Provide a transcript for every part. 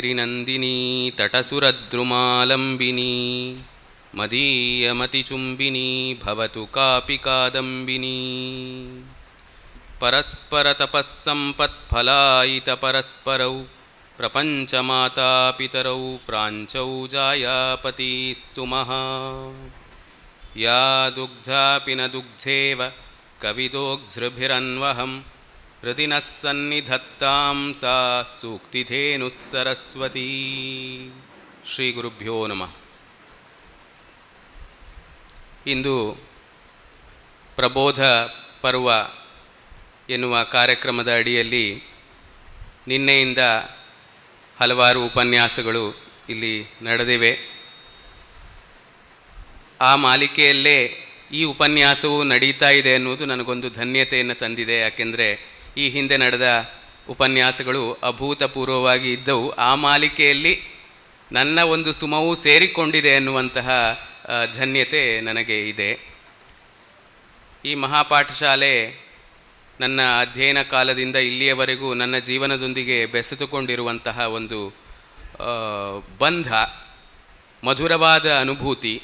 ಗಿರಿನಂದಿನಿ ತಟಸುರದ್ರುಮಾಲಂಬಿನಿ ಮದೀಯಮತಿಚುಂಬಿನಿ ಭವತು copy Kadambini ಪರಸ್ಪರತಪಸ್ಸಂಪತ್ಫಲಾಯಿತ ಪರಸ್ಪರೌ ಪ್ರಪಂಚಮಾತಾಪಿತರೌ ಪ್ರಾಂಚೌ ಜಾಯಾಪತೀಸ್ತು ಮಹಾ ಯಾ ದುಗ್ಧಾಪಿ ನ ದುಗ್ಧೇವ ಕವಿದೋಗ್ಧೃಭಿರನ್ವಹಂ ಹೃದಿ ನಃ ಸನ್ನಿಧತ್ತಾಂ ಸಾ ಸೂಕ್ತಿಧೇನುಃ ಸರಸ್ವತೀ. ಶ್ರೀ ಗುರುಭ್ಯೋ ನಮಃ. ಇಂದು ಪ್ರಬೋಧ ಪರ್ವ ಎನ್ನುವ ಕಾರ್ಯಕ್ರಮದ ಅಡಿಯಲ್ಲಿ ನಿನ್ನೆಯಿಂದ ಹಲವಾರು ಉಪನ್ಯಾಸಗಳು ಇಲ್ಲಿ ನಡೆದಿವೆ. ಆ ಮಾಲಿಕೆಯಲ್ಲೇ ಈ ಉಪನ್ಯಾಸವು ನಡೀತಾ ಇದೆ ಅನ್ನುವುದು ನನಗೊಂದು ಧನ್ಯತೆಯನ್ನು ತಂದಿದೆ. ಯಾಕೆಂದರೆ ಈ ಹಿಂದೆ ನಡೆದ ಉಪನ್ಯಾಸಗಳು ಅಭೂತಪೂರ್ವವಾಗಿ ಇದ್ದವು. ಆ ಮಾಲಿಕೆಯಲ್ಲಿ ನನ್ನ ಒಂದು ಸುಮವು ಸೇರಿಕೊಂಡಿದೆ ಅನ್ನುವಂತಹ ಧನ್ಯತೆ ನನಗೆ ಇದೆ. ಈ ಮಹಾಪಾಠಶಾಲೆ ನನ್ನ ಅಧ್ಯಯನ ಕಾಲದಿಂದ ಇಲ್ಲಿಯವರೆಗೂ ನನ್ನ ಜೀವನದೊಂದಿಗೆ ಬೆಸೆದುಕೊಂಡಿರುವಂತಹ ಒಂದು ಬಂಧ, ಮಧುರವಾದ ಅನುಭೂತಿ.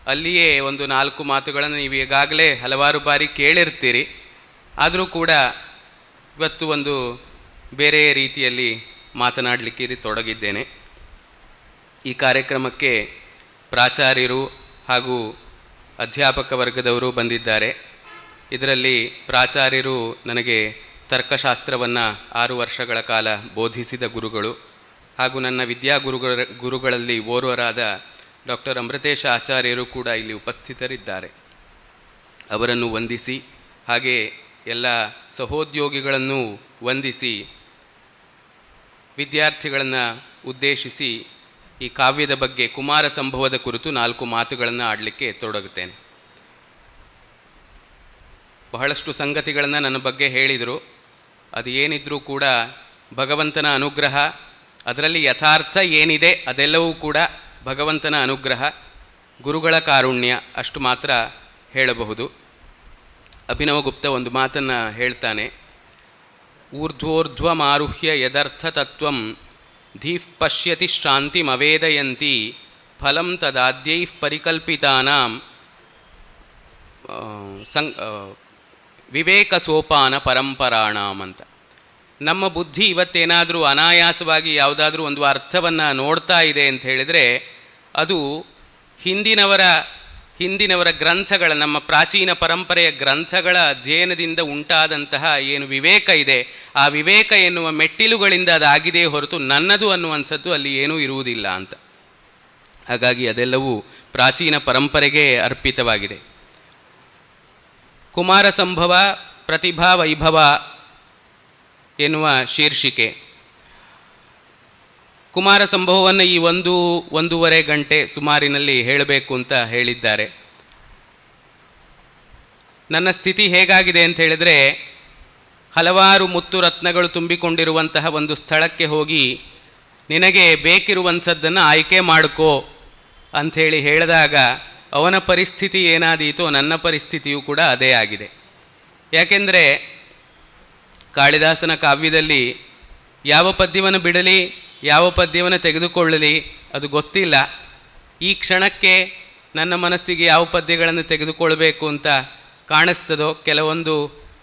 ಅಲ್ಲಿಯೇ ಒಂದು 4 ಮಾತುಗಳನ್ನು ನೀವು ಈಗಾಗಲೇ ಹಲವಾರು ಬಾರಿ ಕೇಳಿರ್ತೀರಿ. ಆದರೂ ಕೂಡ ಇವತ್ತು ಒಂದು ಬೇರೆ ರೀತಿಯಲ್ಲಿ ಮಾತನಾಡಲಿಕ್ಕೆ ತೊಡಗಿದ್ದೇನೆ. ಈ ಕಾರ್ಯಕ್ರಮಕ್ಕೆ ಪ್ರಾಚಾರ್ಯರು ಹಾಗೂ ಅಧ್ಯಾಪಕ ವರ್ಗದವರು ಬಂದಿದ್ದಾರೆ. ಇದರಲ್ಲಿ ಪ್ರಾಚಾರ್ಯರು ನನಗೆ ತರ್ಕಶಾಸ್ತ್ರವನ್ನು 6 ವರ್ಷಗಳ ಕಾಲ ಬೋಧಿಸಿದ ಗುರುಗಳು ಹಾಗೂ ನನ್ನ ಗುರುಗಳಲ್ಲಿ ಓರ್ವರಾದ ಡಾಕ್ಟರ್ ಅಮೃತೇಶ ಆಚಾರ್ಯರು ಕೂಡ ಇಲ್ಲಿ ಉಪಸ್ಥಿತರಿದ್ದಾರೆ. ಅವರನ್ನು ವಂದಿಸಿ ಹಾಗೆ ಎಲ್ಲ ಸಹೋದ್ಯೋಗಿಗಳನ್ನು ವಂದಿಸಿ ವಿದ್ಯಾರ್ಥಿಗಳನ್ನು ಉದ್ದೇಶಿಸಿ ಈ ಕಾವ್ಯದ ಬಗ್ಗೆ, ಕುಮಾರ ಸಂಭವದ ಕುರಿತು 4 ಮಾತುಗಳನ್ನು ಆಡಲಿಕ್ಕೆ ತೊಡಗುತ್ತೇನೆ. ಬಹಳಷ್ಟು ಸಂಗತಿಗಳನ್ನು ನನ್ನ ಬಗ್ಗೆ ಹೇಳಿದರು. ಅದು ಏನಿದ್ರೂ ಕೂಡ ಭಗವಂತನ ಅನುಗ್ರಹ, ಅದರಲ್ಲಿ ಯಥಾರ್ಥ ಏನಿದೆ ಅದೆಲ್ಲವೂ ಕೂಡ ಭಗವಂತನ ಅನುಗ್ರಹ, ಗುರುಗಳ ಕಾರುಣ್ಯ, ಅಷ್ಟು ಮಾತ್ರ ಹೇಳಬಹುದು. ಅಭಿನವಗುಪ್ತ ಒಂದು ಮಾತನ್ನು ಹೇಳ್ತಾನೆ, ಊರ್ಧ್ವೋರ್ಧ್ವಮಾರುಹ್ಯ ಯದರ್ಥ ತತ್ವಂ ಧೀಃ ಪಶ್ಯತಿ ಶಾಂತಿಮವೇದಯಂತಿ ಫಲಂ ತದಾದ್ಯೈಃ ಪರಿಕಲ್ಪಿತಾನಾಂ ವಿವೇಕ ಸೋಪಾನ ಪರಂಪರಾಣಾಂ ಅಂತ. ನಮ್ಮ ಬುದ್ಧಿ ಇವತ್ತೇನಾದರೂ ಅನಾಯಾಸವಾಗಿ ಯಾವುದಾದ್ರೂ ಒಂದು ಅರ್ಥವನ್ನು ನೋಡ್ತಾ ಇದೆ ಅಂತ ಹೇಳಿದರೆ ಅದು ಹಿಂದಿನವರ ಗ್ರಂಥಗಳ, ನಮ್ಮ ಪ್ರಾಚೀನ ಪರಂಪರೆಯ ಗ್ರಂಥಗಳ ಅಧ್ಯಯನದಿಂದ ಉಂಟಾದಂತಹ ಏನು ವಿವೇಕ ಇದೆ, ಆ ವಿವೇಕ ಎನ್ನುವ ಮೆಟ್ಟಿಲುಗಳಿಂದ ಅದಾಗಿದೆ ಹೊರತು ನನ್ನದು ಅನ್ನುವಂಥದ್ದು ಅಲ್ಲಿ ಏನೂ ಇರುವುದಿಲ್ಲ ಅಂತ. ಹಾಗಾಗಿ ಅದೆಲ್ಲವೂ ಪ್ರಾಚೀನ ಪರಂಪರೆಗೆ ಅರ್ಪಿತವಾಗಿದೆ. ಕುಮಾರ ಸಂಭವ ಪ್ರತಿಭಾ ವೈಭವ ಎನ್ನುವ ಶೀರ್ಷಿಕೆ. ಕುಮಾರ ಸಂಭವವನ್ನು ಈ 1-1.5 ಗಂಟೆ ಸುಮಾರಿನಲ್ಲಿ ಹೇಳಬೇಕು ಅಂತ ಹೇಳಿದ್ದಾರೆ. ನನ್ನ ಸ್ಥಿತಿ ಹೇಗಾಗಿದೆ ಅಂತ ಹೇಳಿದರೆ, ಹಲವಾರು ಮುತ್ತು ರತ್ನಗಳು ತುಂಬಿಕೊಂಡಿರುವಂತಹ ಒಂದು ಸ್ಥಳಕ್ಕೆ ಹೋಗಿ ನಿನಗೆ ಬೇಕಿರುವಂಥದ್ದನ್ನು ಆಯ್ಕೆ ಮಾಡ್ಕೋ ಅಂಥೇಳಿ ಹೇಳಿದಾಗ ಅವನ ಪರಿಸ್ಥಿತಿ ಏನಾದೀತೋ ನನ್ನ ಪರಿಸ್ಥಿತಿಯೂ ಕೂಡ ಅದೇ ಆಗಿದೆ. ಯಾಕೆಂದರೆ ಕಾಳಿದಾಸನ ಕಾವ್ಯದಲ್ಲಿ ಯಾವ ಪದ್ಯವನ್ನು ಬಿಡಲಿ, ಯಾವ ಪದ್ಯವನ್ನು ತೆಗೆದುಕೊಳ್ಳಲಿ ಅದು ಗೊತ್ತಿಲ್ಲ. ಈ ಕ್ಷಣಕ್ಕೆ ನನ್ನ ಮನಸ್ಸಿಗೆ ಯಾವ ಪದ್ಯಗಳನ್ನು ತೆಗೆದುಕೊಳ್ಬೇಕು ಅಂತ ಕಾಣಿಸ್ತದೋ, ಕೆಲವೊಂದು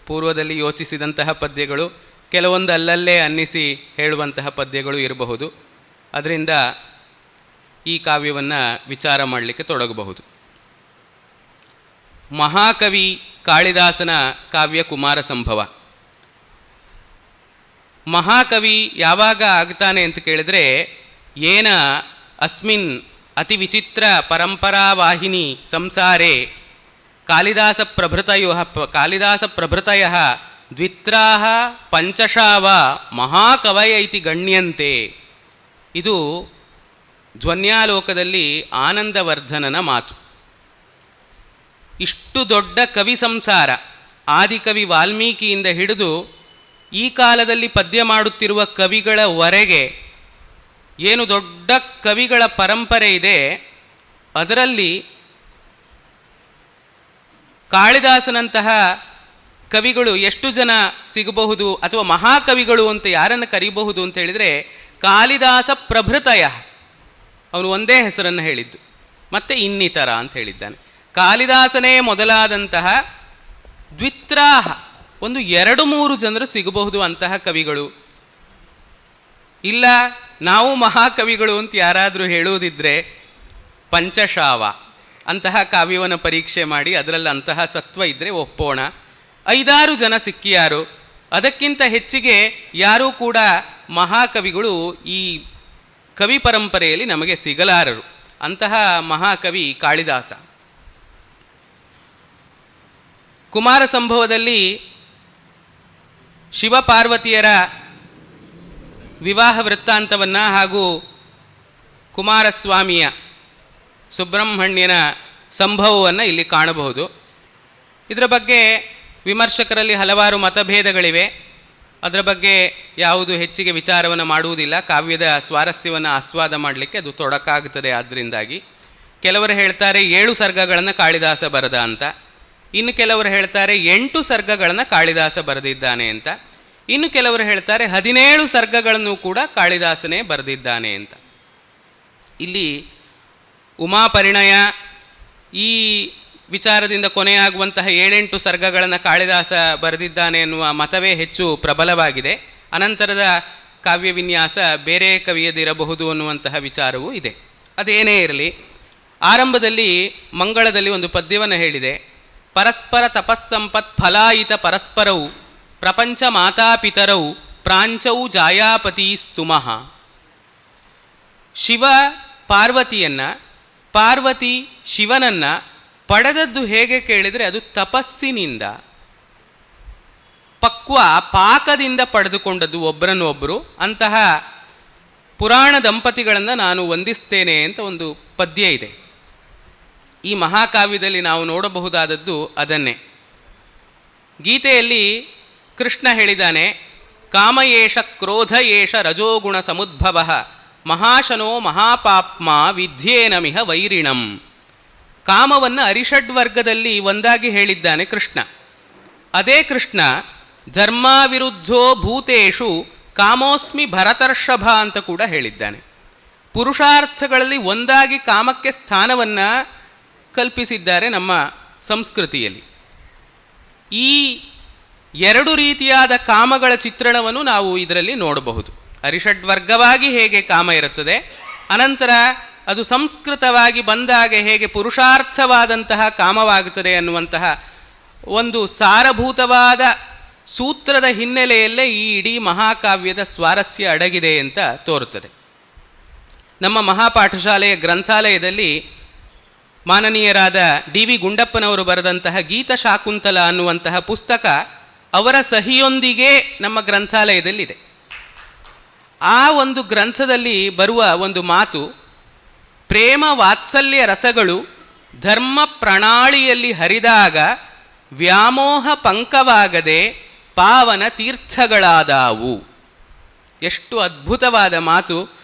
ಪೂರ್ವದಲ್ಲಿ ಯೋಚಿಸಿದಂತಹ ಪದ್ಯಗಳು, ಕೆಲವೊಂದು ಅಲ್ಲಲ್ಲೇ ಅನ್ನಿಸಿ ಹೇಳುವಂತಹ ಪದ್ಯಗಳು ಇರಬಹುದು. ಅದರಿಂದ ಈ ಕಾವ್ಯವನ್ನು ವಿಚಾರ ಮಾಡಲಿಕ್ಕೆ ತೊಡಗಬಹುದು. ಮಹಾಕವಿ ಕಾಳಿದಾಸನ ಕಾವ್ಯ ಕುಮಾರ ಸಂಭವ. ಮಹಾಕವಿ ಯಾವಾಗ ಆಗ್ತಾನೆ ಅಂತ ಕೇಳಿದ್ರೆ, ಏನ ಅಸ್ಮಿನ್ ಅತಿ ವಿಚಿತ್ರ ಪರಂಪರಾವಾಹಿನಿ ಸಂಸಾರೇ ಕಾಳಿದಾಸ ಪ್ರಭೃತಯ ದ್ವಿತ್ರಾಹ ಪಂಚಶಾವ ಮಹಾಕವಯ ಇತಿ ಗಣ್ಯಂತೆ. ಇದು ಧ್ವನ್ಯಾಲೋಕದಲ್ಲಿ ಆನಂದವರ್ಧನನ ಮಾತು. ಇಷ್ಟು ದೊಡ್ಡ ಕವಿ ಸಂಸಾರ, ಆದಿಕವಿ ವಾಲ್ಮೀಕಿಯಿಂದ ಹಿಡಿದು ಈ ಕಾಲದಲ್ಲಿ ಪದ್ಯ ಮಾಡುತ್ತಿರುವ ಕವಿಗಳವರೆಗೆ ಏನು ದೊಡ್ಡ ಕವಿಗಳ ಪರಂಪರೆ ಇದೆ, ಅದರಲ್ಲಿ ಕಾಳಿದಾಸನಂತಹ ಕವಿಗಳು ಎಷ್ಟು ಜನ ಸಿಗಬಹುದು ಅಥವಾ ಮಹಾಕವಿಗಳು ಅಂತ ಯಾರನ್ನು ಕರೀಬಹುದು ಅಂತ ಹೇಳಿದರೆ ಕಾಳಿದಾಸ ಪ್ರಭೃತಯ, ಅವನು ಒಂದೇ ಹೆಸರನ್ನು ಹೇಳಿದ್ದು, ಮತ್ತೆ ಇನ್ನಿತರ ಅಂತ ಹೇಳಿದ್ದಾನೆ. ಕಾಳಿದಾಸನೇ ಮೊದಲಾದಂತಹ ದ್ವಿತ್ರಾಹ, ಒಂದು 2-3 ಜನರು ಸಿಗಬಹುದು ಅಂತಹ ಕವಿಗಳು. ಇಲ್ಲ ನಾವು ಮಹಾಕವಿಗಳು ಅಂತ ಯಾರಾದರೂ ಹೇಳುವುದಿದ್ರೆ ಪಂಚಶಾವ ಅಂತಹ ಕಾವ್ಯವನ್ನು ಪರೀಕ್ಷೆ ಮಾಡಿ ಅದರಲ್ಲಿ ಅಂತಹ ಸತ್ವ ಇದ್ದರೆ ಒಪ್ಪೋಣ. 5-6 ಜನ ಸಿಕ್ಕಿಯಾರು, ಅದಕ್ಕಿಂತ ಹೆಚ್ಚಿಗೆ ಯಾರೂ ಕೂಡ ಮಹಾಕವಿಗಳು ಈ ಕವಿ ಪರಂಪರೆಯಲ್ಲಿ ನಮಗೆ ಸಿಗಲಾರರು. ಅಂತಹ ಮಹಾಕವಿ ಕಾಳಿದಾಸ. ಕುಮಾರ ಸಂಭವದಲ್ಲಿ ಶಿವಪಾರ್ವತಿಯರ ವಿವಾಹ ವೃತ್ತಾಂತವನ್ನು ಹಾಗೂ ಕುಮಾರಸ್ವಾಮಿಯ ಸುಬ್ರಹ್ಮಣ್ಯನ ಸಂಭವವನ್ನು ಇಲ್ಲಿ ಕಾಣಬಹುದು. ಇದರ ಬಗ್ಗೆ ವಿಮರ್ಶಕರಲ್ಲಿ ಹಲವಾರು ಮತಭೇದಗಳಿವೆ. ಅದರ ಬಗ್ಗೆ ಯಾವುದು ಹೆಚ್ಚಿಗೆ ವಿಚಾರವನ್ನು ಮಾಡುವುದಿಲ್ಲ. ಕಾವ್ಯದ ಸ್ವಾರಸ್ಯವನ್ನು ಆಸ್ವಾದ ಮಾಡಲಿಕ್ಕೆ ಅದು ತೊಡಕಾಗುತ್ತದೆ. ಆದ್ದರಿಂದಾಗಿ ಕೆಲವರು ಹೇಳ್ತಾರೆ 7 ಸರ್ಗಗಳನ್ನು ಕಾಳಿದಾಸ ಬರೆದ ಅಂತ, ಇನ್ನು ಕೆಲವರು ಹೇಳ್ತಾರೆ 8 ಸರ್ಗಗಳನ್ನು ಕಾಳಿದಾಸ ಬರೆದಿದ್ದಾನೆ ಅಂತ, ಇನ್ನು ಕೆಲವರು ಹೇಳ್ತಾರೆ 17 ಸರ್ಗಗಳನ್ನು ಕೂಡ ಕಾಳಿದಾಸನೇ ಬರೆದಿದ್ದಾನೆ ಅಂತ. ಇಲ್ಲಿ ಉಮಾಪರಿಣಯ ಈ ವಿಚಾರದಿಂದ ಕೊನೆಯಾಗುವಂತಹ 7-8 ಸರ್ಗಗಳನ್ನು ಕಾಳಿದಾಸ ಬರೆದಿದ್ದಾನೆ ಎನ್ನುವ ಮತವೇ ಹೆಚ್ಚು ಪ್ರಬಲವಾಗಿದೆ. ಅನಂತರದ ಕಾವ್ಯ ವಿನ್ಯಾಸ ಬೇರೆ ಕವಿಯದಿರಬಹುದು ಅನ್ನುವಂತಹ ವಿಚಾರವೂ ಇದೆ. ಅದೇನೇ ಇರಲಿ, ಆರಂಭದಲ್ಲಿ ಮಂಗಳದಲ್ಲಿ ಒಂದು ಪದ್ಯವನ್ನು ಹೇಳಿದೆ. ಪರಸ್ಪರ ತಪಸ್ಸಂಪತ್ ಫಲಾಯಿತ ಪರಸ್ಪರವು ಪ್ರಪಂಚ ಮಾತಾಪಿತರವು ಪ್ರಾಂಚೌ ಜಾಯಾಪತಿ ಸ್ತುಮಃ. ಶಿವ ಪಾರ್ವತಿಯನ್ನು, ಪಾರ್ವತಿ ಶಿವನನ್ನು ಪಡೆದದ್ದು ಹೇಗೆ ಕೇಳಿದರೆ ಅದು ತಪಸ್ಸಿನಿಂದ, ಪಾಕದಿಂದ ಪಡೆದುಕೊಂಡದ್ದು ಒಬ್ಬರನ್ನೊಬ್ಬರು. ಅಂತಹ ಪುರಾಣ ದಂಪತಿಗಳನ್ನು ನಾನು ವಂದಿಸ್ತೇನೆ ಅಂತ ಒಂದು ಪದ್ಯ ಇದೆ. ಈ ಮಹಾಕಾವ್ಯದಲ್ಲಿ ನಾವು ನೋಡಬಹುದಾದದ್ದು ಅದನ್ನೇ. ಗೀತೆಯಲ್ಲಿ ಕೃಷ್ಣ ಹೇಳಿದ್ದಾನೆ, ಕಾಮಯೇಷ ಕ್ರೋಧ ಏಷ ರಜೋಗುಣ ಸಮುದ್ಭವ ಮಹಾಶನೋ ಮಹಾಪಾಪ್ಮ ವಿದ್ಯೇನಮಿಹ ವೈರಿಣಂ. ಕಾಮವನ್ನು ಅರಿಷಡ್ವರ್ಗದಲ್ಲಿ ಒಂದಾಗಿ ಹೇಳಿದ್ದಾನೆ ಕೃಷ್ಣ. ಅದೇ ಕೃಷ್ಣ ಧರ್ಮಾವಿರುದ್ಧೋ ಭೂತೇಷು ಕಾಮೋಸ್ಮಿ ಭರತರ್ಷಭ ಅಂತ ಕೂಡ ಹೇಳಿದ್ದಾನೆ. ಪುರುಷಾರ್ಥಗಳಲ್ಲಿ ಒಂದಾಗಿ ಕಾಮಕ್ಕೆ ಸ್ಥಾನವನ್ನು ಕಲ್ಪಿಸಿದ್ದಾರೆ ನಮ್ಮ ಸಂಸ್ಕೃತಿಯಲ್ಲಿ. ಈ 2 ರೀತಿಯಾದ ಕಾಮಗಳ ಚಿತ್ರಣವನ್ನು ನಾವು ಇದರಲ್ಲಿ ನೋಡಬಹುದು. ಅರಿಷಡ್ವರ್ಗವಾಗಿ ಹೇಗೆ ಕಾಮ ಇರುತ್ತದೆ, ಅನಂತರ ಅದು ಸಂಸ್ಕೃತವಾಗಿ ಬಂದಾಗ ಹೇಗೆ ಪುರುಷಾರ್ಥವಾದಂತಹ ಕಾಮವಾಗುತ್ತದೆ ಅನ್ನುವಂತಹ ಒಂದು ಸಾರಭೂತವಾದ ಸೂತ್ರದ ಹಿನ್ನೆಲೆಯಲ್ಲೇ ಈ ಇಡೀ ಮಹಾಕಾವ್ಯದ ಸ್ವಾರಸ್ಯ ಅಡಗಿದೆ ಅಂತ ತೋರುತ್ತದೆ. ನಮ್ಮ ಮಹಾಪಾಠಶಾಲೆಯ ಗ್ರಂಥಾಲಯದಲ್ಲಿ ಮಾನನೀಯರಾದ ಡಿ.ವಿ. ಗುಂಡಪ್ಪನವರು ಬರೆದಂತಹ ಗೀತ ಶಾಕುಂತಲ ಅನ್ನುವಂತಹ ಪುಸ್ತಕ ಅವರ ಸಹಿಯೊಂದಿಗೆ ನಮ್ಮ ಗ್ರಂಥಾಲಯದಲ್ಲಿದೆ. ಆ ಒಂದು ಗ್ರಂಥದಲ್ಲಿ ಬರುವ ಒಂದು ಮಾತು, ಪ್ರೇಮ ವಾತ್ಸಲ್ಯ ರಸಗಳು ಧರ್ಮ ಪ್ರಣಾಳಿಯಲ್ಲಿ ಹರಿದಾಗ ವ್ಯಾಮೋಹ ಪಂಕವಾಗದೆ ಪಾವನ ತೀರ್ಥಗಳಾದಾವು. ಎಷ್ಟು ಅದ್ಭುತವಾದ ಮಾತು.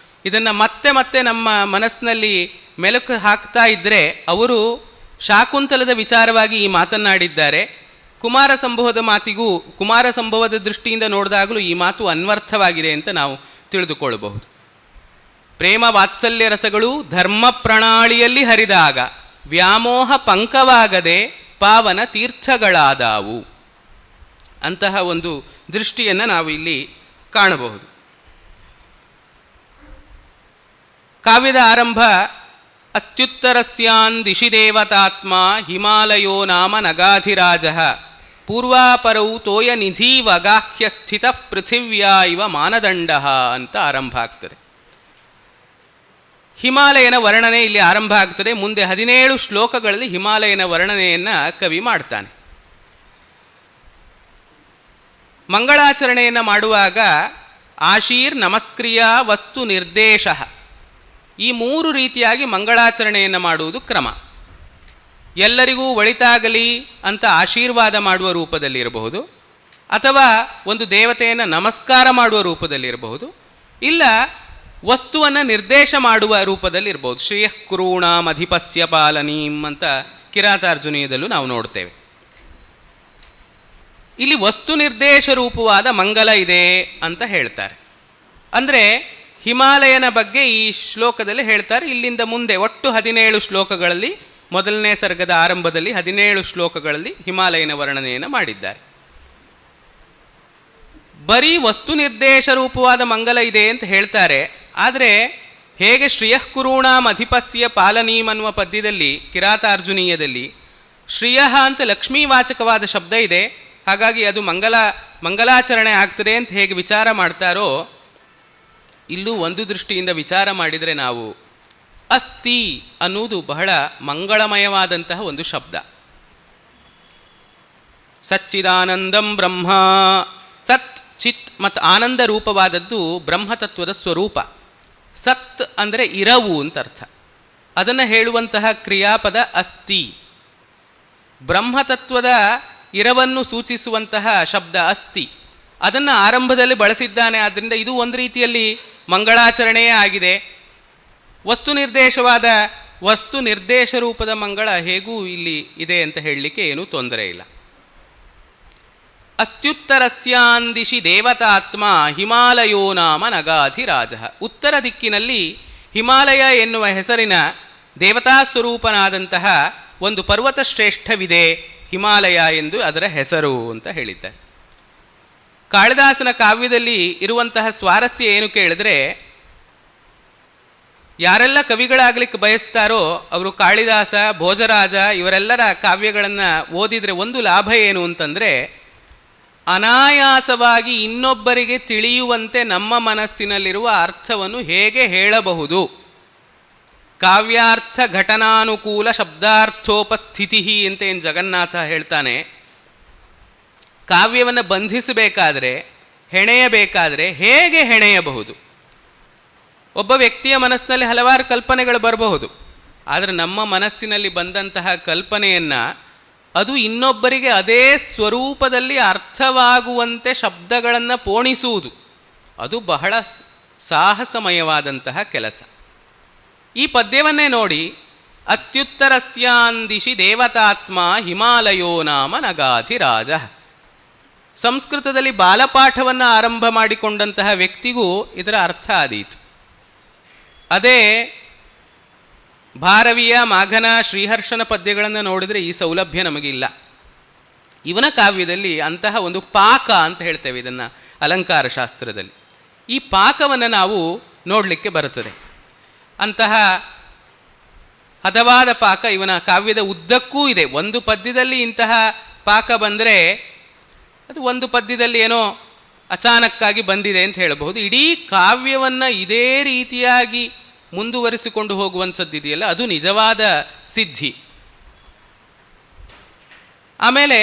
ಇದನ್ನು ಮತ್ತೆ ಮತ್ತೆ ನಮ್ಮ ಮನಸ್ಸಿನಲ್ಲಿ ಮೆಲುಕು ಹಾಕ್ತಾ ಇದ್ದರೆ ಅವರು ಶಾಕುಂತಲದ ವಿಚಾರವಾಗಿ ಈ ಮಾತನ್ನಾಡಿದ್ದಾರೆ. ಕುಮಾರ ಸಂಭವದ ಮಾತಿಗೂ ಕುಮಾರ ಸಂಭವದ ದೃಷ್ಟಿಯಿಂದ ನೋಡಿದಾಗಲೂ ಈ ಮಾತು ಅನ್ವರ್ಥವಾಗಿದೆ ಅಂತ ನಾವು ತಿಳಿದುಕೊಳ್ಳಬಹುದು. ಪ್ರೇಮ ವಾತ್ಸಲ್ಯ ರಸಗಳು ಧರ್ಮ ಪ್ರಣಾಳಿಯಲ್ಲಿ ಹರಿದಾಗ ವ್ಯಾಮೋಹ ಪಂಕವಾಗದೆ ಪಾವನ ತೀರ್ಥಗಳಾದಾವು. ಅಂತಹ ಒಂದು ದೃಷ್ಟಿಯನ್ನು ನಾವು ಇಲ್ಲಿ ಕಾಣಬಹುದು. ಕಾವ್ಯದ ಆರಂಭ ಅಸ್ತ್ಯುತ್ತರಸ್ಯಾನ್ ದಿಶಿ ದೇವತಾತ್ಮ ಹಿಮಾಲಯೋ ನಾಮ ನಗಾಧಿರಾಜ ಪೂರ್ವಾಪರೌ ತೋಯ ನಿಧೀವಗಾಹ್ಯ ಸ್ಥಿತ ಪೃಥಿವ್ಯಾ ಇವ ಮಾನದಂಡ ಅಂತ ಆರಂಭ ಆಗ್ತದೆ. ಹಿಮಾಲಯನ ವರ್ಣನೆ ಇಲ್ಲಿ ಆರಂಭ ಆಗ್ತದೆ. ಮುಂದೆ 17 ಶ್ಲೋಕಗಳಲ್ಲಿ ಹಿಮಾಲಯನ ವರ್ಣನೆಯನ್ನು ಕವಿ ಮಾಡ್ತಾನೆ. ಮಂಗಳಾಚರಣೆಯನ್ನು ಮಾಡುವಾಗ ಆಶೀರ್ ನಮಸ್ಕ್ರಿಯ ವಸ್ತು ನಿರ್ದೇಶ, ಈ 3 ರೀತಿಯಾಗಿ ಮಂಗಳಾಚರಣೆಯನ್ನು ಮಾಡುವುದು ಕ್ರಮ. ಎಲ್ಲರಿಗೂ ಒಳಿತಾಗಲಿ ಅಂತ ಆಶೀರ್ವಾದ ಮಾಡುವ ರೂಪದಲ್ಲಿರಬಹುದು, ಅಥವಾ ಒಂದು ದೇವತೆಯನ್ನು ನಮಸ್ಕಾರ ಮಾಡುವ ರೂಪದಲ್ಲಿರಬಹುದು, ಇಲ್ಲ ವಸ್ತುವನ್ನು ನಿರ್ದೇಶ ಮಾಡುವ ರೂಪದಲ್ಲಿರ್ಬೋದು. ಶ್ರೇಯಃ ಕುರುಣಾಂ ಅಧಿಪಸ್ಯ ಪಾಲನೀಂ ಅಂತ ಕಿರಾತಾರ್ಜುನೀಯದಲ್ಲೂ ನಾವು ನೋಡ್ತೇವೆ. ಇಲ್ಲಿ ವಸ್ತು ನಿರ್ದೇಶ ರೂಪವಾದ ಮಂಗಲ ಇದೆ ಅಂತ ಹೇಳ್ತಾರೆ. ಅಂದರೆ ಹಿಮಾಲಯನ ಬಗ್ಗೆ ಈ ಶ್ಲೋಕದಲ್ಲಿ ಹೇಳ್ತಾರೆ. ಇಲ್ಲಿಂದ ಮುಂದೆ ಒಟ್ಟು 17 ಶ್ಲೋಕಗಳಲ್ಲಿ, ಮೊದಲನೇ ಸರ್ಗದ ಆರಂಭದಲ್ಲಿ 17 ಶ್ಲೋಕಗಳಲ್ಲಿ ಹಿಮಾಲಯನ ವರ್ಣನೆಯನ್ನು ಮಾಡಿದ್ದಾರೆ. ಬರೀ ವಸ್ತು ನಿರ್ದೇಶ ರೂಪವಾದ ಮಂಗಲ ಇದೆ ಅಂತ ಹೇಳ್ತಾರೆ. ಆದರೆ ಹೇಗೆ ಶ್ರಿಯಃ ಕುರುಣಾಂ ಅಧಿಪಸ್ಯ ಪಾಲನೀಂ ಅನ್ನುವ ಪದ್ಯದಲ್ಲಿ, ಕಿರಾತಾರ್ಜುನೀಯದಲ್ಲಿ ಶ್ರಿಯಃ ಅಂತ ಲಕ್ಷ್ಮೀವಾಚಕವಾದ ಶಬ್ದ ಇದೆ, ಹಾಗಾಗಿ ಅದು ಮಂಗಲಾಚರಣೆ ಆಗ್ತದೆ ಅಂತ ಹೇಗೆ ವಿಚಾರ ಮಾಡ್ತಾರೋ, ಇಲ್ಲೂ ಒಂದು ದೃಷ್ಟಿಯಿಂದ ವಿಚಾರ ಮಾಡಿದರೆ ನಾವು ಅಸ್ತಿ ಅನ್ನುವುದು ಬಹಳ ಮಂಗಳಮಯವಾದಂತಹ ಒಂದು ಶಬ್ದ. ಸಚ್ಚಿದಾನಂದಂ ಬ್ರಹ್ಮ, ಸತ್ ಚಿತ್ ಮತ್ತು ಆನಂದ ರೂಪವಾದದ್ದು ಬ್ರಹ್ಮತತ್ವದ ಸ್ವರೂಪ. ಸತ್ ಅಂದರೆ ಇರವು ಅಂತ ಅರ್ಥ. ಅದನ್ನು ಹೇಳುವಂತಹ ಕ್ರಿಯಾಪದ ಅಸ್ತಿ. ಬ್ರಹ್ಮತತ್ವದ ಇರವನ್ನು ಸೂಚಿಸುವಂತಹ ಶಬ್ದ ಅಸ್ತಿ. ಅದನ್ನು ಆರಂಭದಲ್ಲಿ ಬಳಸಿದ್ದಾನೆ. ಆದ್ದರಿಂದ ಇದು ಒಂದು ರೀತಿಯಲ್ಲಿ ಮಂಗಳಾಚರಣೆಯೇ ಆಗಿದೆ. ವಸ್ತು ನಿರ್ದೇಶ ರೂಪದ ಮಂಗಳ ಹೇಗೂ ಇಲ್ಲಿ ಇದೆ ಅಂತ ಹೇಳಲಿಕ್ಕೆ ಏನೂ ತೊಂದರೆ ಇಲ್ಲ. ಅಸ್ತ್ಯುತ್ತರಸ್ಯಾಂದಿಶಿ ದೇವತಾತ್ಮ ಹಿಮಾಲಯೋ ನಾಮ ನಗಾಧಿರಾಜ. ಉತ್ತರ ದಿಕ್ಕಿನಲ್ಲಿ ಹಿಮಾಲಯ ಎನ್ನುವ ಹೆಸರಿನ ದೇವತಾ ಸ್ವರೂಪನಾದಂತಹ ಒಂದು ಪರ್ವತ ಶ್ರೇಷ್ಠವಿದೆ, ಹಿಮಾಲಯ ಎಂದು ಅದರ ಹೆಸರು ಅಂತ ಹೇಳಿದ್ದಾರೆ. ಕಾಳಿದಾಸನ ಕಾವ್ಯದಲ್ಲಿ ಇರುವಂತಹ ಸ್ವಾರಸ್ಯ ಏನು ಕೇಳಿದ್ರೆ, ಯಾರೆಲ್ಲ ಕವಿಗಳಾಗಲಿಕ್ಕೆ ಬಯಸ್ತಾರೋ ಅವರು ಕಾಳಿದಾಸ, ಭೋಜರಾಜ ಇವರೆಲ್ಲರ ಕಾವ್ಯಗಳನ್ನು ಓದಿದರೆ ಒಂದು ಲಾಭ ಏನು ಅಂತಂದರೆ, ಅನಾಯಾಸವಾಗಿ ಇನ್ನೊಬ್ಬರಿಗೆ ತಿಳಿಯುವಂತೆ ನಮ್ಮ ಮನಸ್ಸಿನಲ್ಲಿರುವ ಅರ್ಥವನ್ನು ಹೇಗೆ ಹೇಳಬಹುದು. ಕಾವ್ಯಾರ್ಥ ಘಟನಾನುಕೂಲ ಶಬ್ದಾರ್ಥೋಪಸ್ಥಿತಿ ಅಂತ ಏನು ಜಗನ್ನಾಥ ಹೇಳ್ತಾನೆ. ಕಾವ್ಯವನ್ನು ಬಂಧಿಸಬೇಕಾದ್ರೆ, ಹೆಣೆಯಬೇಕಾದರೆ ಹೇಗೆ ಹೆಣೆಯಬಹುದು? ಒಬ್ಬ ವ್ಯಕ್ತಿಯ ಮನಸ್ಸಿನಲ್ಲಿ ಹಲವಾರು ಕಲ್ಪನೆಗಳು ಬರಬಹುದು. ಆದರೆ ನಮ್ಮ ಮನಸ್ಸಿನಲ್ಲಿ ಬಂದಂತಹ ಕಲ್ಪನೆಯನ್ನು ಅದು ಇನ್ನೊಬ್ಬರಿಗೆ ಅದೇ ಸ್ವರೂಪದಲ್ಲಿ ಅರ್ಥವಾಗುವಂತೆ ಶಬ್ದಗಳನ್ನು ಪೋಣಿಸುವುದು, ಅದು ಬಹಳ ಸಾಹಸಮಯವಾದಂತಹ ಕೆಲಸ. ಈ ಪದ್ಯವನ್ನೇ ನೋಡಿ, ಅಸ್ತ್ಯುತ್ತರಸ್ಯಾಂದಿಶಿ ದೇವತಾತ್ಮ ಹಿಮಾಲಯೋ ನಾಮ ನಗಾಧಿರಾಜ. ಸಂಸ್ಕೃತದಲ್ಲಿ ಬಾಲಪಾಠವನ್ನು ಆರಂಭ ಮಾಡಿಕೊಂಡಂತಹ ವ್ಯಕ್ತಿಗೂ ಇದರ ಅರ್ಥ ಆದೀತು. ಅದೇ ಭಾರವಿಯ, ಮಾಘನ, ಶ್ರೀಹರ್ಷನ ಪದ್ಯಗಳನ್ನು ನೋಡಿದರೆ ಈ ಸೌಲಭ್ಯ ನಮಗಿಲ್ಲ. ಇವನ ಕಾವ್ಯದಲ್ಲಿ ಅಂತಹ ಒಂದು ಪಾಕ ಅಂತ ಹೇಳ್ತೇವೆ ಇದನ್ನು ಅಲಂಕಾರ ಶಾಸ್ತ್ರದಲ್ಲಿ. ಈ ಪಾಕವನ್ನು ನಾವು ನೋಡಲಿಕ್ಕೆ ಬರುತ್ತದೆ. ಅಂತಹ ಹದವಾದ ಪಾಕ ಇವನ ಕಾವ್ಯದ ಉದ್ದಕ್ಕೂ ಇದೆ. ಒಂದು ಪದ್ಯದಲ್ಲಿ ಇಂತಹ ಪಾಕ ಬಂದರೆ ಅದು ಒಂದು ಪದ್ಯದಲ್ಲಿ ಏನೋ ಅಚಾನಕ್ಕಾಗಿ ಬಂದಿದೆ ಅಂತ ಹೇಳಬಹುದು. ಇಡೀ ಕಾವ್ಯವನ್ನು ಇದೇ ರೀತಿಯಾಗಿ ಮುಂದುವರಿಸಿಕೊಂಡು ಹೋಗುವಂಥದ್ದಿದೆಯಲ್ಲ, ಅದು ನಿಜವಾದ ಸಿದ್ಧಿ. ಆಮೇಲೆ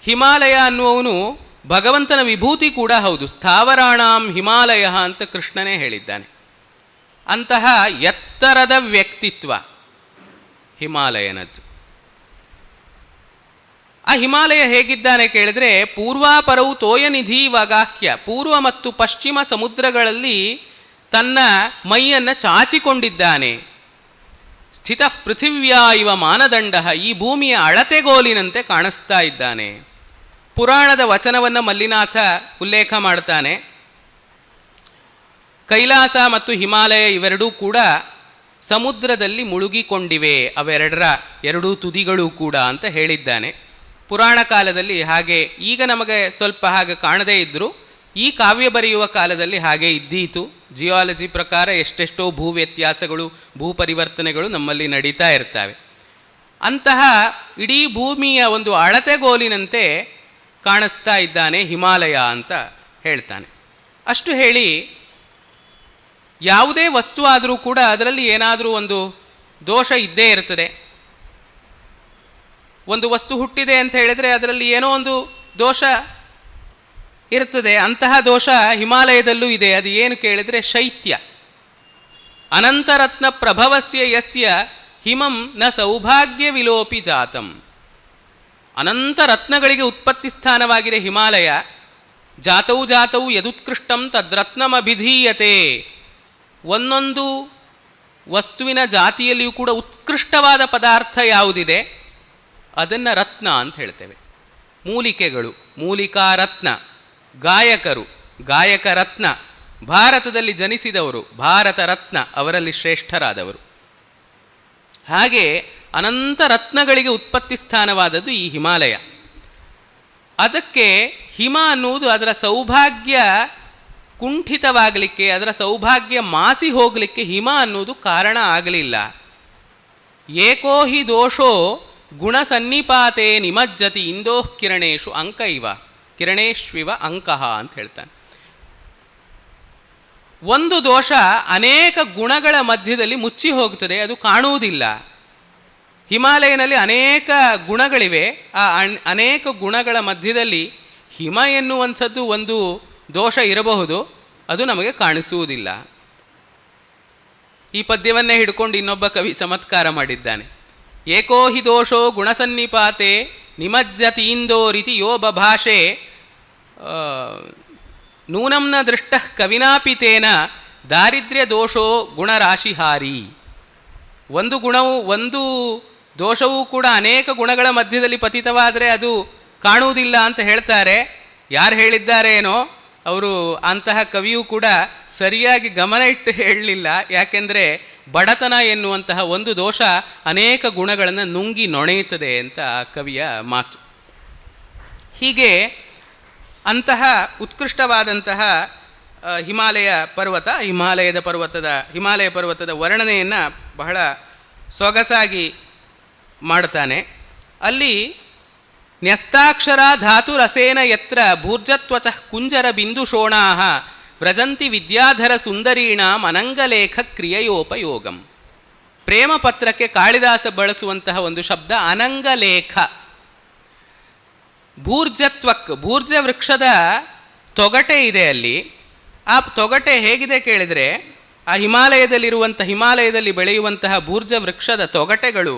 ಹಿಮಾಲಯ ಅನ್ನುವವನು ಭಗವಂತನ ವಿಭೂತಿ ಕೂಡ ಹೌದು. ಸ್ಥಾವರಾಣಾಂ ಹಿಮಾಲಯ ಅಂತ ಕೃಷ್ಣನೇ ಹೇಳಿದ್ದಾನೆ. ಅಂತಹ ಎತ್ತರದ ವ್ಯಕ್ತಿತ್ವ ಹಿಮಾಲಯನದ್ದು. ಆ ಹಿಮಾಲಯ ಹೇಗಿದ್ದಾನೆ ಕೇಳಿದ್ರೆ, ಪೂರ್ವಾಪರವು ತೋಯನಿಧಿ ವಗಾಹ್ಯ. ಪೂರ್ವ ಮತ್ತು ಪಶ್ಚಿಮ ಸಮುದ್ರಗಳಲ್ಲಿ ತನ್ನ ಮೈಯನ್ನು ಚಾಚಿಕೊಂಡಿದ್ದಾನೆ. ಸ್ಥಿತ ಪೃಥಿವ್ಯಾ ಇವ ಮಾನದಂಡ. ಈ ಭೂಮಿಯ ಅಳತೆಗೋಲಿನಂತೆ ಕಾಣಿಸ್ತಾ ಇದ್ದಾನೆ. ಪುರಾಣದ ವಚನವನ್ನು ಮಲ್ಲಿನಾಥ ಉಲ್ಲೇಖ ಮಾಡ್ತಾನೆ. ಕೈಲಾಸ ಮತ್ತು ಹಿಮಾಲಯ ಇವೆರಡೂ ಕೂಡ ಸಮುದ್ರದಲ್ಲಿ ಮುಳುಗಿಕೊಂಡಿವೆ, ಅವೆರಡರ ಎರಡೂ ತುದಿಗಳು ಕೂಡ ಅಂತ ಹೇಳಿದ್ದಾನೆ. ಪುರಾಣ ಕಾಲದಲ್ಲಿ ಹಾಗೆ, ಈಗ ನಮಗೆ ಸ್ವಲ್ಪ ಹಾಗೆ ಕಾಣದೇ ಇದ್ದರೂ ಈ ಕಾವ್ಯ ಬರೆಯುವ ಕಾಲದಲ್ಲಿ ಹಾಗೆ ಇದ್ದೀತು. ಜಿಯಾಲಜಿ ಪ್ರಕಾರ ಎಷ್ಟೆಷ್ಟೋ ಭೂ ವ್ಯತ್ಯಾಸಗಳು, ಭೂ ಪರಿವರ್ತನೆಗಳು ನಮ್ಮಲ್ಲಿ ನಡೀತಾ ಇರ್ತವೆ. ಅಂತಹ ಇಡೀ ಭೂಮಿಯ ಒಂದು ಅಳತೆಗೋಲಿನಂತೆ ಕಾಣಿಸ್ತಾ ಇದ್ದಾನೆ ಹಿಮಾಲಯ ಅಂತ ಹೇಳ್ತಾನೆ. ಅಷ್ಟು ಹೇಳಿ, ಯಾವುದೇ ವಸ್ತು ಆದರೂ ಕೂಡ ಅದರಲ್ಲಿ ಏನಾದರೂ ಒಂದು ದೋಷ ಇದ್ದೇ ಇರ್ತದೆ. ಒಂದು ವಸ್ತು ಹುಟ್ಟಿದೆ ಅಂತ ಹೇಳಿದರೆ ಅದರಲ್ಲಿ ಏನೋ ಒಂದು ದೋಷ ಇರ್ತದೆ. ಅಂತಹ ದೋಷ ಹಿಮಾಲಯದಲ್ಲೂ ಇದೆ. ಅದು ಏನು ಕೇಳಿದರೆ ಶೈತ್ಯ. ಅನಂತರತ್ನ ಪ್ರಭವಸ್ಯ ಯಸ್ಯ ಹಿಮಂ ನ ಸೌಭಾಗ್ಯ ವಿಲೋಪಿ ಜಾತಂ. ಅನಂತ ರತ್ನಗಳಿಗೆ ಉತ್ಪತ್ತಿ ಸ್ಥಾನವಾಗಿದೆ ಹಿಮಾಲಯ. ಜಾತೌ ಜಾತೌ ಯದುತ್ಕೃಷ್ಟಂ ತದ್ರತ್ನಮಭಿಧೀಯತೆ. ಒಂದೊಂದು ವಸ್ತುವಿನ ಜಾತಿಯಲ್ಲಿಯೂ ಕೂಡ ಉತ್ಕೃಷ್ಟವಾದ ಪದಾರ್ಥ ಯಾವುದಿದೆ ಅದನ್ನು ರತ್ನ ಅಂತ ಹೇಳ್ತೇವೆ. ಮೂಲಿಕೆಗಳು ಮೂಲಿಕಾ ರತ್ನ, ಗಾಯಕರು ಗಾಯಕ ರತ್ನ, ಭಾರತದಲ್ಲಿ ಜನಿಸಿದವರು, ಭಾರತ ರತ್ನ ಅವರಲ್ಲಿ ಶ್ರೇಷ್ಠರಾದವರು. ಹಾಗೆ ಅನಂತ ರತ್ನಗಳಿಗೆ ಉತ್ಪತ್ತಿ ಸ್ಥಾನವಾದದ್ದು ಈ ಹಿಮಾಲಯ. ಅದಕ್ಕೆ ಹಿಮ ಅನ್ನುವುದು ಅದರ ಸೌಭಾಗ್ಯ ಕುಂಠಿತವಾಗಲಿಕ್ಕೆ, ಅದರ ಸೌಭಾಗ್ಯ ಮಾಸಿ ಹೋಗಲಿಕ್ಕೆ ಹಿಮ ಅನ್ನುವುದು ಕಾರಣ ಆಗಲಿಲ್ಲ. ಏಕೋ ಹಿ ದೋಷೋ ಗುಣಸನ್ನಿಪಾತೆ ನಿಮಜ್ಜತಿ ಇಂದೋಃ ಕಿರಣೇಶು ಅಂಕ ಇವ ಕಿರಣೇಶ್ವಿವ ಅಂಕಃ ಅಂತ ಹೇಳ್ತಾನೆ. ಒಂದು ದೋಷ ಅನೇಕ ಗುಣಗಳ ಮಧ್ಯದಲ್ಲಿ ಮುಚ್ಚಿ ಹೋಗ್ತದೆ, ಅದು ಕಾಣುವುದಿಲ್ಲ. ಹಿಮಾಲಯನಲ್ಲಿ ಅನೇಕ ಗುಣಗಳಿವೆ. ಆ ಅನೇಕ ಗುಣಗಳ ಮಧ್ಯದಲ್ಲಿ ಹಿಮ ಎನ್ನುವಂಥದ್ದು ಒಂದು ದೋಷ ಇರಬಹುದು, ಅದು ನಮಗೆ ಕಾಣಿಸುವುದಿಲ್ಲ. ಈ ಪದ್ಯವನ್ನೇ ಹಿಡ್ಕೊಂಡು ಇನ್ನೊಬ್ಬ ಕವಿ ಚಮತ್ಕಾರ ಮಾಡಿದ್ದಾನೆ. ಏಕೋ ಹಿ ದೋಷೋ ಗುಣಸನ್ನಿಪಾತೆ ನಿಮಜ್ಜತೀಂದೋ ರೀತಿ ಯೋ ಬಭಾಷೆ ನೂನಂನ ದೃಷ್ಟ ಕವಿನಾಪಿತೇನ ದಾರಿದ್ರ್ಯ ದೋಷೋ ಗುಣರಾಶಿಹಾರಿ. ಒಂದು ಗುಣವು, ಒಂದು ದೋಷವೂ ಕೂಡ ಅನೇಕ ಗುಣಗಳ ಮಧ್ಯದಲ್ಲಿ ಪತಿತವಾದರೆ ಅದು ಕಾಣುವುದಿಲ್ಲ ಅಂತ ಹೇಳ್ತಾರೆ. ಯಾರು ಹೇಳಿದ್ದಾರೇನೋ ಅವರು, ಅಂತಹ ಕವಿಯೂ ಕೂಡ ಸರಿಯಾಗಿ ಗಮನ ಇಟ್ಟು ಹೇಳಲಿಲ್ಲ. ಯಾಕೆಂದರೆ ಬಡತನ ಎನ್ನುವಂತಹ ಒಂದು ದೋಷ ಅನೇಕ ಗುಣಗಳನ್ನು ನುಂಗಿ ನೊಣೆಯುತ್ತದೆ ಅಂತ ಆ ಕವಿಯ ಮಾತು. ಹೀಗೆ ಅಂತಹ ಉತ್ಕೃಷ್ಟವಾದಂತಹ ಹಿಮಾಲಯ ಪರ್ವತದ ವರ್ಣನೆಯನ್ನು ಬಹಳ ಸೊಗಸಾಗಿ ಮಾಡುತ್ತಾನೆ. ಅಲ್ಲಿ ನ್ಯಸ್ತಾಕ್ಷರ ಧಾತುರಸೇನ ಯತ್ರ ಭೂರ್ಜತ್ವಚ ಕುಂಜರ ಬಿಂದು ಶೋಣಾಹ ವ್ರಜಂತಿ ವಿದ್ಯಾಧರ ಸುಂದರೀಣಾಂ ಅನಂಗಲೇಖ ಕ್ರಿಯೆಯೋಪಯೋಗಂ. ಪ್ರೇಮ ಪತ್ರಕ್ಕೆ ಕಾಳಿದಾಸ ಬಳಸುವಂತಹ ಒಂದು ಶಬ್ದ ಅನಂಗಲೇಖ. ಭೂರ್ಜ ವೃಕ್ಷದ ತೊಗಟೆ ಇದೆ ಅಲ್ಲಿ. ಆ ತೊಗಟೆ ಹೇಗಿದೆ ಕೇಳಿದರೆ, ಆ ಹಿಮಾಲಯದಲ್ಲಿ ಬೆಳೆಯುವಂತಹ ಭೂರ್ಜ ವೃಕ್ಷದ ತೊಗಟೆಗಳು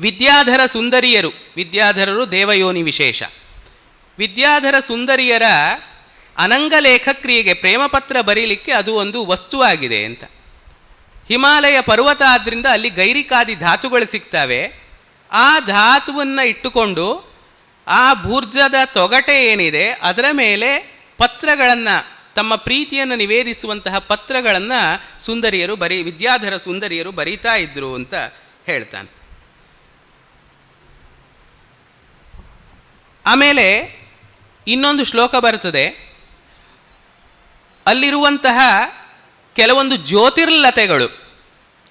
ವಿದ್ಯಾಧರ ಸುಂದರಿಯರು, ವಿದ್ಯಾಧರರು ದೇವಯೋನಿ ವಿಶೇಷ, ವಿದ್ಯಾಧರ ಸುಂದರಿಯರ ಅನಂಗಲೇಖ ಕ್ರಿಯೆಗೆ, ಪ್ರೇಮಪತ್ರ ಬರೀಲಿಕ್ಕೆ ಅದು ಒಂದು ವಸ್ತುವಾಗಿದೆ ಅಂತ. ಹಿಮಾಲಯ ಪರ್ವತ ಆದ್ದರಿಂದ ಅಲ್ಲಿ ಗೈರಿಕಾದಿ ಧಾತುಗಳು ಸಿಗ್ತವೆ. ಆ ಧಾತುವನ್ನು ಇಟ್ಟುಕೊಂಡು ಆ ಭೂರ್ಜದ ತೊಗಟೆ ಏನಿದೆ ಅದರ ಮೇಲೆ ಪತ್ರಗಳನ್ನು, ತಮ್ಮ ಪ್ರೀತಿಯನ್ನು ನಿವೇದಿಸುವಂತಹ ಪತ್ರಗಳನ್ನು ವಿದ್ಯಾಧರ ಸುಂದರಿಯರು ಬರೀತಾ ಇದ್ರು ಅಂತ ಹೇಳ್ತಾನೆ. ಆಮೇಲೆ ಇನ್ನೊಂದು ಶ್ಲೋಕ ಬರ್ತದೆ. ಅಲ್ಲಿರುವಂತಹ ಕೆಲವೊಂದು ಜ್ಯೋತಿರ್ಲತೆಗಳು,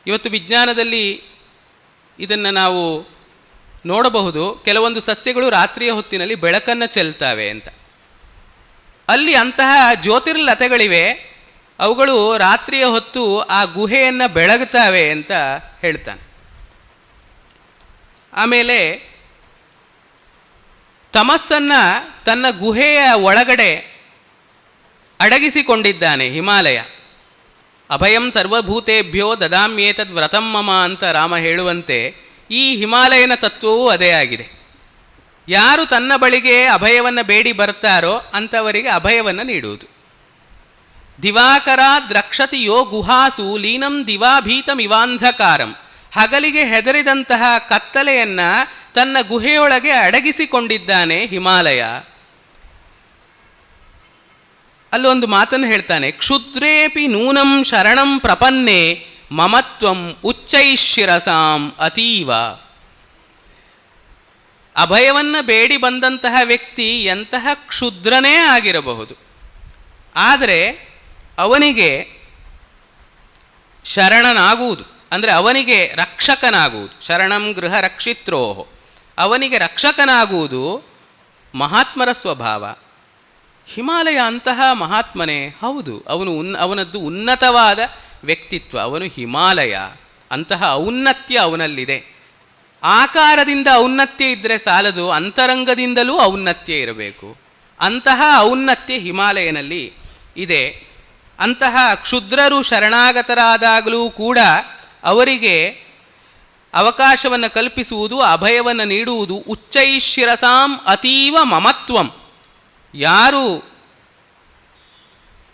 ಇವತ್ತು ವಿಜ್ಞಾನದಲ್ಲಿ ಇದನ್ನು ನಾವು ನೋಡಬಹುದು. ಕೆಲವೊಂದು ಸಸ್ಯಗಳು ರಾತ್ರಿಯ ಹೊತ್ತಿನಲ್ಲಿ ಬೆಳಕನ್ನು ಚೆಲ್ತವೆ ಅಂತ. ಅಲ್ಲಿ ಅಂತಹ ಜ್ಯೋತಿರ್ಲತೆಗಳಿವೆ, ಅವುಗಳು ರಾತ್ರಿಯ ಹೊತ್ತು ಆ ಗುಹೆಯನ್ನು ಬೆಳಗುತ್ತವೆ ಅಂತ ಹೇಳ್ತಾನೆ. ಆಮೇಲೆ ತಮಸ್ಸನ್ನು ತನ್ನ ಗುಹೆಯ ಒಳಗಡೆ ಅಡಗಿಸಿಕೊಂಡಿದ್ದಾನೆ ಹಿಮಾಲಯ. ಅಭಯಂ ಸರ್ವಭೂತೇಭ್ಯೋ ದದಾಮ್ಯೇತದ್ ವ್ರತಂ ಮಮ ಅಂತ ರಾಮ ಹೇಳುವಂತೆ ಈ ಹಿಮಾಲಯನ ತತ್ವವೂ ಅದೇ ಆಗಿದೆ. ಯಾರು ತನ್ನ ಬಳಿಗೆ ಅಭಯವನ್ನು ಬೇಡಿ ಬರ್ತಾರೋ ಅಂಥವರಿಗೆ ಅಭಯವನ್ನು ನೀಡುವುದು. ದಿವಾಕರ ದ್ರಕ್ಷತಿ ಯೋ ಗುಹಾಸು ಲೀನಂ ದಿವಾಭೀತಮಿವಾಂಧಕಾರಂ. ಹಗಲಿಗೆ ಹೆದರಿದಂತಹ ಕತ್ತಲೆಯನ್ನು ತನ್ನ ಗುಹೆಯೊಳಗೆ ಅಡಗಿಸಿಕೊಂಡಿದ್ದಾನೆ ಹಿಮಾಲಯ. ಅಲ್ಲೊಂದು ಮಾತನ್ನು ಹೇಳ್ತಾನೆ, ಕ್ಷುದ್ರೇಪಿ ನೂನಂ ಶರಣಂ ಪ್ರಪನ್ನೆ ಮಮತ್ವಂ ಉಚ್ಚೈಶಿರಸಾಂ ಅತೀವ. ಅಭಯವನ್ನು ಬೇಡಿ ಬಂದಂತಹ ವ್ಯಕ್ತಿ ಎಂತಹ ಕ್ಷುದ್ರನೇ ಆಗಿರಬಹುದು, ಆದರೆ ಅವನಿಗೆ ಶರಣನಾಗುವುದು, ಅಂದರೆ ಅವನಿಗೆ ರಕ್ಷಕನಾಗುವುದು, ಶರಣಂ ಗೃಹ ರಕ್ಷಿತ್ರೋಹೋ, ಅವನಿಗೆ ರಕ್ಷಕನಾಗುವುದು ಮಹಾತ್ಮರ ಸ್ವಭಾವ. ಹಿಮಾಲಯ ಅಂತಹ ಮಹಾತ್ಮನೇ ಹೌದು. ಅವನದ್ದು ಉನ್ನತವಾದ ವ್ಯಕ್ತಿತ್ವ, ಅವನು ಹಿಮಾಲಯ. ಅಂತಹ ಔನ್ನತ್ಯ ಅವನಲ್ಲಿದೆ. ಆಕಾರದಿಂದ ಔನ್ನತ್ಯ ಇದ್ದರೆ ಸಾಲದು, ಅಂತರಂಗದಿಂದಲೂ ಔನ್ನತ್ಯ ಇರಬೇಕು. ಅಂತಹ ಔನ್ನತ್ಯ ಹಿಮಾಲಯನಲ್ಲಿ ಇದೆ. ಅಂತಹ ಕ್ಷುದ್ರರು ಶರಣಾಗತರಾದಾಗಲೂ ಕೂಡ ಅವರಿಗೆ ಅವಕಾಶವನ್ನು ಕಲ್ಪಿಸುವುದು, ಅಭಯವನ್ನು ನೀಡುವುದು. ಉಚ್ಚೈಶಿರಸಾಂ ಅತೀವ ಮಮತ್ವಂ. ಯಾರು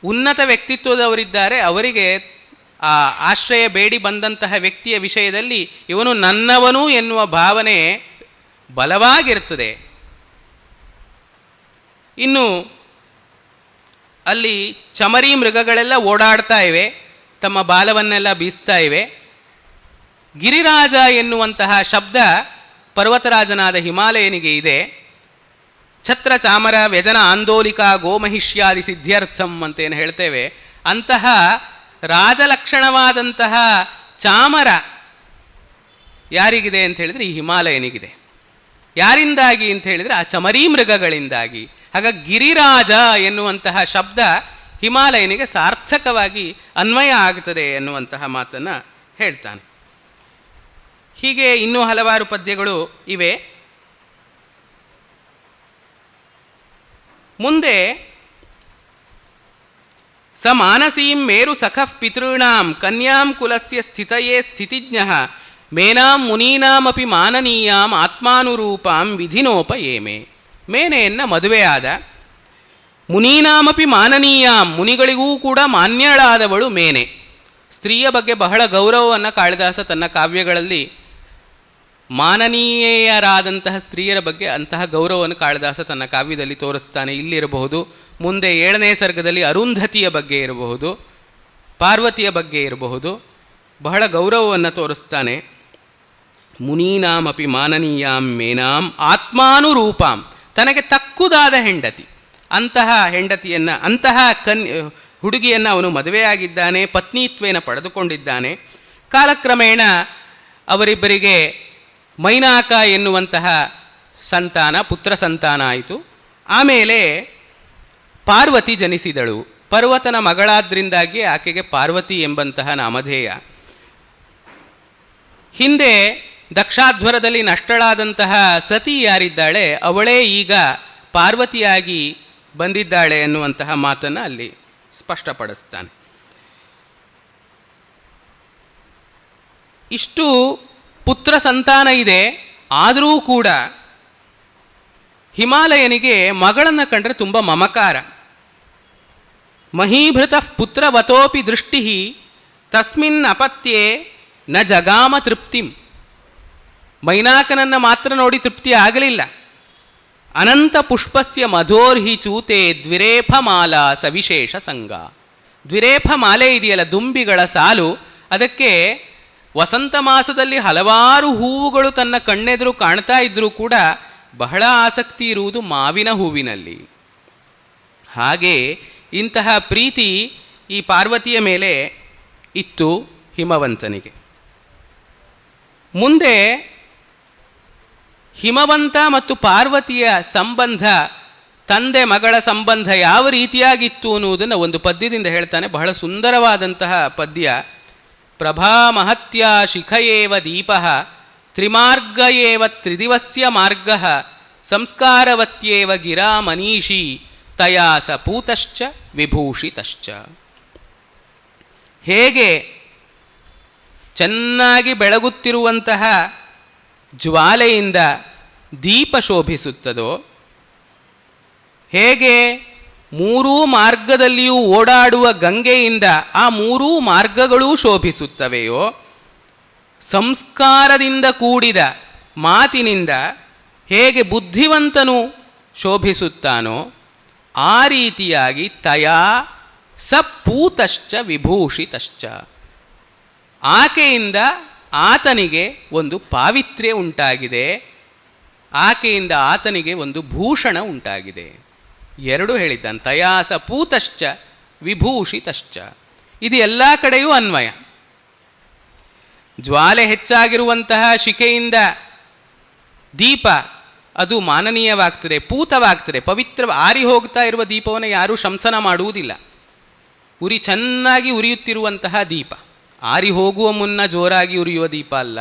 ಉನ್ನತ ವ್ಯಕ್ತಿತ್ವದವರಿದ್ದಾರೆ ಅವರಿಗೆ ಆ ಆಶ್ರಯ ಬೇಡಿ ಬಂದಂತಹ ವ್ಯಕ್ತಿಯ ವಿಷಯದಲ್ಲಿ ಇವನು ನನ್ನವನು ಎನ್ನುವ ಭಾವನೆ ಬಲವಾಗಿರ್ತದೆ. ಇನ್ನು ಅಲ್ಲಿ ಚಮರಿ ಮೃಗಗಳೆಲ್ಲ ಓಡಾಡ್ತಾ ಇವೆ, ತಮ್ಮ ಬಾಲವನ್ನೆಲ್ಲ ಬೀಸ್ತಾ ಇವೆ. ಗಿರಿರಾಜ ಎನ್ನುವಂತಹ ಶಬ್ದ ಪರ್ವತರಾಜನಾದ ಹಿಮಾಲಯನಿಗೆ ಇದೆ. ಛತ್ರ ಚಾಮರ ವ್ಯಜನ ಆಂದೋಲಿಕ ಗೋಮಹಿಷ್ಯಾದಿ ಸಿದ್ಧ್ಯರ್ಥಂ ಅಂತೇನು ಹೇಳ್ತೇವೆ, ಅಂತಹ ರಾಜಲಕ್ಷಣವಾದಂತಹ ಚಾಮರ ಯಾರಿಗಿದೆ ಅಂತ ಹೇಳಿದರೆ ಈ ಹಿಮಾಲಯನಿಗಿದೆ. ಯಾರಿಂದಾಗಿ ಅಂತ ಹೇಳಿದರೆ ಆ ಚಮರಿ ಮೃಗಗಳಿಂದಾಗಿ. ಹಾಗಾಗಿ ಗಿರಿರಾಜ ಎನ್ನುವಂತಹ ಶಬ್ದ ಹಿಮಾಲಯನಿಗೆ ಸಾರ್ಥಕವಾಗಿ ಅನ್ವಯ ಆಗ್ತದೆ ಎನ್ನುವಂತಹ ಮಾತನ್ನು ಹೇಳ್ತಾನೆ. ಹೀಗೆ ಇನ್ನೂ ಹಲವಾರು ಪದ್ಯಗಳು ಇವೆ. ಮುಂದೆ ಸ ಮಾನಸೀಂ ಮೇರು ಸಖಃ ಪಿತॄಣಾಂ ಕನ್ಯಾಂ ಕುಲಸ್ಯ ಸ್ಥಿತಯೇ ಸ್ಥಿತಿಜ್ಞಃ ಮೇನಾಂ ಮುನೀನಾಮಪಿ ಮಾನನೀಯಾಂ ಆತ್ಮಾನುರೂಪಾಂ ವಿಧಿನೋಪಯೇಮೆ. ಮೇನೆಯನ್ನು ಮದುವೆಯಾದ, ಮುನೀನಾಮಪಿ ಮಾನನೀಯಾಂ, ಮುನಿಗಳಿಗೂ ಕೂಡ ಮಾನ್ಯಳಾದವಳು ಮೇನೆ. ಸ್ತ್ರೀಯ ಬಗ್ಗೆ ಬಹಳ ಗೌರವವನ್ನು ಕಾಳಿದಾಸ ತನ್ನ ಕಾವ್ಯಗಳಲ್ಲಿ, ಮಾನನೀಯರಾದಂತಹ ಸ್ತ್ರೀಯರ ಬಗ್ಗೆ ಅಂತಹ ಗೌರವವನ್ನು ಕಾಳಿದಾಸ ತನ್ನ ಕಾವ್ಯದಲ್ಲಿ ತೋರಿಸ್ತಾನೆ. ಇಲ್ಲಿರಬಹುದು, ಮುಂದೆ 7ನೇ ಸರ್ಗದಲ್ಲಿ ಅರುಂಧತಿಯ ಬಗ್ಗೆ ಇರಬಹುದು, ಪಾರ್ವತಿಯ ಬಗ್ಗೆ ಇರಬಹುದು, ಬಹಳ ಗೌರವವನ್ನು ತೋರಿಸ್ತಾನೆ. ಮುನೀನಾಮಪಿ ಮಾನನೀಯಾಂ ಮೇನಾಂ ಆತ್ಮಾನುರೂಪಾಂ, ತನಗೆ ತಕ್ಕುದಾದ ಹೆಂಡತಿ, ಅಂತಹ ಹೆಂಡತಿಯನ್ನು, ಅಂತಹ ಹುಡುಗಿಯನ್ನು ಅವನು ಮದುವೆಯಾಗಿದ್ದಾನೆ, ಪತ್ನಿತ್ವೇನ ಪಡೆದುಕೊಂಡಿದ್ದಾನೆ. ಕಾಲಕ್ರಮೇಣ ಅವರಿಬ್ಬರಿಗೆ ಮೈನಾಕ ಎನ್ನುವಂತಹ ಸಂತಾನ, ಪುತ್ರ ಸಂತಾನ ಆಯಿತು. ಆಮೇಲೆ ಪಾರ್ವತಿ ಜನಿಸಿದಳು. ಪರ್ವತನ ಮಗಳಾದ್ರಿಂದಾಗಿ ಆಕೆಗೆ ಪಾರ್ವತಿ ಎಂಬಂತಹ ನಾಮಧೇಯ. ಹಿಂದೆ ದಕ್ಷಾಧ್ವರದಲ್ಲಿ ನಷ್ಟಳಾದಂತಹ ಸತಿ ಯಾರಿದ್ದಾಳೆ, ಅವಳೇ ಈಗ ಪಾರ್ವತಿಯಾಗಿ ಬಂದಿದ್ದಾಳೆ ಎನ್ನುವಂತಹ ಮಾತನ್ನು ಅಲ್ಲಿ ಸ್ಪಷ್ಟಪಡಿಸ್ತಾನೆ. ಇಷ್ಟು ಪುತ್ರ ಸಂತಾನ ಇದೆ. ಆದರೂ ಕೂಡ ಹಿಮಾಲಯನಿಗೆ ಮಗಳನ್ನು ಕಂಡ್ರೆ ತುಂಬ ಮಮಕಾರ. ಮಹೀಭೃತಃ ಪುತ್ರವತೋಪಿ ದೃಷ್ಟಿ ತಸ್ಮಿನ್ ಅಪತ್ಯೆ ನ ಜಗಾಮ ತೃಪ್ತಿಂ. ಮೈನಾಕನನ್ನು ಮಾತ್ರ ನೋಡಿ ತೃಪ್ತಿ ಆಗಲಿಲ್ಲ. ಅನಂತ ಪುಷ್ಪಸ್ಯ ಮಧೋರ್ಹಿ ಚೂತೆ ದ್ವಿರೇಫ ಮಾಲಾ ಸವಿಶೇಷ ಸಂಗ. ದ್ವಿರೇಫ ಮಾಲೆ ಇದೆಯಲ್ಲ, ದುಂಬಿಗಳ ಸಾಲು, ಅದಕ್ಕೆ ವಸಂತ ಮಾಸದಲ್ಲಿ ಹಲವಾರು ಹೂವುಗಳು ತನ್ನ ಕಣ್ಣೆದುರು ಕಾಣ್ತಾ ಇದ್ದರೂ ಕೂಡ ಬಹಳ ಆಸಕ್ತಿ ಇರುವುದು ಮಾವಿನ ಹೂವಿನಲ್ಲಿ. ಹಾಗೆ ಇಂತಹ ಪ್ರೀತಿ ಈ ಪಾರ್ವತಿಯ ಮೇಲೆ ಇತ್ತು ಹಿಮವಂತನಿಗೆ. ಮುಂದೆ ಹಿಮವಂತ ಮತ್ತು ಪಾರ್ವತಿಯ ಸಂಬಂಧ, ತಂದೆ ಮಗಳ ಸಂಬಂಧ ಯಾವ ರೀತಿಯಾಗಿತ್ತು ಅನ್ನುವುದನ್ನು ಒಂದು ಪದ್ಯದಿಂದ ಹೇಳ್ತಾನೆ. ಬಹಳ ಸುಂದರವಾದಂತಹ ಪದ್ಯ. ಪ್ರಭಾ ಮಹತ್ಯ ಶಿಖಯೇವ ದೀಪಃ ತ್ರಿಮಾರ್ಗ ಏವ ತ್ರಿದಿವಸ್ಯ ಮಾರ್ಗಃ ಸಂಸ್ಕಾರವತ್ಯೇವ ಗಿರಾ ಮನೀಷಿ ತಯಾ ಸ ಪೂತಶ್ಚ ವಿಭೂಷಿತಶ್ಚ. ಹೇಗೆ ಚೆನ್ನಾಗಿ ಬೆಳಗುತ್ತಿರುವಂತಹ ಜ್ವಾಲೆಯಿಂದ ದೀಪ ಶೋಭಿಸುತ್ತದೋ, ಹೇಗೆ ಮೂರೂ ಮಾರ್ಗದಲ್ಲಿಯೂ ಓಡಾಡುವ ಗಂಗೆಯಿಂದ ಆ ಮೂರೂ ಮಾರ್ಗಗಳೂ ಶೋಭಿಸುತ್ತವೆಯೋ, ಸಂಸ್ಕಾರದಿಂದ ಕೂಡಿದ ಮಾತಿನಿಂದ ಹೇಗೆ ಬುದ್ಧಿವಂತನು ಶೋಭಿಸುತ್ತಾನೋ ಆ ರೀತಿಯಾಗಿ ತಯಾ ಸಪೂತಶ್ಚ ವಿಭೂಷಿತಶ್ಚ, ಆಕೆಯಿಂದ ಆತನಿಗೆ ಒಂದು ಪಾವಿತ್ರ್ಯ ಉಂಟಾಗಿದೆ, ಆಕೆಯಿಂದ ಆತನಿಗೆ ಒಂದು ಭೂಷಣ ಉಂಟಾಗಿದೆ. ಎರಡು ಹೇಳಿದ್ದಾನೆ. ತಯಾ ಸಪೂತಶ್ಚ ವಿಭೂಷಿತಶ್ಚ. ಇದು ಎಲ್ಲ ಕಡೆಯೂ ಅನ್ವಯ. ಜ್ವಾಲೆ ಹೆಚ್ಚಾಗಿರುವಂತಹ ಶಿಖೆಯಿಂದ ದೀಪ ಅದು ಮಾನನೀಯವಾಗ್ತದೆ, ಪೂತವಾಗ್ತದೆ, ಪವಿತ್ರ. ಆರಿ ಹೋಗ್ತಾ ಇರುವ ದೀಪವನ್ನು ಯಾರೂ ಶಂಸನ ಮಾಡುವುದಿಲ್ಲ. ಉರಿ ಚೆನ್ನಾಗಿ ಉರಿಯುತ್ತಿರುವಂತಹ ದೀಪ, ಆರಿ ಹೋಗುವ ಮುನ್ನ ಜೋರಾಗಿ ಉರಿಯುವ ದೀಪ ಅಲ್ಲ,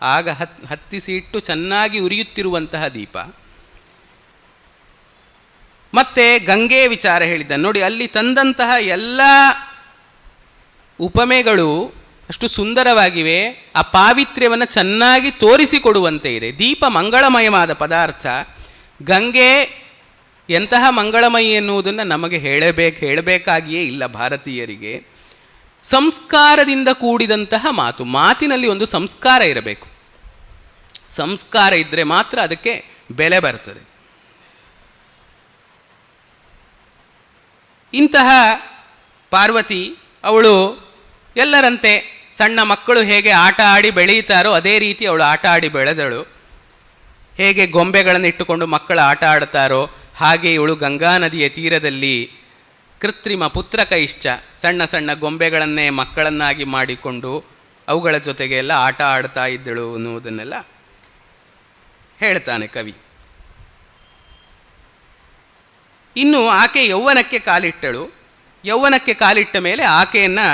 ಆಗ ಹತ್ತಿಸಿ ಇಟ್ಟು ಚೆನ್ನಾಗಿ ಉರಿಯುತ್ತಿರುವಂತಹ ದೀಪ. ಮತ್ತೆ ಗಂಗೆ ವಿಚಾರ ಹೇಳಿದ್ದ ನೋಡಿ. ಅಲ್ಲಿ ತಂದಂತಹ ಎಲ್ಲ ಉಪಮೆಗಳು ಅಷ್ಟು ಸುಂದರವಾಗಿವೆ. ಆ ಪಾವಿತ್ರ್ಯವನ್ನು ಚೆನ್ನಾಗಿ ತೋರಿಸಿಕೊಡುವಂತೆ ಇದೆ. ದೀಪ ಮಂಗಳಮಯವಾದ ಪದಾರ್ಥ. ಗಂಗೆ ಎಂತಹ ಮಂಗಳಮಯಿ ಎನ್ನುವುದನ್ನು ನಮಗೆ ಹೇಳಬೇಕಾಗಿಯೇ ಇಲ್ಲ ಭಾರತೀಯರಿಗೆ. ಸಂಸ್ಕಾರದಿಂದ ಕೂಡಿದಂತಹ ಮಾತು. ಮಾತಿನಲ್ಲಿ ಒಂದು ಸಂಸ್ಕಾರ ಇರಬೇಕು. ಸಂಸ್ಕಾರ ಇದ್ದರೆ ಮಾತ್ರ ಅದಕ್ಕೆ ಬೆಲೆ ಬರ್ತದೆ. ಇಂತಹ ಪಾರ್ವತಿ ಅವಳು ಎಲ್ಲರಂತೆ ಸಣ್ಣ ಮಕ್ಕಳು ಹೇಗೆ ಆಟ ಆಡಿ ಬೆಳೆಯುತ್ತಾರೋ ಅದೇ ರೀತಿ ಅವಳು ಆಟ ಆಡಿ ಬೆಳೆದಳು. ಹೇಗೆ ಗೊಂಬೆಗಳನ್ನು ಇಟ್ಟುಕೊಂಡು ಮಕ್ಕಳು ಆಟ ಆಡ್ತಾರೋ ಹಾಗೆ ಇವಳು ಗಂಗಾ ನದಿಯ ತೀರದಲ್ಲಿ ಕೃತ್ರಿಮ ಪುತ್ರಕೈಶ್ಚ ಸಣ್ಣ ಸಣ್ಣ ಗೊಂಬೆಗಳನ್ನೇ ಮಕ್ಕಳನ್ನಾಗಿ ಮಾಡಿಕೊಂಡು ಅವುಗಳ ಜೊತೆಗೆ ಎಲ್ಲ ಆಟ ಆಡ್ತಾ ಇದ್ದಳು ಅನ್ನುವುದನ್ನೆಲ್ಲ ಹೇಳ್ತಾನೆ ಕವಿ. ಇನ್ನು ಆಕೆ ಯೌವನಕ್ಕೆ ಕಾಲಿಟ್ಟಳು. ಯೌವನಕ್ಕೆ ಕಾಲಿಟ್ಟ ಮೇಲೆ ಆಕೆಯನ್ನು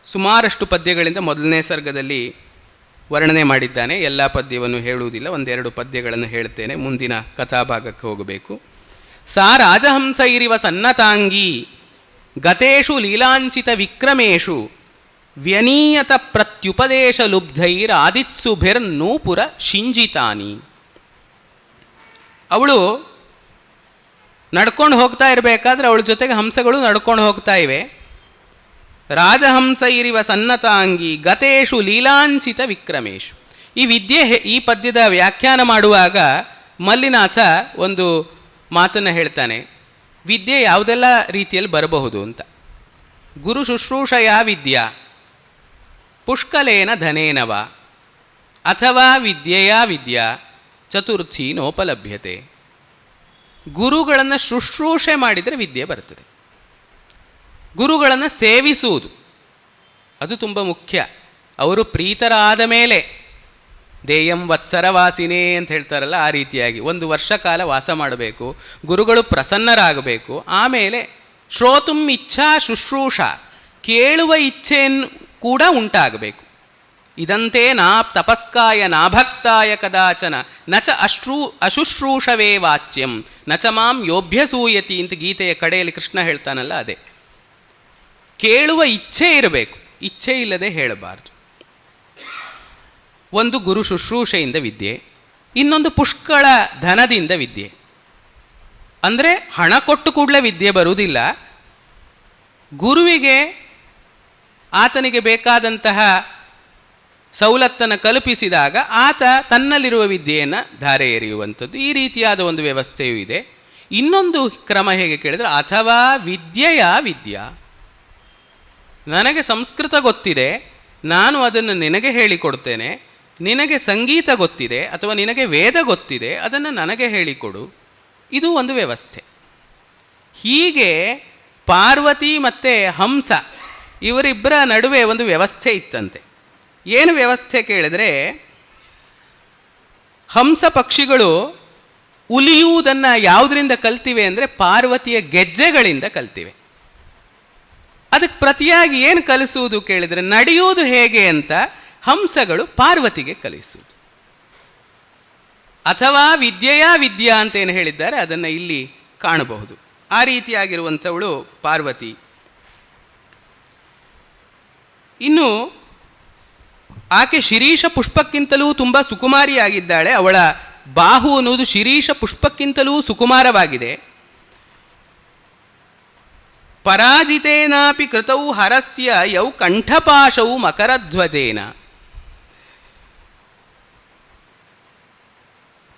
ಸುಮಾರಷ್ಟು ಪದ್ಯಗಳಿಂದ ಮೊದಲನೇ ಸರ್ಗದಲ್ಲಿ ವರ್ಣನೆ ಮಾಡಿದ್ದಾನೆ. ಎಲ್ಲ ಪದ್ಯವನ್ನು ಹೇಳುವುದಿಲ್ಲ, ಒಂದೆರಡು ಪದ್ಯಗಳನ್ನು ಹೇಳ್ತೇನೆ, ಮುಂದಿನ ಕಥಾಭಾಗಕ್ಕೆ ಹೋಗಬೇಕು. ಸಾ ರಾಜಹಂಸೈರಿವ ಸನ್ನತಾಂಗಿ ಗತೇಷು ಲೀಲಾಂಚಿತ ವಿಕ್ರಮೇಶು ವ್ಯನೀಯತ ಪ್ರತ್ಯುಪದೇಶ ಲುಬ್ಧೈರಾದಿತ್ಸುಭಿರ್ನೂಪುರ ಶಿಂಜಿತಾನಿ. ಅವಳು ನಡ್ಕೊಂಡು ಹೋಗ್ತಾ ಇರಬೇಕಾದ್ರೆ ಅವಳ ಜೊತೆಗೆ ಹಂಸಗಳು ನಡ್ಕೊಂಡು ಹೋಗ್ತಾ ಇವೆ. ರಾಜಹಂಸೈರಿವ ಸನ್ನತಾಂಗಿ ಗತೇಶು ಲೀಲಾಂಚಿತ ವಿಕ್ರಮೇಶು. ಈ ವಿದ್ಯೆ, ಈ ಪದ್ಯದ ವ್ಯಾಖ್ಯಾನ ಮಾಡುವಾಗ ಮಲ್ಲಿನಾಥ ಒಂದು ಮಾತನ್ನು ಹೇಳ್ತಾನೆ. ವಿದ್ಯೆ ಯಾವುದೆಲ್ಲ ರೀತಿಯಲ್ಲಿ ಬರಬಹುದು ಅಂತ. ಗುರು ಶುಶ್ರೂಷಯ ವಿದ್ಯಾ ಪುಷ್ಕಲೇನ ಧನೇನವ ಅಥವಾ ವಿದ್ಯೆಯ ವಿದ್ಯಾ ಚತುರ್ಥಿ ನೋಪಲಭ್ಯತೆ. ಗುರುಗಳನ್ನು ಶುಶ್ರೂಷೆ ಮಾಡಿದರೆ ವಿದ್ಯೆ ಬರ್ತದೆ. ಗುರುಗಳನ್ನು ಸೇವಿಸುವುದು ಅದು ತುಂಬ ಮುಖ್ಯ. ಅವರು ಪ್ರೀತರಾದ ಮೇಲೆ ದೇಯಂ ವತ್ಸರವಾಸಿನೇ ಅಂತ ಹೇಳ್ತಾರಲ್ಲ, ಆ ರೀತಿಯಾಗಿ 1 ವರ್ಷ ಕಾಲ ವಾಸ ಮಾಡಬೇಕು. ಗುರುಗಳು ಪ್ರಸನ್ನರಾಗಬೇಕು. ಆಮೇಲೆ ಶ್ರೋತುಂ ಇಚ್ಛಾ ಶುಶ್ರೂಷ, ಕೇಳುವ ಇಚ್ಛೆಯನ್ನು ಕೂಡ ಉಂಟಾಗಬೇಕು. ಇದಂತೆ ನಾ ತಪಸ್ಕಾಯ ನಾಭಕ್ತಾಯ ಕದಾಚನ ನಚ ಅಶುಶ್ರೂಷವೇ ವಾಚ್ಯಂ ನಚ ಮಾಂ ಯೋಭ್ಯಸೂಯತಿ ಅಂತ ಗೀತೆಯ ಕಡೆಯಲ್ಲಿ ಕೃಷ್ಣ ಹೇಳ್ತಾನಲ್ಲ, ಅದೇ. ಕೇಳುವ ಇಚ್ಛೆ ಇರಬೇಕು, ಇಚ್ಛೆ ಇಲ್ಲದೆ ಹೇಳಬಾರ್ದು. ಒಂದು ಗುರು ಶುಶ್ರೂಷೆಯಿಂದ ವಿದ್ಯೆ, ಇನ್ನೊಂದು ಪುಷ್ಕಳ ಧನದಿಂದ ವಿದ್ಯೆ. ಅಂದರೆ ಹಣ ಕೊಟ್ಟು ಕೂಡಲೇ ವಿದ್ಯೆ ಬರುವುದಿಲ್ಲ. ಗುರುವಿಗೆ ಆತನಿಗೆ ಬೇಕಾದಂತಹ ಸವಲತ್ತನ್ನು ಕಲ್ಪಿಸಿದಾಗ ಆತ ತನ್ನಲ್ಲಿರುವ ವಿದ್ಯೆಯನ್ನು ಧಾರೆ ಎರೆಯುವಂಥದ್ದು. ಈ ರೀತಿಯಾದ ಒಂದು ವ್ಯವಸ್ಥೆಯೂ ಇದೆ. ಇನ್ನೊಂದು ಕ್ರಮ ಹೇಗೆ ಕೇಳಿದರೆ, ಅಥವಾ ವಿದ್ಯೆಯ ವಿದ್ಯಾ, ನನಗೆ ಸಂಸ್ಕೃತ ಗೊತ್ತಿದೆ, ನಾನು ಅದನ್ನು ನಿನಗೆ ಹೇಳಿಕೊಡ್ತೇನೆ. ನಿನಗೆ ಸಂಗೀತ ಗೊತ್ತಿದೆ ಅಥವಾ ನಿನಗೆ ವೇದ ಗೊತ್ತಿದೆ, ಅದನ್ನು ನನಗೆ ಹೇಳಿಕೊಡು. ಇದು ಒಂದು ವ್ಯವಸ್ಥೆ. ಹೀಗೆ ಪಾರ್ವತಿ ಮತ್ತು ಹಂಸ ಇವರಿಬ್ಬರ ನಡುವೆ ಒಂದು ವ್ಯವಸ್ಥೆ ಇತ್ತಂತೆ. ಏನು ವ್ಯವಸ್ಥೆ ಕೇಳಿದರೆ, ಹಂಸ ಪಕ್ಷಿಗಳು ಉಲಿಯುವುದನ್ನು ಯಾವುದರಿಂದ ಕಲ್ತಿವೆ ಅಂದರೆ ಪಾರ್ವತಿಯ ಗೆಜ್ಜೆಗಳಿಂದ ಕಲ್ತಿವೆ. ಅದಕ್ಕೆ ಪ್ರತಿಯಾಗಿ ಏನು ಕಲಿಸುವುದು ಕೇಳಿದರೆ, ನಡೆಯುವುದು ಹೇಗೆ ಅಂತ ಹಂಸಗಳು ಪಾರ್ವತಿಗೆ ಕಲಿಸುವುದು. ಅಥವಾ ವಿದ್ಯೆಯ ವಿದ್ಯಾ ಅಂತ ಏನು ಹೇಳಿದ್ದಾರೆ ಅದನ್ನು ಇಲ್ಲಿ ಕಾಣಬಹುದು. ಆ ರೀತಿಯಾಗಿರುವಂಥವಳು ಪಾರ್ವತಿ. ಇನ್ನು ಆಕೆ ಶಿರೀಷ ಪುಷ್ಪಕ್ಕಿಂತಲೂ ತುಂಬ ಸುಕುಮಾರಿಯಾಗಿದ್ದಾಳೆ. ಅವಳ ಬಾಹು ಅನ್ನುವುದು ಶಿರೀಷ ಪುಷ್ಪಕ್ಕಿಂತಲೂ ಸುಕುಮಾರವಾಗಿದೆ. ಪರಾಜಿತೇನಾಪಿ ಕೃತೌ ಹರಸ್ಯ ಯೌ ಕಂಠಪಾಶೌ ಮಕರಧ್ವಜೇನ.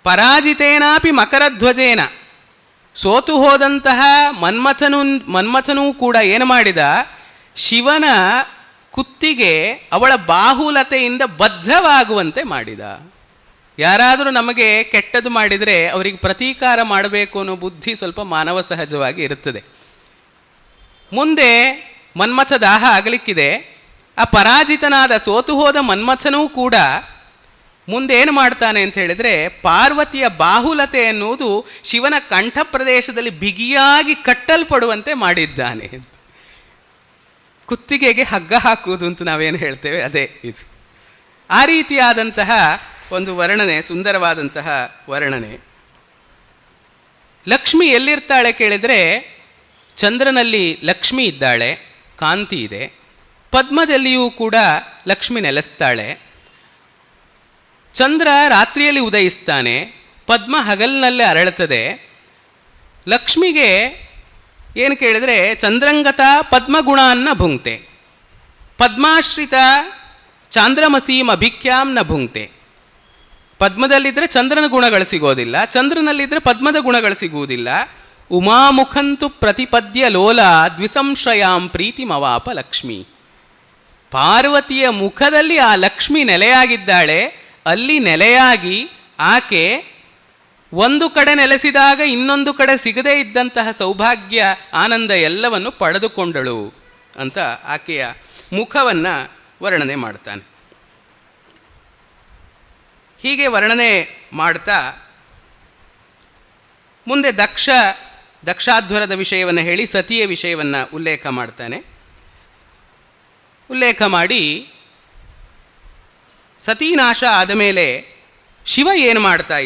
ಪರಾಜಿತೇನಾಪಿ ಮಕರಧ್ವಜೇನ, ಸೋತು ಹೋದಂತಹ ಮನ್ಮಥನೂ ಕೂಡ ಏನು ಮಾಡಿದ, ಶಿವನ ಕುತ್ತಿಗೆ ಅವಳ ಬಾಹುಲತೆಯಿಂದ ಬದ್ಧವಾಗುವಂತೆ ಮಾಡಿದ. ಯಾರಾದರೂ ನಮಗೆ ಕೆಟ್ಟದ್ದು ಮಾಡಿದರೆ ಅವರಿಗೆ ಪ್ರತೀಕಾರ ಮಾಡಬೇಕು ಅನ್ನೋ ಬುದ್ಧಿ ಸ್ವಲ್ಪ ಮಾನವ ಸಹಜವಾಗಿ ಇರುತ್ತದೆ. ಮುಂದೆ ಮನ್ಮಥ ದಾಹ ಆಗಲಿಕ್ಕಿದೆ. ಆ ಪರಾಜಿತನಾದ ಸೋತು ಹೋದ ಮನ್ಮಥನೂ ಕೂಡ ಮುಂದೇನು ಮಾಡ್ತಾನೆ ಅಂತ ಹೇಳಿದರೆ, ಪಾರ್ವತಿಯ ಬಾಹುಲತೆ ಎನ್ನುವುದು ಶಿವನ ಕಂಠ ಪ್ರದೇಶದಲ್ಲಿ ಬಿಗಿಯಾಗಿ ಕಟ್ಟಲ್ಪಡುವಂತೆ ಮಾಡಿದ್ದಾನೆ. ಕುತ್ತಿಗೆಗೆ ಹಗ್ಗ ಹಾಕುವುದು ಅಂತ ನಾವೇನು ಹೇಳ್ತೇವೆ, ಅದೇ ಇದು. ಆ ರೀತಿಯಾದಂತಹ ಒಂದು ವರ್ಣನೆ, ಸುಂದರವಾದಂತಹ ವರ್ಣನೆ. ಲಕ್ಷ್ಮಿ ಎಲ್ಲಿರ್ತಾಳೆ ಕೇಳಿದರೆ, ಚಂದ್ರನಲ್ಲಿ ಲಕ್ಷ್ಮಿ ಇದ್ದಾಳೆ, ಕಾಂತಿ ಇದೆ. ಪದ್ಮದಲ್ಲಿಯೂ ಕೂಡ ಲಕ್ಷ್ಮಿ ನೆಲೆಸ್ತಾಳೆ. ಚಂದ್ರ ರಾತ್ರಿಯಲ್ಲಿ ಉದಯಿಸ್ತಾನೆ, ಪದ್ಮ ಹಗಲಿನಲ್ಲೇ ಅರಳುತ್ತದೆ. ಲಕ್ಷ್ಮಿಗೆ ಏನು ಕೇಳಿದರೆ, ಚಂದ್ರಂಗತ ಪದ್ಮಗುಣಾನ್ನ ಭುಂಕ್ತೆ, ಪದ್ಮಾಶ್ರಿತ ಚಾಂದ್ರಮಸೀಂ ಅಭಿಖ್ಯಾಂ ನ ಭುಂಕ್ತೆ. ಪದ್ಮದಲ್ಲಿದ್ದರೆ ಚಂದ್ರನ ಗುಣಗಳು ಸಿಗೋದಿಲ್ಲ, ಚಂದ್ರನಲ್ಲಿದ್ದರೆ ಪದ್ಮದ ಗುಣಗಳು ಸಿಗುವುದಿಲ್ಲ. ಉಮಾಮುಖಂತು ಪ್ರತಿಪದ್ಯ ಲೋಲ ದ್ವಿಸಂಶಯಾಂ ಪ್ರೀತಿಮವಾಪ ಲಕ್ಷ್ಮಿ. ಪಾರ್ವತಿಯ ಮುಖದಲ್ಲಿ ಆ ಲಕ್ಷ್ಮಿ ನೆಲೆಯಾಗಿದ್ದಾಳೆ. ಅಲ್ಲಿ ನೆಲೆಯಾಗಿ ಆಕೆ ಒಂದು ಕಡೆ ನೆಲೆಸಿದಾಗ ಇನ್ನೊಂದು ಕಡೆ ಸಿಗದೇ ಇದ್ದಂತಹ ಸೌಭಾಗ್ಯ ಆನಂದ ಎಲ್ಲವನ್ನು ಪಡೆದುಕೊಂಡಳು ಅಂತ ಆಕೆಯ ಮುಖವನ್ನು ವರ್ಣನೆ ಮಾಡ್ತಾನೆ. ಹೀಗೆ ವರ್ಣನೆ ಮಾಡ್ತಾ ಮುಂದೆ ದಕ್ಷಾಧ್ವರದ ವಿಷಯವನ್ನು ಹೇಳಿ ಸತಿಯ ವಿಷಯವನ್ನು ಉಲ್ಲೇಖ ಮಾಡ್ತಾನೆ. ಉಲ್ಲೇಖ ಮಾಡಿ ಸತೀನಾಶ ಆದ ಮೇಲೆ ಶಿವ ಏನು ಮಾಡ್ತಾ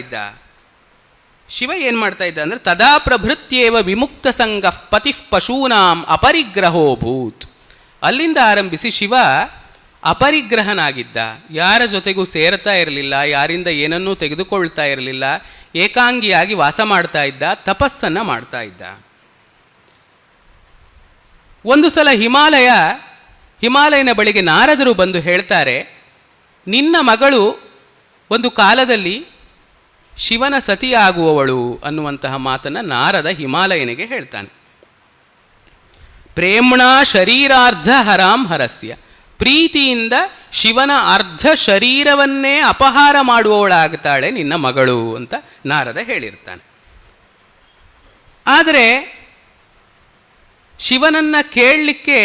ಇದ್ದ ಅಂದರೆ ತದಾ ಪ್ರಭೃತ್ಯೇವ ವಿಮುಕ್ತ ಸಂಗ ಪತಿಃ ಪಶೂನಾಂ ಅಪರಿಗ್ರಹೋಭೂತ್. ಅಲ್ಲಿಂದ ಆರಂಭಿಸಿ ಶಿವ ಅಪರಿಗ್ರಹನಾಗಿದ್ದ. ಯಾರ ಜೊತೆಗೂ ಸೇರ್ತಾ ಇರಲಿಲ್ಲ, ಯಾರಿಂದ ಏನನ್ನೂ ತೆಗೆದುಕೊಳ್ತಾ ಇರಲಿಲ್ಲ, ಏಕಾಂಗಿಯಾಗಿ ವಾಸ ಮಾಡ್ತಾ ಇದ್ದ, ತಪಸ್ಸನ್ನು ಮಾಡ್ತಾ ಇದ್ದ. ಒಂದು ಸಲ ಹಿಮಾಲಯನ ಬಳಿಗೆ ನಾರದರು ಬಂದು ಹೇಳ್ತಾರೆ, ನಿನ್ನ ಮಗಳು ಒಂದು ಕಾಲದಲ್ಲಿ ಶಿವನ ಸತಿಯಾಗುವವಳು ಅನ್ನುವಂತಹ ಮಾತನ್ನು ನಾರದ ಹಿಮಾಲಯನಿಗೆ ಹೇಳ್ತಾನೆ. ಪ್ರೇಮ್ಣ ಶರೀರಾರ್ಧ ಹರಾಂ ಹರಸ್ಯ, ಪ್ರೀತಿಯಿಂದ ಶಿವನ ಅರ್ಧ ಶರೀರವನ್ನೇ ಅಪಹಾರ ಮಾಡುವವಳಾಗ್ತಾಳೆ ನಿನ್ನ ಮಗಳು ಅಂತ ನಾರದ ಹೇಳಿರ್ತಾನೆ. ಆದರೆ ಶಿವನನ್ನು ಕೇಳಲಿಕ್ಕೆ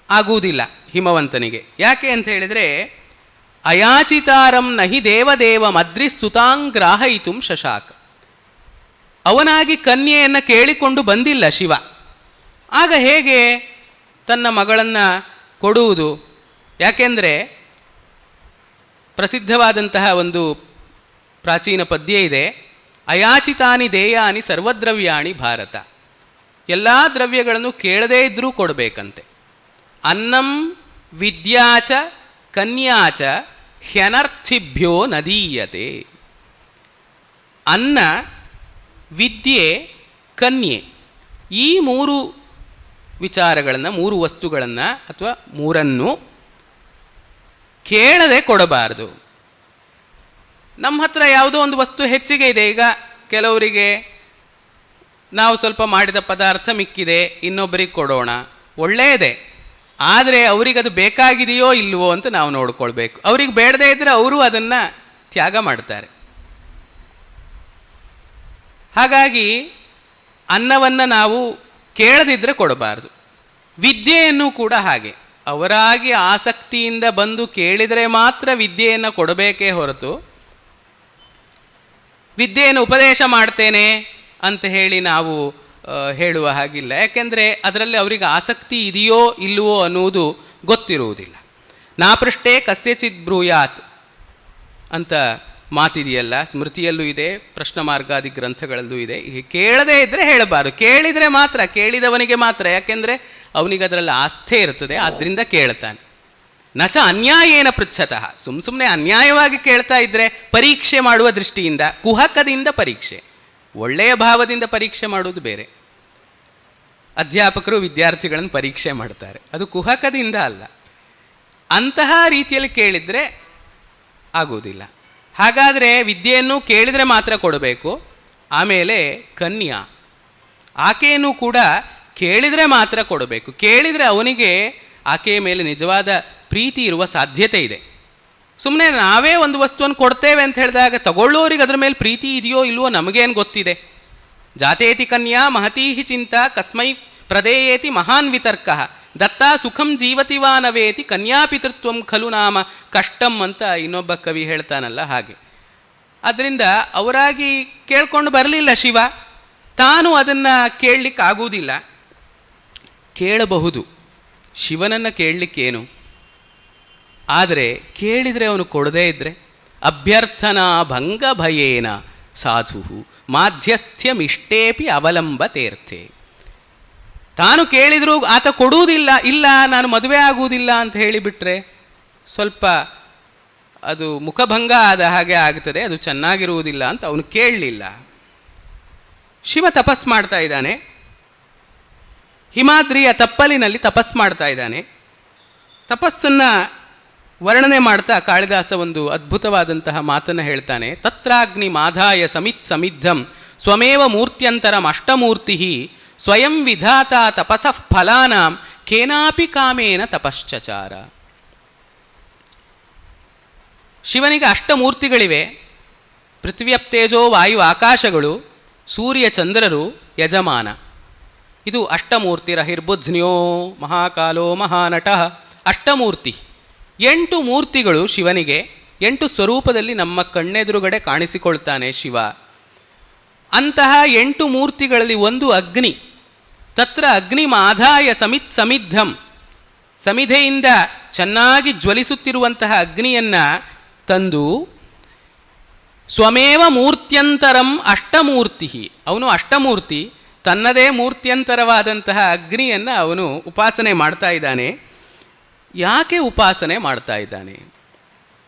ಆಗುವುದಿಲ್ಲ ಹಿಮವಂತನಿಗೆ. ಯಾಕೆ ಅಂತ ಹೇಳಿದರೆ, ಅಯಾಚಿತಾರಂ ನಹಿ ದೇವದೇವ ಮದ್ರಿಸುತಾಂಗ್ರಾಹಯಿತು ಶಶಾಕ. ಅವನಾಗಿ ಕನ್ಯೆಯನ್ನು ಕೇಳಿಕೊಂಡು ಬಂದಿಲ್ಲ ಶಿವ. ಆಗ ಹೇಗೆ ತನ್ನ ಮಗಳನ್ನು ಕೊಡುವುದು? ಯಾಕೆಂದರೆ ಪ್ರಸಿದ್ಧವಾದಂತಹ ಒಂದು ಪ್ರಾಚೀನ ಪದ್ಯ ಇದೆ, ಅಯಾಚಿತಾನಿ ದೇಯಾನಿ ಸರ್ವದ್ರವ್ಯಾಣಿ ಭಾರತ. ಎಲ್ಲ ದ್ರವ್ಯಗಳನ್ನು ಕೇಳದೇ ಇದ್ದರೂ ಕೊಡಬೇಕಂತೆ. ಅನ್ನಂ ವಿದ್ಯಾಚ ಕನ್ಯಾಚ ಹ್ಯನರ್ಥಿಭ್ಯೋ ನದೀಯತೆ. ಅನ್ನ, ವಿದ್ಯೆ, ಕನ್ಯೆ, ಈ ಮೂರು ವಿಚಾರಗಳನ್ನು, ಮೂರು ವಸ್ತುಗಳನ್ನು ಅಥವಾ ಮೂರನ್ನು ಕೇಳದೆ ಕೊಡಬಾರದು. ನಮ್ಮ ಹತ್ರ ಯಾವುದೋ ಒಂದು ವಸ್ತು ಹೆಚ್ಚಿಗೆ ಇದೆ. ಈಗ ಕೆಲವರಿಗೆ ನಾವು ಸ್ವಲ್ಪ ಮಾಡಿದ ಪದಾರ್ಥ ಮಿಕ್ಕಿದೆ, ಇನ್ನೊಬ್ಬರಿಗೆ ಕೊಡೋಣ, ಒಳ್ಳೆಯದೇ. ಆದರೆ ಅವರಿಗದು ಬೇಕಾಗಿದೆಯೋ ಇಲ್ವೋ ಅಂತ ನಾವು ನೋಡ್ಕೊಳ್ಬೇಕು. ಅವ್ರಿಗೆ ಬೇಡದೇ ಇದ್ದರೆ ಅವರು ಅದನ್ನು ತ್ಯಾಗ ಮಾಡ್ತಾರೆ. ಹಾಗಾಗಿ ಅನ್ನವನ್ನು ನಾವು ಕೇಳದಿದ್ದರೆ ಕೊಡಬಾರ್ದು. ವಿದ್ಯೆಯನ್ನು ಕೂಡ ಹಾಗೆ, ಅವರಾಗಿ ಆಸಕ್ತಿಯಿಂದ ಬಂದು ಕೇಳಿದರೆ ಮಾತ್ರ ವಿದ್ಯೆಯನ್ನು ಕೊಡಬೇಕೇ ಹೊರತು, ವಿದ್ಯೆಯನ್ನು ಉಪದೇಶ ಮಾಡ್ತೇನೆ ಅಂತ ಹೇಳಿ ನಾವು ಹೇಳುವ ಹಾಗಿಲ್ಲ. ಯಾಕೆಂದರೆ ಅದರಲ್ಲಿ ಅವರಿಗೆ ಆಸಕ್ತಿ ಇದೆಯೋ ಇಲ್ಲವೋ ಅನ್ನುವುದು ಗೊತ್ತಿರುವುದಿಲ್ಲ. ನಾಪೃಷ್ಟೇ ಕಸ್ಯಚಿತ್ ಬ್ರೂಯಾತ್ ಅಂತ ಮಾತಿದೆಯಲ್ಲ, ಸ್ಮೃತಿಯಲ್ಲೂ ಇದೆ, ಪ್ರಶ್ನ ಮಾರ್ಗಾದಿ ಗ್ರಂಥಗಳಲ್ಲೂ ಇದೆ. ಕೇಳದೇ ಇದ್ದರೆ ಹೇಳಬಾರದು, ಕೇಳಿದರೆ ಮಾತ್ರ, ಕೇಳಿದವನಿಗೆ ಮಾತ್ರ. ಯಾಕೆಂದರೆ ಅವನಿಗೆ ಅದರಲ್ಲಿ ಆಸ್ಥೆ ಇರ್ತದೆ, ಆದ್ದರಿಂದ ಕೇಳ್ತಾನೆ. ನಚ ಅನ್ಯಾಯೇನ ಪೃಚ್ಛತಃ, ಸುಮ್ಮನೆ ಅನ್ಯಾಯವಾಗಿ ಕೇಳ್ತಾ ಇದ್ದರೆ ಪರೀಕ್ಷೆ ಮಾಡುವ ದೃಷ್ಟಿಯಿಂದ, ಕುಹಕದಿಂದ ಪರೀಕ್ಷೆ, ಒಳ್ಳೆಯ ಭಾವದಿಂದ ಪರೀಕ್ಷೆ ಮಾಡುವುದು ಬೇರೆ. ಅಧ್ಯಾಪಕರು ವಿದ್ಯಾರ್ಥಿಗಳನ್ನು ಪರೀಕ್ಷೆ ಮಾಡ್ತಾರೆ, ಅದು ಕುಹಕದಿಂದ ಅಲ್ಲ. ಅಂತಹ ರೀತಿಯಲ್ಲಿ ಕೇಳಿದರೆ ಆಗುವುದಿಲ್ಲ. ಹಾಗಾದರೆ ವಿದ್ಯೆಯನ್ನು ಕೇಳಿದರೆ ಮಾತ್ರ ಕೊಡಬೇಕು. ಆಮೇಲೆ ಕನ್ಯಾ, ಆಕೆಯನ್ನು ಕೂಡ ಕೇಳಿದರೆ ಮಾತ್ರ ಕೊಡಬೇಕು. ಕೇಳಿದರೆ ಅವನಿಗೆ ಆಕೆಯ ಮೇಲೆ ನಿಜವಾದ ಪ್ರೀತಿ ಇರುವ ಸಾಧ್ಯತೆ ಇದೆ. ಸುಮ್ಮನೆ ನಾವೇ ಒಂದು ವಸ್ತುವನ್ನು ಕೊಡ್ತೇವೆ ಅಂತ ಹೇಳಿದಾಗ ತಗೊಳ್ಳೋರಿಗೆ ಅದರ ಮೇಲೆ ಪ್ರೀತಿ ಇದೆಯೋ ಇಲ್ವೋ ನಮಗೇನು ಗೊತ್ತಿದೆ. ಜಾತೇತಿ ಕನ್ಯಾ ಮಹತೀಹಿ ಚಿಂತಾ ಕಸ್ಮೈ ಪ್ರದೇಯೇತಿ ಮಹಾನ್ ವಿತರ್ಕ ದತ್ತಾ ಸುಖಂ ಜೀವತಿವಾನವೇತಿ ಕನ್ಯಾಪಿತೃತ್ವಂ ಖಲು ನಾಮ ಕಷ್ಟಂ ಅಂತ ಇನ್ನೊಬ್ಬ ಕವಿ ಹೇಳ್ತಾನಲ್ಲ ಹಾಗೆ. ಅದರಿಂದ ಅವರಾಗಿ ಕೇಳ್ಕೊಂಡು ಬರಲಿಲ್ಲ ಶಿವ, ತಾನು ಅದನ್ನು ಕೇಳಲಿಕ್ಕಾಗುವುದಿಲ್ಲ. ಕೇಳಬಹುದು, ಶಿವನನ್ನು ಕೇಳಲಿಕ್ಕೇನು, ಆದರೆ ಕೇಳಿದರೆ ಅವನು ಕೊಡದೇ ಇದ್ದರೆ ಅಭ್ಯರ್ಥನಾ ಭಂಗ ಭಯೇನ ಸಾಧು ಮಾಧ್ಯಸ್ಥ್ಯಮಿಷ್ಟೇಪಿ ಅವಲಂಬತೇರ್ಥೆ. ತಾನು ಕೇಳಿದರೂ ಆತ ಕೊಡುವುದಿಲ್ಲ, ಇಲ್ಲ ನಾನು ಮದುವೆ ಆಗುವುದಿಲ್ಲ ಅಂತ ಹೇಳಿಬಿಟ್ರೆ ಸ್ವಲ್ಪ ಅದು ಮುಖಭಂಗ ಆದ ಹಾಗೆ ಆಗ್ತದೆ, ಅದು ಚೆನ್ನಾಗಿರುವುದಿಲ್ಲ ಅಂತ ಅವನು ಕೇಳಲಿಲ್ಲ. ಶಿವ ತಪಸ್ ಮಾಡ್ತಾ ಇದ್ದಾನೆ, ಹಿಮಾದ್ರಿಯ ತಪ್ಪಲಿನಲ್ಲಿ ತಪಸ್ ಮಾಡ್ತಾ ಇದ್ದಾನೆ. ತಪಸ್ಸನ್ನು ವರ್ಣನೆ ಮಾಡ್ತಾ ಕಾಳಿದಾಸ ಒಂದು ಅದ್ಭುತವಾದಂತಹ ಮಾತನ್ನು ಹೇಳ್ತಾನೆ. ತತ್ರಾಗ್ನಿ ಮಾಧಾಯ ಸಮಿತ್ ಸಮಿದ್ಧಂ ಸ್ವಮೇವ ಮೂರ್ತ್ಯಂತರಂ ಅಷ್ಟಮೂರ್ತಿ ಸ್ವಯಂ ವಿಧಾತ ತಪಸಃ ಫಲಾನಾಂ ಕೇನಾಪಿ ಕಾಮೇನ ತಪಶ್ಚಚಾರ. ಶಿವನಿಗೆ ಅಷ್ಟಮೂರ್ತಿಗಳಿವೆ. ಪೃಥ್ವ್ಯಪ್ತೇಜೋ ವಾಯು ಆಕಾಶಗಳು, ಸೂರ್ಯ ಚಂದ್ರರು, ಯಜಮಾನ. ಇದು ಅಷ್ಟಮೂರ್ತಿರಹಿರ್ಬುಧ್ನ್ಯೋ ಮಹಾಕಾಲೋ ಮಹಾನಟಃ. ಅಷ್ಟಮೂರ್ತಿ, 8 ಮೂರ್ತಿಗಳು ಶಿವನಿಗೆ. 8 ಸ್ವರೂಪದಲ್ಲಿ ನಮ್ಮ ಕಣ್ಣೆದುರುಗಡೆ ಕಾಣಿಸಿಕೊಳ್ತಾನೆ ಶಿವ. ಅಂತಹ 8 ಮೂರ್ತಿಗಳಲ್ಲಿ ಒಂದು ಅಗ್ನಿ. ತತ್ರ ಅಗ್ನಿಮಾಧಾಯ ಸಮಿದ್ಧಂ, ಸಮಿಧೆಯಿಂದ ಚೆನ್ನಾಗಿ ಜ್ವಲಿಸುತ್ತಿರುವಂತಹ ಅಗ್ನಿಯನ್ನು ತಂದು ಸ್ವಮೇವ ಮೂರ್ತ್ಯಂತರಂ ಅಷ್ಟಮೂರ್ತಿ, ಅವನು ಅಷ್ಟಮೂರ್ತಿ, ತನ್ನದೇ ಮೂರ್ತ್ಯಂತರವಾದಂತಹ ಅಗ್ನಿಯನ್ನು ಅವನು ಉಪಾಸನೆ ಮಾಡ್ತಾ ಇದ್ದಾನೆ. ಯಾಕೆ ಉಪಾಸನೆ ಮಾಡ್ತಾ ಇದ್ದಾನೆ?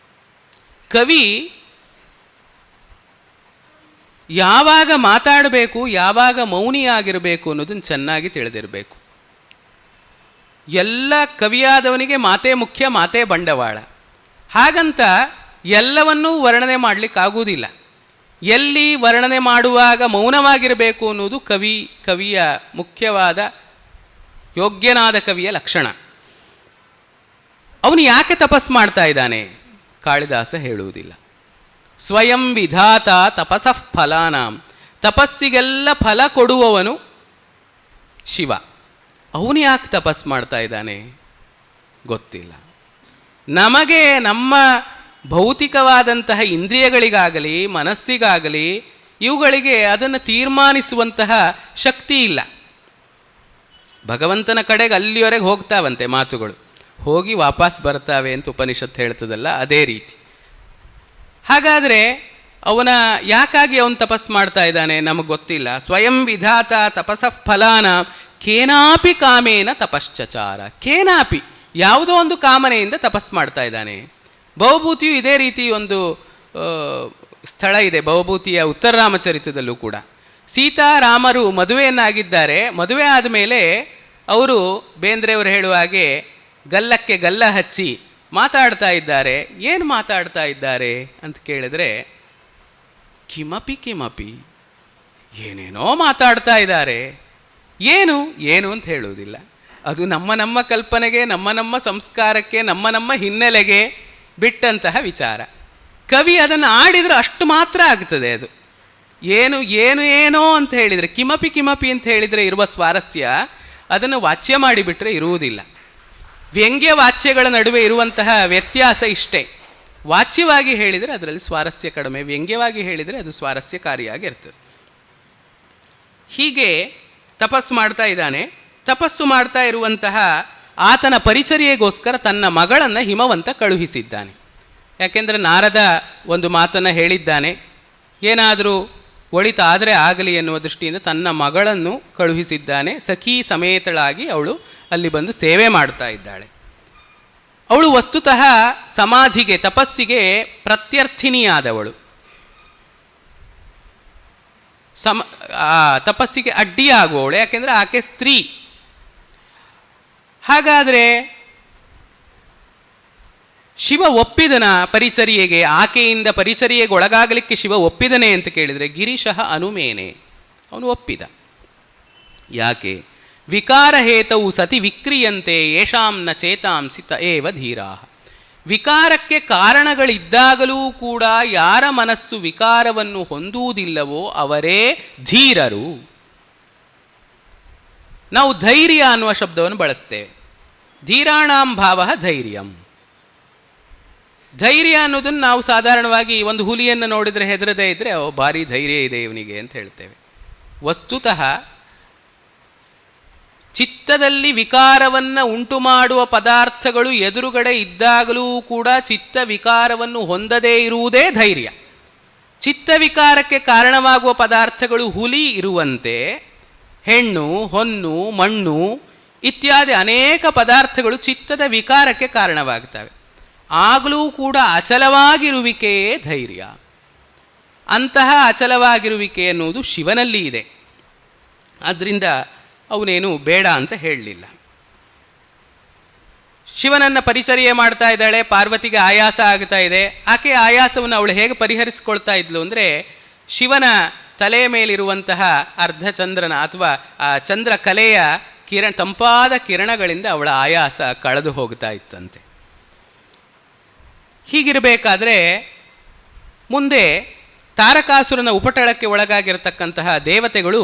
ಕವಿ ಯಾವಾಗ ಮಾತಾಡಬೇಕು, ಯಾವಾಗ ಮೌನಿಯಾಗಿರಬೇಕು ಅನ್ನೋದನ್ನು ಚೆನ್ನಾಗಿ ತಿಳಿದಿರಬೇಕು. ಎಲ್ಲ ಕವಿಯಾದವನಿಗೆ ಮಾತೇ ಮುಖ್ಯ, ಮಾತೇ ಬಂಡವಾಳ. ಹಾಗಂತ ಎಲ್ಲವನ್ನೂ ವರ್ಣನೆ ಮಾಡಲಿಕ್ಕಾಗುವುದಿಲ್ಲ. ಎಲ್ಲಿ ವರ್ಣನೆ ಮಾಡುವಾಗ ಮೌನವಾಗಿರಬೇಕು ಅನ್ನೋದು ಕವಿಯ ಮುಖ್ಯವಾದ, ಯೋಗ್ಯನಾದ ಕವಿಯ ಲಕ್ಷಣ. ಅವನು ಯಾಕೆ ತಪಸ್ ಮಾಡ್ತಾ ಇದ್ದಾನೆ? ಕಾಳಿದಾಸ ಹೇಳುವುದಿಲ್ಲ. ಸ್ವಯಂ ವಿಧಾತ ತಪಸಃ ಫಲಾನಾಂ, ತಪಸ್ಸಿಗೆಲ್ಲ ಫಲ ಕೊಡುವವನು ಶಿವ. ಅವನು ಯಾಕೆ ತಪಸ್ ಮಾಡ್ತಾ ಇದ್ದಾನೆ ಗೊತ್ತಿಲ್ಲ. ನಮಗೆ ನಮ್ಮ ಭೌತಿಕವಾದಂತಹ ಇಂದ್ರಿಯಗಳಿಗಾಗಲಿ ಮನಸ್ಸಿಗಾಗಲಿ ಇವುಗಳಿಗೆ ಅದನ್ನು ತೀರ್ಮಾನಿಸುವಂತಹ ಶಕ್ತಿ ಇಲ್ಲ. ಭಗವಂತನ ಕಡೆಗೆ ಅಲ್ಲಿಯವರೆಗೆ ಹೋಗ್ತಾವಂತೆ ಮಾತುಗಳು, ಹೋಗಿ ವಾಪಸ್ ಬರ್ತಾವೆ ಅಂತ ಉಪನಿಷತ್ತು ಹೇಳ್ತದಲ್ಲ, ಅದೇ ರೀತಿ. ಹಾಗಾದರೆ ಅವನ ಯಾಕಾಗಿ ಅವನು ತಪಸ್ ಮಾಡ್ತಾ ಇದ್ದಾನೆ ನಮಗೆ ಗೊತ್ತಿಲ್ಲ. ಸ್ವಯಂ ವಿಧಾತ ತಪಸಃ ಫಲಾನ ಕೇನಾಪಿ ಕಾಮೇನ ತಪಶ್ಚಚಾರ. ಕೇನಾಪಿ, ಯಾವುದೋ ಒಂದು ಕಾಮನೆಯಿಂದ ತಪಸ್ ಮಾಡ್ತಾ ಇದ್ದಾನೆ. ಭವಭೂತಿಯು ಇದೇ ರೀತಿ ಒಂದು ಸ್ಥಳ ಇದೆ, ಭವಭೂತಿಯ ಉತ್ತರ ರಾಮಚರಿತದಲ್ಲೂ ಕೂಡ. ಸೀತಾರಾಮರು ಮದುವೆಯನ್ನಾಗಿದ್ದಾರೆ. ಮದುವೆ ಆದಮೇಲೆ ಅವರು ಬೇಂದ್ರೆಯವರು ಹೇಳುವ ಹಾಗೆ ಗಲ್ಲಕ್ಕೆ ಗಲ್ಲ ಹಚ್ಚಿ ಮಾತಾಡ್ತಾ ಇದ್ದಾರೆ. ಏನು ಮಾತಾಡ್ತಾ ಇದ್ದಾರೆ ಅಂತ ಕೇಳಿದ್ರೆ, ಕಿಮಪಿ ಕಿಮಪಿ, ಏನೇನೋ ಮಾತಾಡ್ತಾ ಇದ್ದಾರೆ. ಏನು ಏನು ಅಂತ ಹೇಳುವುದಿಲ್ಲ. ಅದು ನಮ್ಮ ಕಲ್ಪನೆಗೆ, ನಮ್ಮ ಸಂಸ್ಕಾರಕ್ಕೆ, ನಮ್ಮ ಹಿನ್ನೆಲೆಗೆ ಬಿಟ್ಟಂತಹ ವಿಚಾರ. ಕವಿ ಅದನ್ನು ಆಡಿದರೆ ಅಷ್ಟು ಮಾತ್ರ ಆಗ್ತದೆ. ಅದು ಏನು ಏನು ಏನೋ ಅಂತ ಹೇಳಿದರೆ, ಕಿಮಪಿ ಕಿಮಪಿ ಅಂತ ಹೇಳಿದರೆ ಇರುವ ಸ್ವಾರಸ್ಯ ಅದನ್ನು ವಾಚ್ಯ ಮಾಡಿಬಿಟ್ರೆ ಇರುವುದಿಲ್ಲ. ವ್ಯಂಗ್ಯ ವಾಚ್ಯಗಳ ನಡುವೆ ಇರುವಂತಹ ವ್ಯತ್ಯಾಸ ಇಷ್ಟೇ. ವಾಚ್ಯವಾಗಿ ಹೇಳಿದರೆ ಅದರಲ್ಲಿ ಸ್ವಾರಸ್ಯ ಕಡಿಮೆ, ವ್ಯಂಗ್ಯವಾಗಿ ಹೇಳಿದರೆ ಅದು ಸ್ವಾರಸ್ಯಕಾರಿಯಾಗಿರ್ತದೆ. ಹೀಗೆ ತಪಸ್ಸು ಮಾಡ್ತಾ ಇದ್ದಾನೆ. ತಪಸ್ಸು ಮಾಡ್ತಾ ಇರುವಂತಹ ಆತನ ಪರಿಚರ್ಯೆಗೋಸ್ಕರ ತನ್ನ ಮಗಳನ್ನು ಹಿಮವಂತ ಕಳುಹಿಸಿದ್ದಾನೆ. ಯಾಕೆಂದರೆ ನಾರದ ಒಂದು ಮಾತನ್ನು ಹೇಳಿದ್ದಾನೆ, ಏನಾದರೂ ಒಳಿತಾದರೆ ಆಗಲಿ ಎನ್ನುವ ದೃಷ್ಟಿಯಿಂದ ತನ್ನ ಮಗಳನ್ನು ಕಳುಹಿಸಿದ್ದಾನೆ. ಸಖಿ ಸಮೇತಳಾಗಿ ಅವಳು ಅಲ್ಲಿ ಬಂದು ಸೇವೆ ಮಾಡ್ತಾ ಇದ್ದಾಳೆ. ಅವಳು ವಸ್ತುತಃ ಸಮಾಧಿಗೆ, ತಪಸ್ಸಿಗೆ ಪ್ರತ್ಯರ್ಥಿನಿಯಾದವಳು. ತಪಸ್ಸಿಗೆ ಅಡ್ಡಿಯಾಗುವವಳು, ಯಾಕೆಂದರೆ ಆಕೆ ಸ್ತ್ರೀ. ಹಾಗಾದರೆ ಶಿವ ಒಪ್ಪಿದನ ಪರಿಚರ್ಯೆಗೆ, ಆಕೆಯಿಂದ ಪರಿಚರ್ಯೆಗೆ ಒಳಗಾಗಲಿಕ್ಕೆ ಶಿವ ಒಪ್ಪಿದನೆ ಅಂತ ಕೇಳಿದರೆ, ಗಿರೀಶಃ ಅನುಮೇನೆ, ಅವನು ಒಪ್ಪಿದ. ಯಾಕೆ? ವಿಕಾರಹೇತವು ಸತಿ ವಿಕ್ರಿಯಂತೆ ಯೇಷಾಂ ನ ಚೇತಾಂಸಿ ತ ಏವ ಧೀರಾ. ವಿಕಾರಕ್ಕೆ ಕಾರಣಗಳಿದ್ದಾಗಲೂ ಕೂಡ ಯಾರ ಮನಸ್ಸು ವಿಕಾರವನ್ನು ಹೊಂದುವುದಿಲ್ಲವೋ ಅವರೇ ಧೀರರು. ನಾವು ಧೈರ್ಯ ಅನ್ನುವ ಶಬ್ದವನ್ನು ಬಳಸ್ತೇವೆ. ಧೀರಾಣಾಂ ಭಾವ ಧೈರ್ಯಂ. ಧೈರ್ಯ ಅನ್ನೋದನ್ನು ನಾವು ಸಾಧಾರಣವಾಗಿ ಒಂದು ಹುಲಿಯನ್ನು ನೋಡಿದರೆ ಹೆದರದೇ ಇದ್ದರೆ ಭಾರಿ ಧೈರ್ಯ ಇದೆ ಇವನಿಗೆ ಅಂತ ಹೇಳ್ತೇವೆ. ವಸ್ತುತಃ ಚಿತ್ತದಲ್ಲಿ ವಿಕಾರವನ್ನು ಉಂಟು ಮಾಡುವ ಪದಾರ್ಥಗಳು ಎದುರುಗಡೆ ಇದ್ದಾಗಲೂ ಕೂಡ ಚಿತ್ತ ವಿಕಾರವನ್ನು ಹೊಂದದೇ ಇರುವುದೇ ಧೈರ್ಯ. ಚಿತ್ತ ವಿಕಾರಕ್ಕೆ ಕಾರಣವಾಗುವ ಪದಾರ್ಥಗಳು ಹುಲಿ ಇರುವಂತೆ ಹೆಣ್ಣು, ಹೊನ್ನು, ಮಣ್ಣು ಇತ್ಯಾದಿ ಅನೇಕ ಪದಾರ್ಥಗಳು ಚಿತ್ತದ ವಿಕಾರಕ್ಕೆ ಕಾರಣವಾಗ್ತವೆ. ಆಗಲೂ ಕೂಡ ಅಚಲವಾಗಿರುವಿಕೆಯೇ ಧೈರ್ಯ. ಅಂತಹ ಅಚಲವಾಗಿರುವಿಕೆ ಎನ್ನುವುದು ಶಿವನಲ್ಲಿ ಇದೆ. ಆದ್ದರಿಂದ ಅವನೇನು ಬೇಡ ಅಂತ ಹೇಳಲಿಲ್ಲ. ಶಿವನನ್ನು ಪರಿಚರ್ಯೆ ಮಾಡ್ತಾ ಇದ್ದಾಳೆ. ಪಾರ್ವತಿಗೆ ಆಯಾಸ ಆಗ್ತಾ ಇದೆ. ಆಕೆ ಆಯಾಸವನ್ನು ಅವಳು ಹೇಗೆ ಪರಿಹರಿಸ್ಕೊಳ್ತಾ ಇದ್ಲು ಅಂದರೆ, ಶಿವನ ತಲೆಯ ಮೇಲಿರುವಂತಹ ಅರ್ಧಚಂದ್ರನ ಅಥವಾ ಆ ಚಂದ್ರ ಕಲೆಯ ತಂಪಾದ ಕಿರಣಗಳಿಂದ ಅವಳ ಆಯಾಸ ಕಳೆದು ಹೋಗ್ತಾ ಇತ್ತಂತೆ. ಹೀಗಿರಬೇಕಾದ್ರೆ ಮುಂದೆ ತಾರಕಾಸುರನ ಉಪಟಳಕ್ಕೆ ಒಳಗಾಗಿರತಕ್ಕಂತಹ ದೇವತೆಗಳು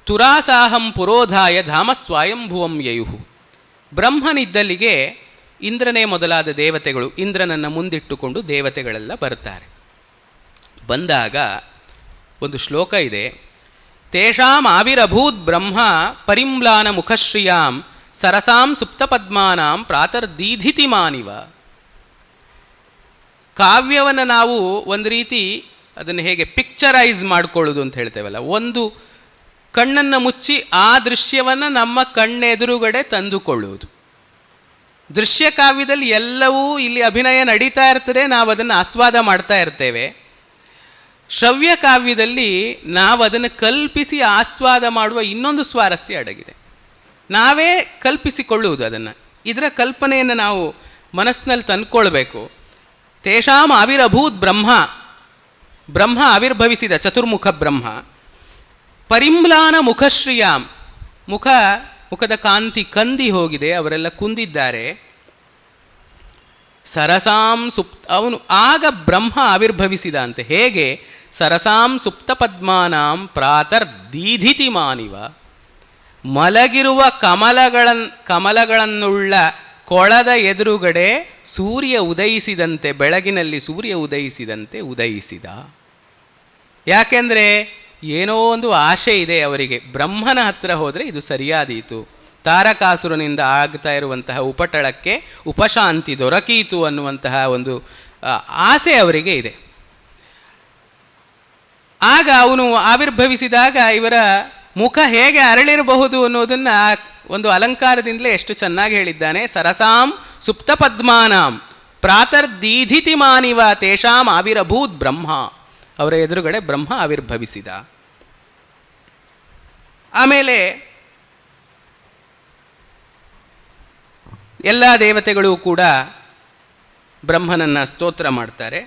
ತುರಾಸಾಹಂ ಪುರೋಧಾಯ ಧಾಮ ಸ್ವಯಂಭುವಂ ಯಯುಹು. ಬ್ರಹ್ಮನಿದ್ದಲ್ಲಿಗೆ ಇಂದ್ರನೇ ಮೊದಲಾದ ದೇವತೆಗಳು, ಇಂದ್ರನನ್ನು ಮುಂದಿಟ್ಟುಕೊಂಡು ದೇವತೆಗಳೆಲ್ಲ ಬರ್ತಾರೆ. ಬಂದಾಗ ಒಂದು ಶ್ಲೋಕ ಇದೆ, ತೇಷಾಂ ಆವಿರಭೂತ್ ಬ್ರಹ್ಮ ಪರಿಮ್ಲಾನ ಮುಖಶ್ರಿಯಾಂ ಸರಸಾಂ ಸುಪ್ತಪದ್ಮಾನಾಂ ಪ್ರಾತರ್ದೀಧಿತಿಮಾನಿವ. ಕಾವ್ಯವನ್ನು ನಾವು ಒಂದು ರೀತಿ ಅದನ್ನು ಹೇಗೆ ಪಿಕ್ಚರೈಸ್ ಮಾಡಿಕೊಳ್ಳೋದು ಅಂತ ಹೇಳ್ತೇವಲ್ಲ, ಒಂದು ಕಣ್ಣನ್ನು ಮುಚ್ಚಿ ಆ ದೃಶ್ಯವನ್ನು ನಮ್ಮ ಕಣ್ಣೆದುರುಗಡೆ ತಂದುಕೊಳ್ಳುವುದು. ದೃಶ್ಯ ಕಾವ್ಯದಲ್ಲಿ ಎಲ್ಲವೂ ಇಲ್ಲಿ ಅಭಿನಯ ನಡೀತಾ ಇರ್ತದೆ, ನಾವು ಅದನ್ನು ಆಸ್ವಾದ ಮಾಡ್ತಾ ಇರ್ತೇವೆ. ಶ್ರವ್ಯ ಕಾವ್ಯದಲ್ಲಿ ನಾವು ಅದನ್ನು ಕಲ್ಪಿಸಿ ಆಸ್ವಾದ ಮಾಡುವ ಇನ್ನೊಂದು ಸ್ವಾರಸ್ಯ ಅಡಗಿದೆ. ನಾವೇ ಕಲ್ಪಿಸಿಕೊಳ್ಳುವುದು ಅದನ್ನು, ಇದರ ಕಲ್ಪನೆಯನ್ನು ನಾವು ಮನಸ್ಸಿನಲ್ಲಿ ತಂದುಕೊಳ್ಬೇಕು. ತೇಷಾಂ ಆವಿರಭೂತ್ ಬ್ರಹ್ಮ, ಬ್ರಹ್ಮ ಆವಿರ್ಭವಿಸಿದ ಚತುರ್ಮುಖ ಬ್ರಹ್ಮ. ಪರಿಮ್ಲಾನ ಮುಖಶ್ರಿಯಾಂ, ಮುಖದ ಕಾಂತಿ ಕಂದಿ ಹೋಗಿದೆ, ಅವರೆಲ್ಲ ಕುಂದಿದ್ದಾರೆ. ಸರಸಾಂ ಅವನು ಆಗ ಬ್ರಹ್ಮ ಆವಿರ್ಭವಿಸಿದ ಅಂತೆ. ಹೇಗೆ? ಸರಸಾಂ ಸುಪ್ತ ಪದ್ಮಾನಾಂ ಪ್ರಾತರ್ ದೀಧಿತಿಮಾನಿವ. ಮಲಗಿರುವ ಕಮಲಗಳನ್ನುಳ್ಳ ಕೊಳದ ಎದುರುಗಡೆ ಸೂರ್ಯ ಉದಯಿಸಿದಂತೆ, ಬೆಳಗಿನಲ್ಲಿ ಸೂರ್ಯ ಉದಯಿಸಿದಂತೆ ಉದಯಿಸಿದ. ಯಾಕೆಂದರೆ ಏನೋ ಒಂದು ಆಶೆ ಇದೆ ಅವರಿಗೆ, ಬ್ರಹ್ಮನ ಹತ್ರ ಹೋದರೆ ಇದು ಸರಿಯಾದೀತು, ತಾರಕಾಸುರನಿಂದ ಆಗ್ತಾ ಇರುವಂತಹ ಉಪಟಳಕ್ಕೆ ಉಪಶಾಂತಿ ದೊರಕೀತು ಅನ್ನುವಂತಹ ಒಂದು ಆಸೆ ಅವರಿಗೆ ಇದೆ. ಆಗ ಅವನು ಆವಿರ್ಭವಿಸಿದಾಗ ಇವರ ಮುಖ ಹೇಗೆ ಅರಳಿರಬಹುದು ಅನ್ನೋದನ್ನು ಒಂದು ಅಲಂಕಾರದಿಂದಲೇ ಎಷ್ಟು ಚೆನ್ನಾಗಿ ಹೇಳಿದ್ದಾನೆ. ಸರಸಾಂ ಸುಪ್ತ ಪದ್ಮಾನಾಂ ಪ್ರಾತರ್ದೀಧಿತಿಮಾನಿವ ತೇಷಾಂ ಆವಿರಭೂತ್ ಬ್ರಹ್ಮ. ಅವರ ಎದುರುಗಡೆ ಬ್ರಹ್ಮ ಆವಿರ್ಭವಿಸಿದ. ಆಮೇಲೆ ಎಲ್ಲ ದೇವತೆಗಳು ಕೂಡ ಬ್ರಹ್ಮನನ್ನು ಸ್ತೋತ್ರ ಮಾಡ್ತಾರೆ.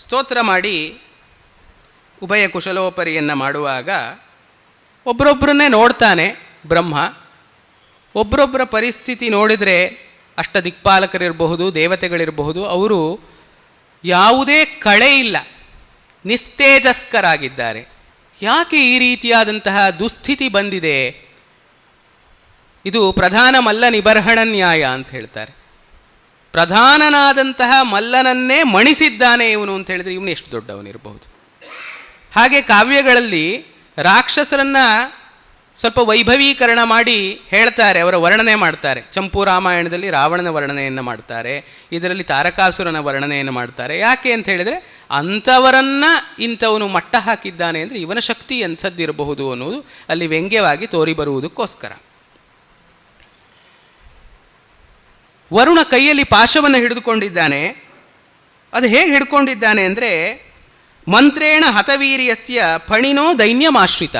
ಸ್ತೋತ್ರ ಮಾಡಿ ಉಭಯ ಕುಶಲೋಪರಿಯನ್ನು ಮಾಡುವಾಗ ಒಬ್ಬರೊಬ್ಬರನ್ನೇ ನೋಡ್ತಾನೆ ಬ್ರಹ್ಮ. ಒಬ್ಬರೊಬ್ಬರ ಪರಿಸ್ಥಿತಿ ನೋಡಿದರೆ ಅಷ್ಟ ದಿಕ್ಪಾಲಕರಿರಬಹುದು, ದೇವತೆಗಳಿರಬಹುದು, ಅವರು ಯಾವುದೇ ಕಳೆ ಇಲ್ಲ, ನಿಸ್ತೇಜಸ್ಕರಾಗಿದ್ದಾರೆ. ಯಾಕೆ ಈ ರೀತಿಯಾದಂತಹ ದುಸ್ಥಿತಿ ಬಂದಿದೆ? ಇದು ಪ್ರಧಾನ ಮಲ್ಲ ನಿಬರ್ಹಣ ನ್ಯಾಯ ಅಂತ ಹೇಳ್ತಾರೆ. ಪ್ರಧಾನನಾದಂತಹ ಮಲ್ಲನನ್ನೇ ಮಣಿಸಿದ್ದಾನೆ ಇವನು ಅಂತ ಹೇಳಿದರೆ ಇವನು ಎಷ್ಟು ದೊಡ್ಡವನಿರಬಹುದು. ಹಾಗೆ ಕಾವ್ಯಗಳಲ್ಲಿ ರಾಕ್ಷಸರನ್ನು ಸ್ವಲ್ಪ ವೈಭವೀಕರಣ ಮಾಡಿ ಹೇಳ್ತಾರೆ, ಅವರ ವರ್ಣನೆ ಮಾಡ್ತಾರೆ. ಚಂಪು ರಾಮಾಯಣದಲ್ಲಿ ರಾವಣನ ವರ್ಣನೆಯನ್ನು ಮಾಡ್ತಾರೆ, ಇದರಲ್ಲಿ ತಾರಕಾಸುರನ ವರ್ಣನೆಯನ್ನು ಮಾಡ್ತಾರೆ. ಯಾಕೆ ಅಂತ ಹೇಳಿದರೆ ಅಂಥವರನ್ನು ಇಂಥವನು ಮಟ್ಟ ಹಾಕಿದ್ದಾನೆ ಅಂದರೆ ಇವನ ಶಕ್ತಿ ಎಂಥದ್ದಿರಬಹುದು ಅನ್ನೋದು ಅಲ್ಲಿ ವ್ಯಂಗ್ಯವಾಗಿ ತೋರಿ ಬರುವುದಕ್ಕೋಸ್ಕರ. ವರುಣ ಕೈಯಲ್ಲಿ ಪಾಶವನ್ನು ಹಿಡಿದುಕೊಂಡಿದ್ದಾನೆ. ಅದು ಹೇಗೆ ಹಿಡ್ಕೊಂಡಿದ್ದಾನೆ ಅಂದರೆ ಮಂತ್ರೇಣ ಹತವೀರ್ಯಸ್ಯ ಫಣಿನೋ ದೈನ್ಯಮಾಶ್ರಿತ.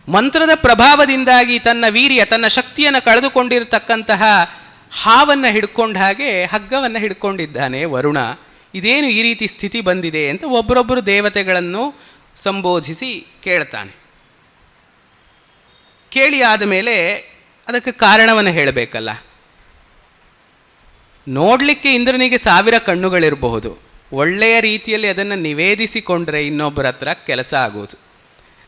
ಮಂತ್ರದ ಪ್ರಭಾವದಿಂದಾಗಿ ತನ್ನ ವೀರ್ಯ, ತನ್ನ ಶಕ್ತಿಯನ್ನು ಕಳೆದುಕೊಂಡಿರತಕ್ಕಂತಹ ಹಾವನ್ನು ಹಿಡ್ಕೊಂಡ ಹಾಗೆ ಹಗ್ಗವನ್ನು ಹಿಡ್ಕೊಂಡಿದ್ದಾನೆ ವರುಣ. ಇದೇನು ಈ ರೀತಿ ಸ್ಥಿತಿ ಬಂದಿದೆ ಅಂತ ಒಬ್ಬರೊಬ್ಬರು ದೇವತೆಗಳನ್ನು ಸಂಬೋಧಿಸಿ ಕೇಳ್ತಾನೆ. ಕೇಳಿ ಆದ ಮೇಲೆ ಅದಕ್ಕೆ ಕಾರಣವನ್ನು ಹೇಳಬೇಕಲ್ಲ. ನೋಡಲಿಕ್ಕೆ ಇಂದ್ರನಿಗೆ 1000 ಕಣ್ಣುಗಳಿರಬಹುದು, ಒಳ್ಳೆಯ ರೀತಿಯಲ್ಲಿ ಅದನ್ನು ನಿವೇದಿಸಿಕೊಂಡ್ರೆ ಇನ್ನೊಬ್ಬರ ಹತ್ರ ಕೆಲಸ ಆಗುವುದು.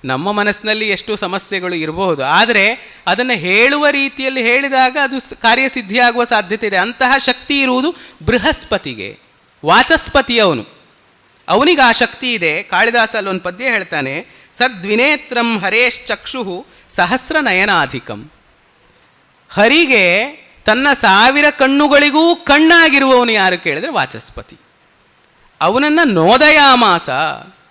ನಮ್ಮ ಮನಸ್ಸಿನಲ್ಲಿ ಎಷ್ಟು ಸಮಸ್ಯೆಗಳು ಇರಬಹುದು, ಆದರೆ ಅದನ್ನು ಹೇಳುವ ರೀತಿಯಲ್ಲಿ ಹೇಳಿದಾಗ ಅದು ಕಾರ್ಯಸಿದ್ಧಿಯಾಗುವ ಸಾಧ್ಯತೆ ಇದೆ. ಅಂತಹ ಶಕ್ತಿ ಇರುವುದು ಬೃಹಸ್ಪತಿಗೆ, ವಾಚಸ್ಪತಿ ಅವನು, ಅವನಿಗೆ ಆ ಶಕ್ತಿ ಇದೆ. ಕಾಳಿದಾಸ ಅಲ್ಲೊಂದು ಪದ್ಯ ಹೇಳ್ತಾನೆ, ಸದ್ವಿನೇತ್ರಂ ಹರೇಶ್ಚಕ್ಷು ಸಹಸ್ರ ನಯನಾಧಿಕಂ. ಹರಿಗೆ ತನ್ನ 1000 ಕಣ್ಣುಗಳಿಗೂ ಕಣ್ಣಾಗಿರುವವನು ಯಾರು ಕೇಳಿದರೆ ವಾಚಸ್ಪತಿ. ಅವನನ್ನು ನೋದಯಾಮಾಸ,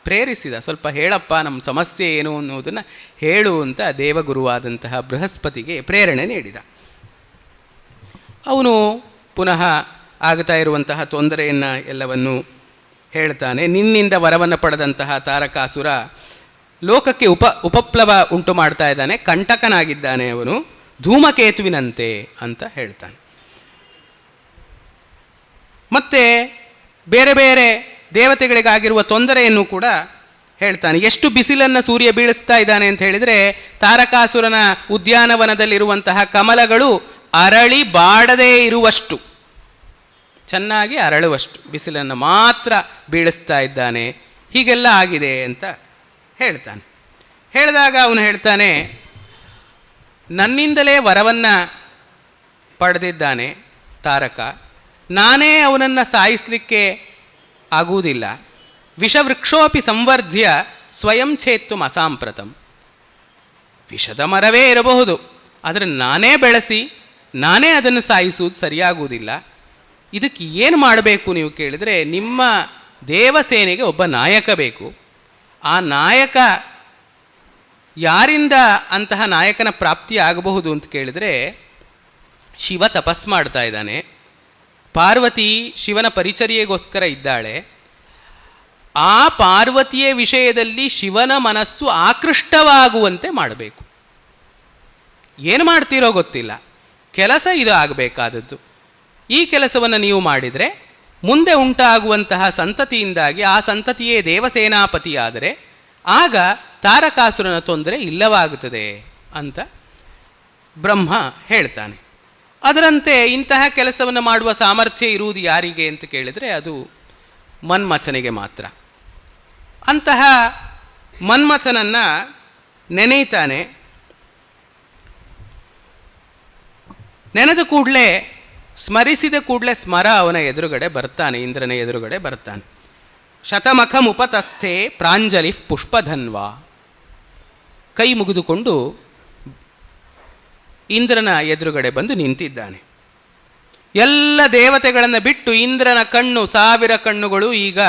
ಪ್ರೇರಿಸಿದ, ಸ್ವಲ್ಪ ಹೇಳಪ್ಪ ನಮ್ಮ ಸಮಸ್ಯೆ ಏನು ಅನ್ನೋದನ್ನು ಹೇಳುವಂಥ ದೇವಗುರುವಾದಂತಹ ಬೃಹಸ್ಪತಿಗೆ ಪ್ರೇರಣೆ ನೀಡಿದ. ಅವನು ಪುನಃ ಆಗ್ತಾ ಇರುವಂತಹ ತೊಂದರೆಯನ್ನು ಎಲ್ಲವನ್ನು ಹೇಳ್ತಾನೆ. ನಿನ್ನಿಂದ ವರವನ್ನು ಪಡೆದಂತಹ ತಾರಕಾಸುರ ಲೋಕಕ್ಕೆ ಉಪಪ್ಲವ ಉಂಟು ಮಾಡ್ತಾ ಇದ್ದಾನೆ, ಕಂಟಕನಾಗಿದ್ದಾನೆ, ಅವನು ಧೂಮಕೇತುವಿನಂತೆ ಅಂತ ಹೇಳ್ತಾನೆ. ಮತ್ತೆ ಬೇರೆ ಬೇರೆ ದೇವತೆಗಳಿಗಾಗಿರುವ ತೊಂದರೆಯನ್ನು ಕೂಡ ಹೇಳ್ತಾನೆ. ಎಷ್ಟು ಬಿಸಿಲನ್ನು ಸೂರ್ಯ ಬೀಳಿಸ್ತಾ ಇದ್ದಾನೆ ಅಂತ ಹೇಳಿದರೆ, ತಾರಕಾಸುರನ ಉದ್ಯಾನವನದಲ್ಲಿರುವಂತಹ ಕಮಲಗಳು ಅರಳಿ ಬಾಡದೇ ಇರುವಷ್ಟು, ಚೆನ್ನಾಗಿ ಅರಳುವಷ್ಟು ಬಿಸಿಲನ್ನು ಮಾತ್ರ ಬೀಳಿಸ್ತಾ ಇದ್ದಾನೆ. ಹೀಗೆಲ್ಲ ಆಗಿದೆ ಅಂತ ಹೇಳ್ತಾನೆ. ಹೇಳಿದಾಗ ಅವನು ಹೇಳ್ತಾನೆ, ನನ್ನಿಂದಲೇ ವರವನ್ನು ಪಡೆದಿದ್ದಾನೆ ತಾರಕ, ನಾನೇ ಅವನನ್ನು ಸಾಯಿಸಲಿಕ್ಕೆ ಆಗುವುದಿಲ್ಲ. ವಿಷವೃಕ್ಷೋಪಿ ಸಂವರ್ಧ್ಯ ಸ್ವಯಂ ಛೇತ್ತು ಅಸಾಂಪ್ರತಂ. ವಿಷದ ಮರವೇ ಇರಬಹುದು, ಆದರೆ ನಾನೇ ಬೆಳೆಸಿ ನಾನೇ ಅದನ್ನು ಸಾಯಿಸುವುದು ಸರಿಯಾಗುವುದಿಲ್ಲ. ಇದಕ್ಕೆ ಏನು ಮಾಡಬೇಕು ನೀವು ಕೇಳಿದರೆ, ನಿಮ್ಮ ದೇವಸೇನೆಗೆ ಒಬ್ಬ ನಾಯಕ ಬೇಕು. ಆ ನಾಯಕ ಯಾರಿಂದ ಅಂತಹ ನಾಯಕನ ಪ್ರಾಪ್ತಿ ಆಗಬಹುದು ಅಂತ ಕೇಳಿದರೆ, ಶಿವ ತಪಸ್ ಮಾಡ್ತಾ ಇದ್ದಾನೆ, ಪಾರ್ವತಿ ಶಿವನ ಪರಿಚರ್ಯೆಗೋಸ್ಕರ ಇದ್ದಾಳೆ. ಆ ಪಾರ್ವತಿಯ ವಿಷಯದಲ್ಲಿ ಶಿವನ ಮನಸ್ಸು ಆಕೃಷ್ಟವಾಗುವಂತೆ ಮಾಡಬೇಕು. ಏನು ಮಾಡ್ತೀರೋ ಗೊತ್ತಿಲ್ಲ, ಕೆಲಸ ಇದು ಆಗಬೇಕಾದದ್ದು. ಈ ಕೆಲಸವನ್ನು ನೀವು ಮಾಡಿದರೆ ಮುಂದೆ ಉಂಟಾಗುವಂತಹ ಸಂತತಿಯಿಂದಾಗಿ ಆ ಸಂತತಿಯೇ ದೇವಸೇನಾಪತಿಯಾದರೆ ಆಗ ತಾರಕಾಸುರನ ತೊಂದರೆ ಇಲ್ಲವಾಗುತ್ತದೆ ಅಂತ ಬ್ರಹ್ಮ ಹೇಳ್ತಾನೆ. ಅದರಂತೆ ಇಂತಹ ಕೆಲಸವನ್ನು ಮಾಡುವ ಸಾಮರ್ಥ್ಯ ಇರುವುದು ಯಾರಿಗೆ ಅಂತ ಕೇಳಿದರೆ ಅದು ಮನ್ಮಥನಿಗೆ ಮಾತ್ರ. ಅಂತಹ ಮನ್ಮಥನನ್ನು ನೆನೆಯುತ್ತಾನೆ. ನೆನೆದ ಕೂಡಲೇ, ಸ್ಮರಿಸಿದ ಕೂಡಲೇ ಸ್ಮರ ಅವನ ಎದುರುಗಡೆ ಬರ್ತಾನೆ, ಇಂದ್ರನ ಎದುರುಗಡೆ ಬರ್ತಾನೆ. ಶತಮಖಮುಪತಸ್ಥೆ ಪ್ರಾಂಜಲಿ ಪುಷ್ಪಧನ್ವ. ಕೈ ಮುಗಿದುಕೊಂಡು ಇಂದ್ರನ ಎದುರುಗಡೆ ಬಂದು ನಿಂತಿದ್ದಾನೆ. ಎಲ್ಲ ದೇವತೆಗಳನ್ನು ಬಿಟ್ಟು ಇಂದ್ರನ ಕಣ್ಣು, 1000 ಕಣ್ಣುಗಳು ಈಗ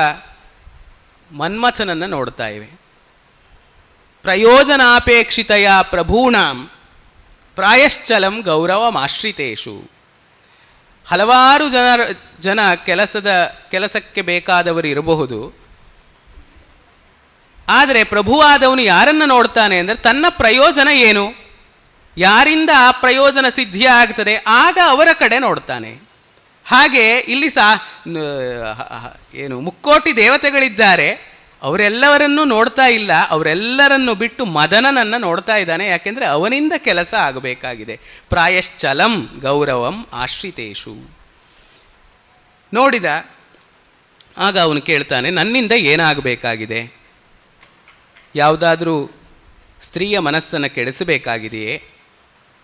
ಮನ್ಮಥನನ್ನು ನೋಡ್ತಾ ಇವೆ. ಪ್ರಯೋಜನಾಪೇಕ್ಷಿತೆಯ ಪ್ರಭೂಣಾಂ ಪ್ರಾಯಶ್ಚಲಂ ಗೌರವಮಾಶ್ರಿತೇಷು. ಹಲವಾರು ಜನ ಕೆಲಸಕ್ಕೆ ಬೇಕಾದವರು ಇರಬಹುದು, ಆದರೆ ಪ್ರಭುವಾದವನು ಯಾರನ್ನು ನೋಡ್ತಾನೆ ಅಂದರೆ ತನ್ನ ಪ್ರಯೋಜನ ಏನು, ಯಾರಿಂದ ಆ ಪ್ರಯೋಜನ ಸಿದ್ಧಿ ಆಗ್ತದೆ ಆಗ ಅವರ ಕಡೆ ನೋಡ್ತಾನೆ. ಹಾಗೆ ಇಲ್ಲಿ ಮುಕ್ಕೋಟಿ ದೇವತೆಗಳಿದ್ದಾರೆ, ಅವರೆಲ್ಲವರನ್ನೂ ನೋಡ್ತಾ ಇಲ್ಲ, ಅವರೆಲ್ಲರನ್ನು ಬಿಟ್ಟು ಮದನನನ್ನು ನೋಡ್ತಾ ಇದ್ದಾನೆ. ಯಾಕೆಂದರೆ ಅವನಿಂದ ಕೆಲಸ ಆಗಬೇಕಾಗಿದೆ. ಪ್ರಾಯಶ್ಚಲಂ ಗೌರವಂ ಆಶ್ರಿತೇಷು. ನೋಡಿದ ಆಗ ಅವನು ಕೇಳ್ತಾನೆ, ನನ್ನಿಂದ ಏನಾಗಬೇಕಾಗಿದೆ? ಯಾವುದಾದ್ರೂ ಸ್ತ್ರೀಯ ಮನಸ್ಸನ್ನು ಕೆಡಿಸಬೇಕಾಗಿದೆಯೇ?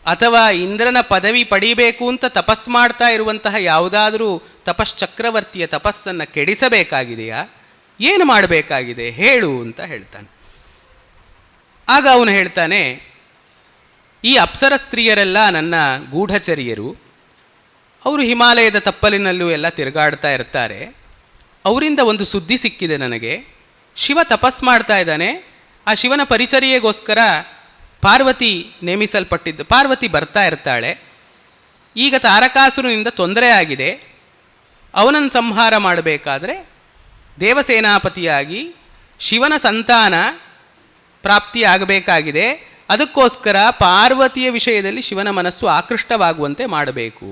ಅಥವಾ ಇಂದ್ರನ ಪದವಿ ಪಡೀಬೇಕು ಅಂತ ತಪಸ್ ಮಾಡ್ತಾ ಇರುವಂತಹ ಯಾವುದಾದ್ರೂ ತಪಶ್ಚಕ್ರವರ್ತಿಯ ತಪಸ್ಸನ್ನು ಕೆಡಿಸಬೇಕಾಗಿದೆಯಾ? ಏನು ಮಾಡಬೇಕಾಗಿದೆ ಹೇಳು ಅಂತ ಹೇಳ್ತಾನೆ. ಆಗ ಅವನು ಹೇಳ್ತಾನೆ, ಈ ಅಪ್ಸರ ಸ್ತ್ರೀಯರೆಲ್ಲ ನನ್ನ ಗೂಢಚರ್ಯರು, ಅವರು ಹಿಮಾಲಯದ ತಪ್ಪಲಿನಲ್ಲೂ ಎಲ್ಲ ತಿರುಗಾಡ್ತಾ ಇರ್ತಾರೆ. ಅವರಿಂದ ಒಂದು ಸುದ್ದಿ ಸಿಕ್ಕಿದೆ ನನಗೆ. ಶಿವ ತಪಸ್ ಮಾಡ್ತಾ ಇದ್ದಾನೆ, ಆ ಶಿವನ ಪರಿಚರ್ಯೆಗೋಸ್ಕರ ಪಾರ್ವತಿ ನೇಮಿಸಲ್ಪಟ್ಟಿದ್ದು. ಪಾರ್ವತಿ ಬರ್ತಾ ಇರ್ತಾಳೆ. ಈಗ ತಾರಕಾಸುರನಿಂದ ತೊಂದರೆ ಆಗಿದೆ, ಅವನನ್ನು ಸಂಹಾರ ಮಾಡಬೇಕಾದ್ರೆ ದೇವಸೇನಾಪತಿಯಾಗಿ ಶಿವನ ಸಂತಾನ ಪ್ರಾಪ್ತಿಯಾಗಬೇಕಾಗಿದೆ. ಅದಕ್ಕೋಸ್ಕರ ಪಾರ್ವತಿಯ ವಿಷಯದಲ್ಲಿ ಶಿವನ ಮನಸ್ಸು ಆಕೃಷ್ಟವಾಗುವಂತೆ ಮಾಡಬೇಕು.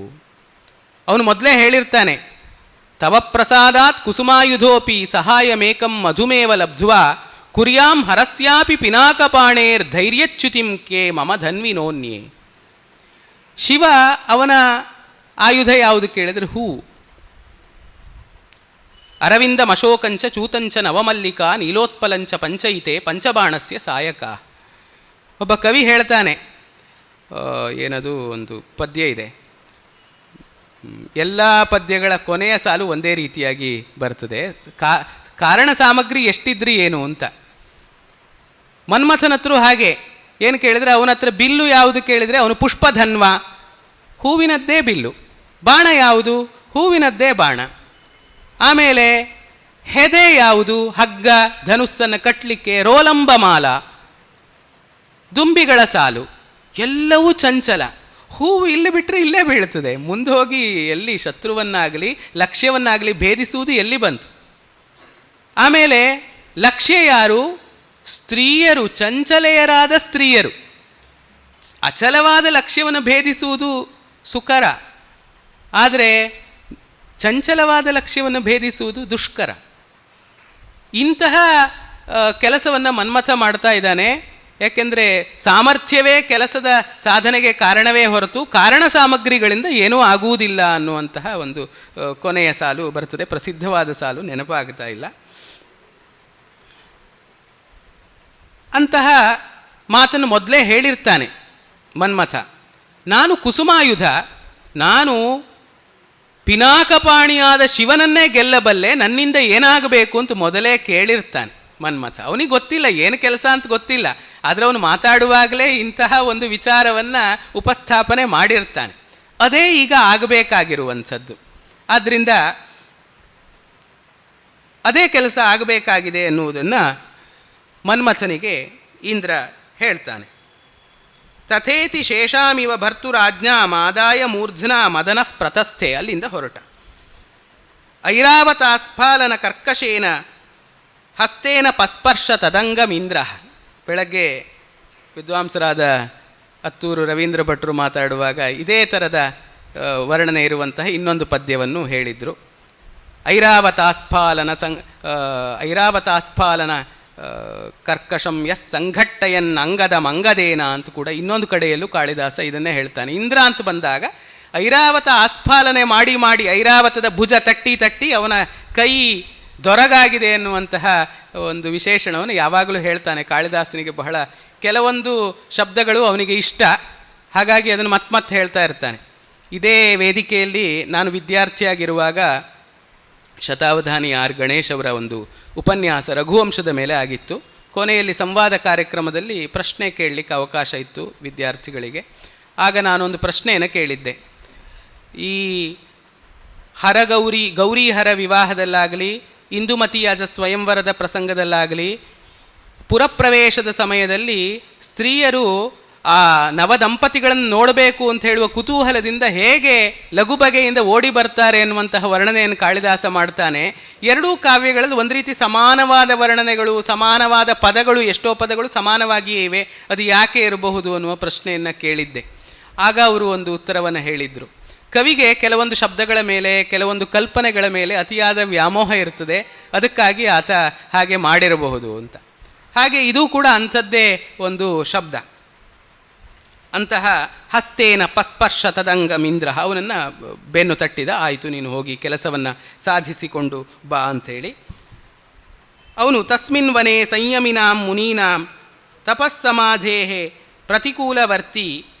ಅವನು ಮೊದಲೇ ಹೇಳಿರ್ತಾನೆ, ತವ ಪ್ರಸಾದಾತ್ ಕುಸುಮಾಯುಧೋಪಿ ಸಹಾಯಮೇಕಂ ಮಧುಮೇವ ಲಬ್ಧ್ವಾ ಕುರ್ಯಾಂ ಹರಸ್ಯಾಪಿ ಪಿನಾಕಪಾಣೇರ್ ಧೈರ್ಯಚ್ಯುತಿಂ ಕೆ ಮಮ ಧನ್ವಿನೋನ್ಯೇ. ಶಿವ ಅವನ ಆಯುಧ ಯಾವುದು ಕೇಳಿದ್ರೆ ಹೂ. ಅರವಿಂದ ಮಶೋಕಂಚ ಚೂತಂಚ ನವಮಲ್ಲಿಕಾ ನೀಲೋತ್ಪಲಂಚ ಪಂಚೈತೆ ಪಂಚಬಾಣಸ್ಯ ಸಾಯಕ. ಒಬ್ಬ ಕವಿ ಹೇಳ್ತಾನೆ, ಏನದು ಒಂದು ಪದ್ಯ ಇದೆ, ಎಲ್ಲ ಪದ್ಯಗಳ ಕೊನೆಯ ಸಾಲು ಒಂದೇ ರೀತಿಯಾಗಿ ಬರ್ತದೆ, ಕಾರಣ ಸಾಮಗ್ರಿ ಎಷ್ಟಿದ್ರಿ ಏನು ಅಂತ. ಮನ್ಮಥನ ಹತ್ರ ಹಾಗೆ. ಏನು ಕೇಳಿದರೆ ಅವನ ಹತ್ರ ಬಿಲ್ಲು ಯಾವುದು ಕೇಳಿದರೆ ಅವನು ಪುಷ್ಪಧನ್ವ, ಹೂವಿನದ್ದೇ ಬಿಲ್ಲು. ಬಾಣ ಯಾವುದು? ಹೂವಿನದ್ದೇ ಬಾಣ. ಆಮೇಲೆ ಹೆದೆ ಯಾವುದು? ಹಗ್ಗ, ಧನುಸ್ಸನ್ನು ಕಟ್ಟಲಿಕ್ಕೆ ರೋಲಂಬ ಮಾಲ, ದುಂಬಿಗಳ ಸಾಲು. ಎಲ್ಲವೂ ಚಂಚಲ. ಹೂವು ಇಲ್ಲಿ ಬಿಟ್ಟರೆ ಇಲ್ಲೇ ಬೀಳ್ತದೆ, ಮುಂದೆ ಹೋಗಿ ಎಲ್ಲಿ ಶತ್ರುವನ್ನಾಗಲಿ ಲಕ್ಷ್ಯವನ್ನಾಗಲಿ ಭೇದಿಸುವುದು ಎಲ್ಲಿ ಬಂತು? ಆಮೇಲೆ ಲಕ್ಷ್ಯ ಯಾರು? ಸ್ತ್ರೀಯರು, ಚಂಚಲೆಯರಾದ ಸ್ತ್ರೀಯರು. ಅಚಲವಾದ ಲಕ್ಷ್ಯವನ್ನು ಭೇದಿಸುವುದು ಸುಕರ, ಆದರೆ ಚಂಚಲವಾದ ಲಕ್ಷ್ಯವನ್ನು ಭೇದಿಸುವುದು ದುಷ್ಕರ. ಇಂತಹ ಕೆಲಸವನ್ನು ಮನ್ಮಥ ಮಾಡ್ತಾ ಇದ್ದಾನೆ. ಯಾಕೆಂದರೆ ಸಾಮರ್ಥ್ಯವೇ ಕೆಲಸದ ಸಾಧನೆಗೆ ಕಾರಣವೇ ಹೊರತು ಕಾರಣ ಸಾಮಗ್ರಿಗಳಿಂದ ಏನೂ ಆಗುವುದಿಲ್ಲ ಅನ್ನುವಂತಹ ಒಂದು ಕೊನೆಯ ಸಾಲು ಬರ್ತದೆ. ಪ್ರಸಿದ್ಧವಾದ ಸಾಲು, ನೆನಪಾಗ್ತಾ ಇಲ್ಲ. ಅಂತಹ ಮಾತನ್ನು ಮೊದಲೇ ಹೇಳಿರ್ತಾನೆ ಮನ್ಮಥ. ನಾನು ಕುಸುಮಾಯುಧ, ನಾನು ಪಿನಾಕಪಾಣಿಯಾದ ಶಿವನನ್ನೇ ಗೆಲ್ಲಬಲ್ಲೆ, ನನ್ನಿಂದ ಏನಾಗಬೇಕು ಅಂತ ಮೊದಲೇ ಕೇಳಿರ್ತಾನೆ ಮನ್ಮಥ. ಅವನಿಗೆ ಗೊತ್ತಿಲ್ಲ ಏನು ಕೆಲಸ ಅಂತ ಗೊತ್ತಿಲ್ಲ, ಆದರೆ ಅವನು ಮಾತಾಡುವಾಗಲೇ ಇಂತಹ ಒಂದು ವಿಚಾರವನ್ನು ಉಪಸ್ಥಾಪನೆ ಮಾಡಿರ್ತಾನೆ. ಅದೇ ಈಗ ಆಗಬೇಕಾಗಿರುವಂಥದ್ದು. ಆದ್ದರಿಂದ ಅದೇ ಕೆಲಸ ಆಗಬೇಕಾಗಿದೆ ಎನ್ನುವುದನ್ನು ಮನ್ಮಥನಿಗೆ ಇಂದ್ರ ಹೇಳ್ತಾನೆ. ತಥೇತಿ ಶೇಷಾಮಿವ ಭರ್ತುರಾಜ್ಞಾಮಾದಾಯ ಮೂರ್ಧ್ನಾ ಮದನಃ ಪ್ರತಸ್ಥೆ. ಅಲ್ಲಿಂದ ಹೊರಟ. ಐರಾವತಾಸ್ಫಾಲನ ಕರ್ಕಶೇನ ಹಸ್ತೇನ ಪಸ್ಪರ್ಶ ತದಂಗಮೀಂದ್ರ. ಬೆಳಗ್ಗೆ ವಿದ್ವಾಂಸರಾದ ಅತ್ತೂರು ರವೀಂದ್ರ ಭಟ್ರು ಮಾತಾಡುವಾಗ ಇದೇ ಥರದ ವರ್ಣನೆ ಇರುವಂತಹ ಇನ್ನೊಂದು ಪದ್ಯವನ್ನು ಹೇಳಿದರು. ಐರಾವತಾಸ್ಫಾಲನ ಕರ್ಕಶಂ ಯಸ್ ಸಂಘಟ್ಟಯನ್ ಅಂಗದ ಮಂಗದೇನ ಅಂತ ಕೂಡ ಇನ್ನೊಂದು ಕಡೆಯಲ್ಲೂ ಕಾಳಿದಾಸ ಇದನ್ನೇ ಹೇಳ್ತಾನೆ. ಇಂದ್ರ ಅಂತ ಬಂದಾಗ ಐರಾವತ ಆಸ್ಫಾಲನೆ ಮಾಡಿ ಮಾಡಿ ಐರಾವತದ ಭುಜ ತಟ್ಟಿ ತಟ್ಟಿ ಅವನ ಕೈ ದೊರಗಾಗಿದೆ ಎನ್ನುವಂತಹ ಒಂದು ವಿಶೇಷಣವನ್ನು ಯಾವಾಗಲೂ ಹೇಳ್ತಾನೆ. ಕಾಳಿದಾಸನಿಗೆ ಬಹಳ ಕೆಲವೊಂದು ಶಬ್ದಗಳು ಅವನಿಗೆ ಇಷ್ಟ, ಹಾಗಾಗಿ ಅದನ್ನು ಮತ್ತೆ ಹೇಳ್ತಾ ಇರ್ತಾನೆ. ಇದೇ ವೇದಿಕೆಯಲ್ಲಿ ನಾನು ವಿದ್ಯಾರ್ಥಿಯಾಗಿರುವಾಗ ಶತಾವಧಾನಿ ಆರ್ ಗಣೇಶ್ ಅವರ ಒಂದು ಉಪನ್ಯಾಸ ರಘುವಂಶದ ಮೇಲೆ ಆಗಿತ್ತು. ಕೊನೆಯಲ್ಲಿ ಸಂವಾದ ಕಾರ್ಯಕ್ರಮದಲ್ಲಿ ಪ್ರಶ್ನೆ ಕೇಳಲಿಕ್ಕೆ ಅವಕಾಶ ಇತ್ತು ವಿದ್ಯಾರ್ಥಿಗಳಿಗೆ. ಆಗ ನಾನೊಂದು ಪ್ರಶ್ನೆಯನ್ನು ಕೇಳಿದ್ದೆ. ಈ ಗೌರಿಹರ ವಿವಾಹದಲ್ಲಾಗಲಿ, ಇಂದುಮತಿಯಾಜ ಸ್ವಯಂವರದ ಪ್ರಸಂಗದಲ್ಲಾಗಲಿ, ಪುರಪ್ರವೇಶದ ಸಮಯದಲ್ಲಿ ಸ್ತ್ರೀಯರು ಆ ನವದಂಪತಿಗಳನ್ನು ನೋಡಬೇಕು ಅಂತ ಹೇಳುವ ಕುತೂಹಲದಿಂದ ಹೇಗೆ ಲಘು ಬಗೆಯಿಂದ ಓಡಿ ಬರ್ತಾರೆ ಎನ್ನುವಂತಹ ವರ್ಣನೆಯನ್ನು ಕಾಳಿದಾಸ ಮಾಡ್ತಾನೆ. ಎರಡೂ ಕಾವ್ಯಗಳಲ್ಲಿ ಒಂದು ರೀತಿ ಸಮಾನವಾದ ವರ್ಣನೆಗಳು, ಸಮಾನವಾದ ಪದಗಳು, ಎಷ್ಟೋ ಪದಗಳು ಸಮಾನವಾಗಿಯೇ ಇವೆ. ಅದು ಯಾಕೆ ಇರಬಹುದು ಅನ್ನುವ ಪ್ರಶ್ನೆಯನ್ನು ಕೇಳಿದ್ದೆ. ಆಗ ಅವರು ಒಂದು ಉತ್ತರವನ್ನು ಹೇಳಿದರು. ಕವಿಗೆ ಕೆಲವೊಂದು ಶಬ್ದಗಳ ಮೇಲೆ, ಕೆಲವೊಂದು ಕಲ್ಪನೆಗಳ ಮೇಲೆ ಅತಿಯಾದ ವ್ಯಾಮೋಹ ಇರ್ತದೆ, ಅದಕ್ಕಾಗಿ ಆತ ಹಾಗೆ ಮಾಡಿರಬಹುದು ಅಂತ. ಹಾಗೆ ಇದು ಕೂಡ ಅಂಥದ್ದೇ ಒಂದು ಶಬ್ದ. ಅಂತಹ ಹಸ್ತೇನ ಪಸ್ಪರ್ಶ ತದಂಗಮೀಂದ್ರ, ಅವನನ್ನು ಬೆನ್ನು ತಟ್ಟಿದ. ಆಯಿತು, ನೀನು ಹೋಗಿ ಕೆಲಸವನ್ನು ಸಾಧಿಸಿಕೊಂಡು ಬಾ ಅಂಥೇಳಿ. ಅವನು ತಸ್ಮಿನ್ ವನೆ ಸಂಯಮಿನಾಂ ಮುನೀನಾಂ ತಪಸ್ಸಮಾಧೇಃ ಪ್ರತಿಕೂಲವರ್ತಿ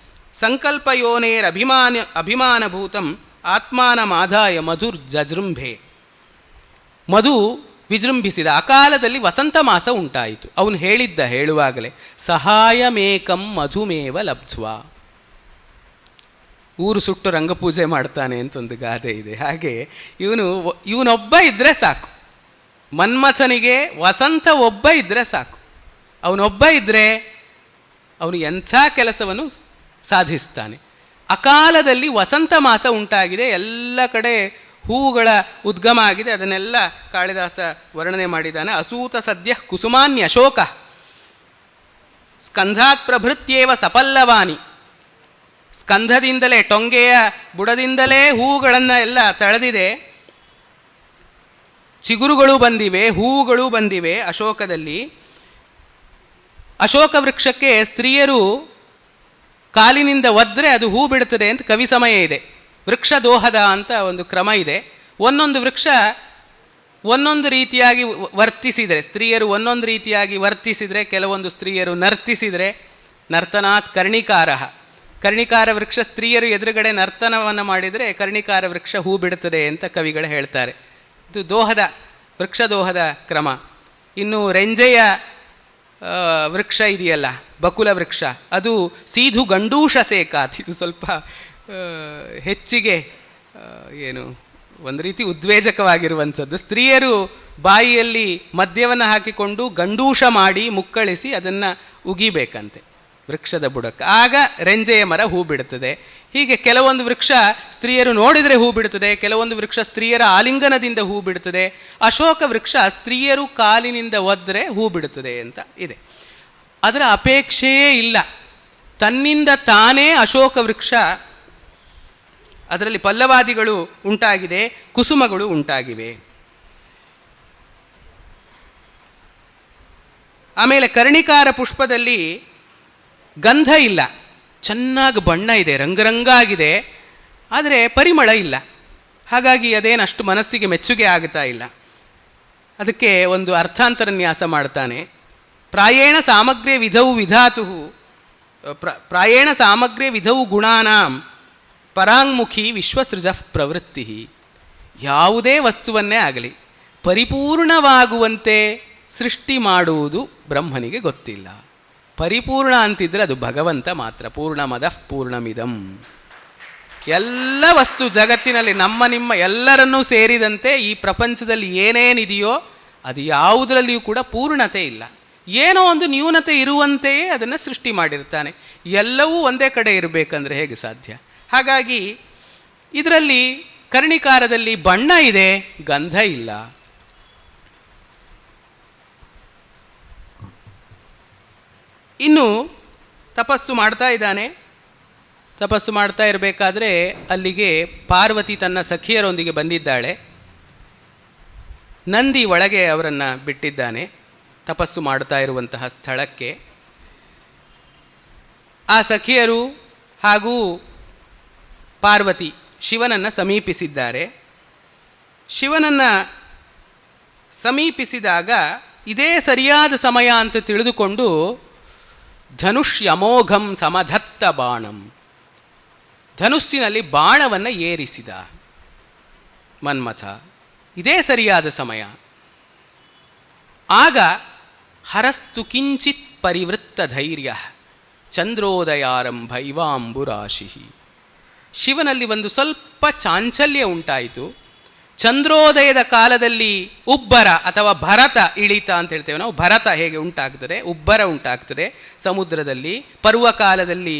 ಸಂಕಲ್ಪಯೋನೇರಭಿಮಾನಭೂತಂ ಆತ್ಮಾನಮಾದಾಯ ಮಧುರ್ಜೃಂಭೆ. ಮಧು ವಿಜೃಂಭಿಸಿದ. ಅಕಾಲದಲ್ಲಿ ವಸಂತ ಮಾಸ ಉಂಟಾಯಿತು. ಅವನು ಹೇಳುವಾಗಲೇ ಸಹಾಯಮೇಕಂ ಮಧುಮೇವ ಲಬ್ಧ್ವಾ. ಊರು ಸುಟ್ಟು ರಂಗಪೂಜೆ ಮಾಡ್ತಾನೆ ಅಂತ ಒಂದು ಗಾದೆ ಇದೆ. ಹಾಗೆ ಇವನೊಬ್ಬ ಇದ್ದರೆ ಸಾಕು. ಮನ್ಮಥನಿಗೆ ವಸಂತ ಒಬ್ಬ ಇದ್ದರೆ ಸಾಕು. ಅವನೊಬ್ಬ ಇದ್ದರೆ ಅವನು ಎಂಥ ಕೆಲಸವನ್ನು ಸಾಧಿಸ್ತಾನೆ. ಅಕಾಲದಲ್ಲಿ ವಸಂತ ಮಾಸ ಉಂಟಾಗಿದೆ, ಎಲ್ಲ ಕಡೆ ಹೂವುಗಳ ಉದ್ಗಮ ಆಗಿದೆ. ಅದನ್ನೆಲ್ಲ ಕಾಳಿದಾಸ ವರ್ಣನೆ ಮಾಡಿದ್ದಾನೆ. ಅಸೂತ ಸದ್ಯ ಕುಸುಮಾನ್ಯ ಅಶೋಕ ಸ್ಕಂಧಾತ್ ಪ್ರಭೃತ್ಯೇವ ಸಪಲ್ಲವಾನಿ. ಸ್ಕಂಧದಿಂದಲೇ, ಟೊಂಗೆಯ ಬುಡದಿಂದಲೇ ಹೂವುಗಳನ್ನು ಎಲ್ಲ ತಳೆದಿದೆ. ಚಿಗುರುಗಳು ಬಂದಿವೆ, ಹೂವುಗಳು ಬಂದಿವೆ ಅಶೋಕದಲ್ಲಿ. ಅಶೋಕ ವೃಕ್ಷಕ್ಕೆ ಸ್ತ್ರೀಯರು ಕಾಲಿನಿಂದ ಒದ್ರೆ ಅದು ಹೂ ಬಿಡುತ್ತದೆ ಅಂತ ಕವಿ ಸಮಯ ಇದೆ. ವೃಕ್ಷ ದೋಹದ ಅಂತ ಒಂದು ಕ್ರಮ ಇದೆ. ಒಂದೊಂದು ವೃಕ್ಷ ಒಂದೊಂದು ರೀತಿಯಾಗಿ ವರ್ತಿಸಿದರೆ, ಸ್ತ್ರೀಯರು ಒಂದೊಂದು ರೀತಿಯಾಗಿ ವರ್ತಿಸಿದರೆ, ಕೆಲವೊಂದು ಸ್ತ್ರೀಯರು ನರ್ತಿಸಿದರೆ, ನರ್ತನಾತ್ ಕರ್ಣಿಕಾರ. ಕರ್ಣಿಕಾರ ವೃಕ್ಷ ಸ್ತ್ರೀಯರು ಎದುರುಗಡೆ ನರ್ತನವನ್ನು ಮಾಡಿದರೆ ಕರ್ಣಿಕಾರ ವೃಕ್ಷ ಹೂ ಬಿಡುತ್ತದೆ ಅಂತ ಕವಿಗಳು ಹೇಳ್ತಾರೆ. ಇದು ದೋಹದ, ವೃಕ್ಷ ದೋಹದ ಕ್ರಮ. ಇನ್ನು ರೆಂಜೆಯ ವೃಕ್ಷ ಇದೆಯಲ್ಲ, ಬಕುಲ ವೃಕ್ಷ, ಅದು ಸೀಧು ಗಂಡೂಷ ಸೇಕಾತ್. ಇದು ಸ್ವಲ್ಪ ಹೆಚ್ಚಿಗೆ ಒಂದು ರೀತಿ ಉದ್ವೇಜಕವಾಗಿರುವಂಥದ್ದು. ಸ್ತ್ರೀಯರು ಬಾಯಿಯಲ್ಲಿ ಮದ್ಯವನ್ನು ಹಾಕಿಕೊಂಡು ಗಂಡೂಷ ಮಾಡಿ ಮುಕ್ಕಳಿಸಿ ಅದನ್ನು ಉಗಿಬೇಕಂತೆ ವೃಕ್ಷದ ಬುಡಕ್ಕೆ, ಆಗ ರೆಂಜೆಯ ಮರ ಹೂ ಬಿಡುತ್ತದೆ. ಹೀಗೆ ಕೆಲವೊಂದು ವೃಕ್ಷ ಸ್ತ್ರೀಯರು ನೋಡಿದರೆ ಹೂ ಬಿಡುತ್ತದೆ, ಕೆಲವೊಂದು ವೃಕ್ಷ ಸ್ತ್ರೀಯರ ಆಲಿಂಗನದಿಂದ ಹೂ ಬಿಡುತ್ತದೆ. ಅಶೋಕ ವೃಕ್ಷ ಸ್ತ್ರೀಯರು ಕಾಲಿನಿಂದ ಒದ್ರೆ ಹೂ ಬಿಡುತ್ತದೆ ಅಂತ ಇದೆ. ಅದರ ಅಪೇಕ್ಷೆಯೇ ಇಲ್ಲ, ತನ್ನಿಂದ ತಾನೇ ಅಶೋಕ ವೃಕ್ಷ, ಅದರಲ್ಲಿ ಪಲ್ಲವಾದಿಗಳು ಉಂಟಾಗಿದೆ, ಕುಸುಮಗಳು ಉಂಟಾಗಿವೆ. ಆಮೇಲೆ ಕರ್ಣಿಕಾರ ಪುಷ್ಪದಲ್ಲಿ ಗಂಧ ಇಲ್ಲ, ಚೆನ್ನಾಗಿ ಬಣ್ಣ ಇದೆ, ರಂಗರಂಗಾಗಿದೆ, ಆದರೆ ಪರಿಮಳ ಇಲ್ಲ. ಹಾಗಾಗಿ ಅದೇನಷ್ಟು ಮನಸ್ಸಿಗೆ ಮೆಚ್ಚುಗೆ ಆಗ್ತಾ ಇಲ್ಲ. ಅದಕ್ಕೆ ಒಂದು ಅರ್ಥಾಂತರನ್ಯಾಸ ಮಾಡ್ತಾನೆ. ಪ್ರಾಯೇಣ ಸಾಮಗ್ರ್ಯ ವಿಧೌ ವಿಧಾತು ಪ್ರಾಯೇಣ ಸಾಮಗ್ರ್ಯ ವಿಧೌ ಗುಣಾನಾಂ ಪರಾಂಗುಖಿ ವಿಶ್ವಸೃಜ ಪ್ರವೃತ್ತಿ. ಯಾವುದೇ ವಸ್ತುವನ್ನೇ ಆಗಲಿ ಪರಿಪೂರ್ಣವಾಗುವಂತೆ ಸೃಷ್ಟಿ ಮಾಡುವುದು ಬ್ರಹ್ಮನಿಗೆ ಗೊತ್ತಿಲ್ಲ. ಪರಿಪೂರ್ಣ ಅಂತಿದ್ರೆ ಅದು ಭಗವಂತ ಮಾತ್ರ. ಪೂರ್ಣಮದಃ ಪೂರ್ಣಮಿದಂ. ಎಲ್ಲ ವಸ್ತು ಜಗತ್ತಿನಲ್ಲಿ ನಮ್ಮ ನಿಮ್ಮ ಎಲ್ಲರನ್ನೂ ಸೇರಿದಂತೆ ಈ ಪ್ರಪಂಚದಲ್ಲಿ ಏನೇನಿದೆಯೋ ಅದು ಯಾವುದರಲ್ಲಿಯೂ ಕೂಡ ಪೂರ್ಣತೆ ಇಲ್ಲ. ಏನೋ ಒಂದು ನ್ಯೂನತೆ ಇರುವಂತೆಯೇ ಅದನ್ನು ಸೃಷ್ಟಿ ಮಾಡಿರ್ತಾನೆ. ಎಲ್ಲವೂ ಒಂದೇ ಕಡೆ ಇರಬೇಕಂದ್ರೆ ಹೇಗೆ ಸಾಧ್ಯ? ಹಾಗಾಗಿ ಇದರಲ್ಲಿ ಕರ್ಣಿಕಾರದಲ್ಲಿ ಬಣ್ಣ ಇದೆ, ಗಂಧ ಇಲ್ಲ. ಇನ್ನು ತಪಸ್ಸು ಮಾಡ್ತಾ ಇದ್ದಾನೆ. ತಪಸ್ಸು ಮಾಡ್ತಾ ಇರಬೇಕಾದ್ರೆ ಅಲ್ಲಿಗೆ ಪಾರ್ವತಿ ತನ್ನ ಸಖಿಯರೊಂದಿಗೆ ಬಂದಿದ್ದಾಳೆ. ನಂದಿ ಒಳಗೆ ಅವರನ್ನು ಬಿಟ್ಟಿದ್ದಾನೆ ತಪಸ್ಸು ಮಾಡ್ತಾ ಇರುವಂತಹ ಸ್ಥಳಕ್ಕೆ. ಆ ಸಖಿಯರು ಹಾಗೂ ಪಾರ್ವತಿ ಶಿವನನ್ನು ಸಮೀಪಿಸಿದ್ದಾರೆ. ಶಿವನನ್ನು ಸಮೀಪಿಸಿದಾಗ ಇದೇ ಸರಿಯಾದ ಸಮಯ ಅಂತ ತಿಳಿದುಕೊಂಡು ಧನುಷ್ಯಮೋಘಂ ಸಮಧತ್ತ ಬಾಣಂ, ಧನುಸ್ಸಿನಲ್ಲಿ ಬಾಣವನ್ನು ಏರಿಸಿದ ಮನ್ಮಥ. ಇದೇ ಸರಿಯಾದ ಸಮಯ. ಆಗ ಹರಸ್ತು ಕಿಂಚಿತ್ ಪರಿವೃತ್ತ ಧೈರ್ಯ ಚಂದ್ರೋದಯಾರಂಭ ಇವಾಂಬುರಾಶಿ. ಶಿವನಲ್ಲಿ ಒಂದು ಸ್ವಲ್ಪ ಚಾಂಚಲ್ಯ ಉಂಟಾಯಿತು. ಚಂದ್ರೋದಯದ ಕಾಲದಲ್ಲಿ ಉಬ್ಬರ ಅಥವಾ ಭರತ ಇಳಿತ ಅಂತ ಹೇಳ್ತೇವೆ ನಾವು. ಭರತ ಹೇಗೆ ಉಂಟಾಗ್ತದೆ, ಉಬ್ಬರ ಉಂಟಾಗ್ತದೆ ಸಮುದ್ರದಲ್ಲಿ. ಪರ್ವಕಾಲದಲ್ಲಿ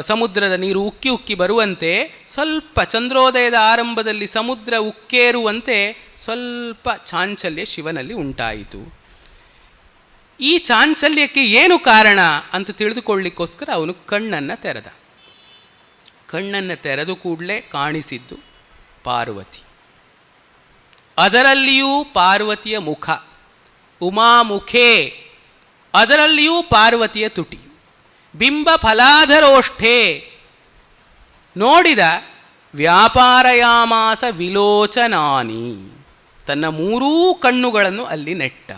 ಸಮುದ್ರದ ನೀರು ಉಕ್ಕಿ ಉಕ್ಕಿ ಬರುವಂತೆ ಸ್ವಲ್ಪ ಚಂದ್ರೋದಯದ ಆರಂಭದಲ್ಲಿ ಸಮುದ್ರ ಉಕ್ಕೇರುವಂತೆ ಸ್ವಲ್ಪ ಚಾಂಚಲ್ಯ ಶಿವನಲ್ಲಿ ಉಂಟಾಯಿತು. ಈ ಚಾಂಚಲ್ಯಕ್ಕೆ ಏನು ಕಾರಣ ಅಂತ ತಿಳಿದುಕೊಳ್ಳಿಕ್ಕೋಸ್ಕರ ಅವನು ಕಣ್ಣನ್ನು ತೆರೆದ. ಕಣ್ಣನ್ನು ತೆರೆದು ಕೂಡಲೇ ಕಾಣಿಸಿದ್ದು ಪಾರ್ವತಿ. ಅದರಲ್ಲಿಯೂ ಪಾರ್ವತಿಯ ಮುಖ, ಉಮಾಮುಖೇ, ಅದರಲ್ಲಿಯೂ ಪಾರ್ವತಿಯ ತುಟಿ. ಬಿಂಬ ಫಲಾಧರೋಷ್ಠೇ, ನೋಡಿದ ವ್ಯಾಪಾರಯಾಮಾಸ ವಿಲೋಚನಾನಿ, ತನ್ನ ಮೂರೂ ಕಣ್ಣುಗಳನ್ನು ಅಲ್ಲಿ ನೆಟ್ಟ.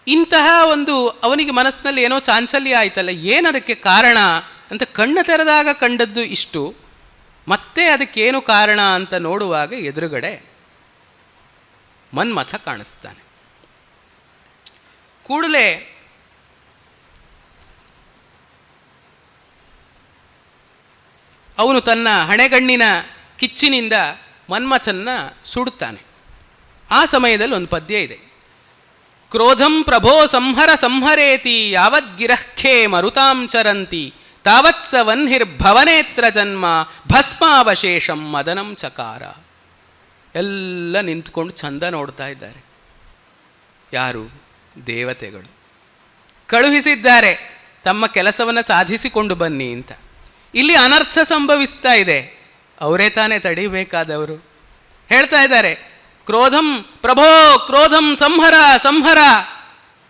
ಇಂತಹ ಒಂದು ಅವನಿಗೆ ಮನಸ್ಸಿನಲ್ಲಿ ಏನೋ ಚಾಂಚಲ್ಯ ಆಯ್ತಲ್ಲ, ಏನದಕ್ಕೆ ಕಾರಣ ಅಂತ ಕಣ್ಣು ತೆರೆದಾಗ ಕಂಡದ್ದು ಇಷ್ಟು. ಮತ್ತೆ ಅದಕ್ಕೇನು ಕಾರಣ ಅಂತ ನೋಡುವಾಗ ಎದುರುಗಡೆ ಮನ್ಮಥ ಕಾಣಿಸ್ತಾನೆ. ಕೂಡಲೇ ಅವನು ತನ್ನ ಹಣೆಗಣ್ಣಿನ ಕಿಚ್ಚಿನಿಂದ ಮನ್ಮಥನ್ನ ಸುಡುತ್ತಾನೆ. ಆ ಸಮಯದಲ್ಲಿ ಒಂದು ಪದ್ಯ ಇದೆ. ಕ್ರೋಧಂ ಪ್ರಭೋ ಸಂಹರ ಸಂಹರೇತಿ ಯಾವದ್ಗಿರಃಖೇ ಮರುತಾಂ ಚರಂತಿ ತಾವತ್ಸ ವನ್ಹಿರ್ಭವನೇತ್ರ ಜನ್ಮ ಭಸ್ಮಾವಶೇಷಂ ಮದನಂ ಚಕಾರ. ಎಲ್ಲ ನಿಂತ್ಕೊಂಡು ಚಂದ ನೋಡ್ತಾ ಇದ್ದಾರೆ. ಯಾರು? ದೇವತೆಗಳು ಕಳುಹಿಸಿದ್ದಾರೆ ತಮ್ಮ ಕೆಲಸವನ್ನು ಸಾಧಿಸಿಕೊಂಡು ಬನ್ನಿ ಅಂತ. ಇಲ್ಲಿ ಅನರ್ಥ ಸಂಭವಿಸ್ತಾ ಇದೆ, ಅವರೇ ತಾನೇ ತಡಿಬೇಕಾದವರು. ಹೇಳ್ತಾ ಇದ್ದಾರೆ, ಕ್ರೋಧಂ ಪ್ರಭೋ ಕ್ರೋಧಂ ಸಂಹರ ಸಂಹರ,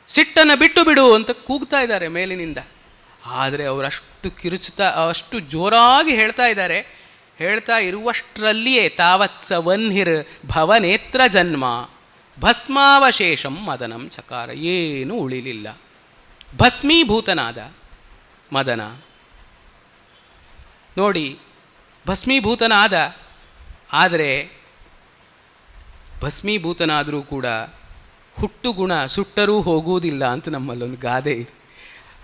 ಸಿಟ್ಟನ್ನು ಬಿಟ್ಟು ಬಿಡು ಅಂತ ಕೂಗ್ತಾ ಇದ್ದಾರೆ ಮೇಲಿನಿಂದ. ಆದರೆ ಅವರಷ್ಟು ಕಿರುಚುತ್ತಾ ಅಷ್ಟು ಜೋರಾಗಿ ಹೇಳ್ತಾ ಇದ್ದಾರೆ. ಹೇಳ್ತಾ ಇರುವಷ್ಟರಲ್ಲಿಯೇ ತಾವತ್ಸ ವನ್ಹಿರ್ ಭವನೇತ್ರ ಜನ್ಮ ಭಸ್ಮಾವಶೇಷಂ ಮದನಂ ಚಕಾರ. ಏನೂ ಉಳಿಲಿಲ್ಲ, ಭಸ್ಮೀಭೂತನಾದ ಮದನ. ನೋಡಿ, ಭಸ್ಮೀಭೂತನಾದ. ಆದರೆ ಭಸ್ಮೀಭೂತನಾದರೂ ಕೂಡ ಹುಟ್ಟು ಗುಣ ಸುಟ್ಟರೂ ಹೋಗುವುದಿಲ್ಲ ಅಂತ ನಮ್ಮಲ್ಲೊಂದು ಗಾದೆ ಇದೆ.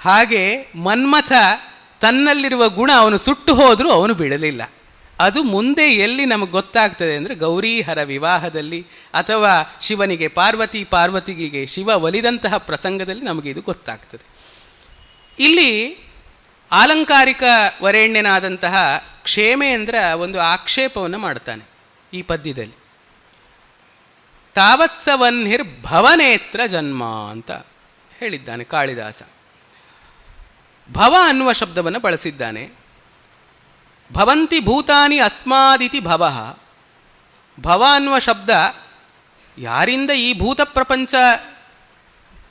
ಹಾಗೆ ಮನ್ಮಥ ತನ್ನಲ್ಲಿರುವ ಗುಣ ಅವನು ಸುಟ್ಟು ಹೋದರೂ ಅವನು ಬಿಡಲಿಲ್ಲ. ಅದು ಮುಂದೆ ಎಲ್ಲಿ ನಮಗೆ ಗೊತ್ತಾಗ್ತದೆ ಅಂದರೆ ಗೌರೀಹರ ವಿವಾಹದಲ್ಲಿ ಅಥವಾ ಶಿವನಿಗೆ ಪಾರ್ವತಿಗೆ ಶಿವ ಒಲಿದಂತಹ ಪ್ರಸಂಗದಲ್ಲಿ ನಮಗೆ ಇದು ಗೊತ್ತಾಗ್ತದೆ. ಇಲ್ಲಿ ಆಲಂಕಾರಿಕ ವರೇಣ್ಯನಾದಂತಹ ಕ್ಷೇಮೇಂದ್ರ ಒಂದು ಆಕ್ಷೇಪವನ್ನು ಮಾಡ್ತಾನೆ ಈ ಪದ್ಯದಲ್ಲಿ. ತಾವತ್ಸವನ್ಹಿರ್ ಭವನೇತ್ರ ಜನ್ಮ ಅಂತ ಹೇಳಿದ್ದಾನೆ ಕಾಳಿದಾಸ. ಭವ ಅನ್ನುವ ಶಬ್ದವನ್ನು ಬಳಸಿದ್ದಾನೆ. ಭವಂತಿ ಭೂತಾನಿ ಅಸ್ಮಾದಿತಿ ಭವಃ. ಭವ ಅನ್ನುವ ಶಬ್ದ ಯಾರಿಂದ ಈ ಭೂತ ಪ್ರಪಂಚ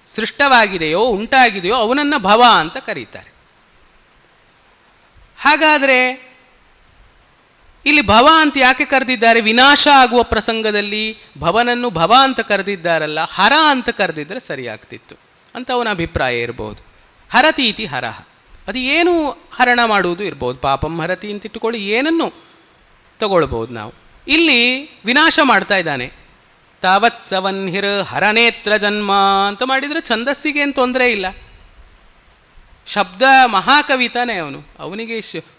ಸೃಷ್ಟವಾಗಿದೆಯೋ ಉಂಟಾಗಿದೆಯೋ ಅವನನ್ನು ಭವ ಅಂತ ಕರೀತಾರೆ. ಹಾಗಾದರೆ ಇಲ್ಲಿ ಭವ ಅಂತ ಯಾಕೆ ಕರೆದಿದ್ದಾರೆ? ವಿನಾಶ ಆಗುವ ಪ್ರಸಂಗದಲ್ಲಿ ಭವನನ್ನು ಭವ ಅಂತ ಕರೆದಿದ್ದಾರಲ್ಲ, ಹರ ಅಂತ ಕರೆದಿದ್ರೆ ಸರಿಯಾಗ್ತಿತ್ತು ಅಂತ ಅವನ ಅಭಿಪ್ರಾಯ ಇರಬಹುದು. ಹರತೀತಿ ಹರಹ, ಅದು ಏನು ಹರಣ ಮಾಡುವುದು ಇರ್ಬೋದು. ಪಾಪಂ ಹರತಿ ಅಂತ ಇಟ್ಟುಕೊಳ್ಳಿ, ಏನನ್ನು ತಗೊಳ್ಬೋದು ನಾವು. ಇಲ್ಲಿ ವಿನಾಶ ಮಾಡ್ತಾ ಇದ್ದಾನೆ. ತಾವತ್ ಸವನ್ಹಿರ್ ಹರನೇತ್ರ ಜನ್ಮ ಅಂತ ಮಾಡಿದರೆ ಛಂದಸ್ಸಿಗೆ ಏನು ತೊಂದರೆ ಇಲ್ಲ. ಶಬ್ದ ಮಹಾಕವಿತಾನೆ ಅವನು, ಅವನಿಗೆ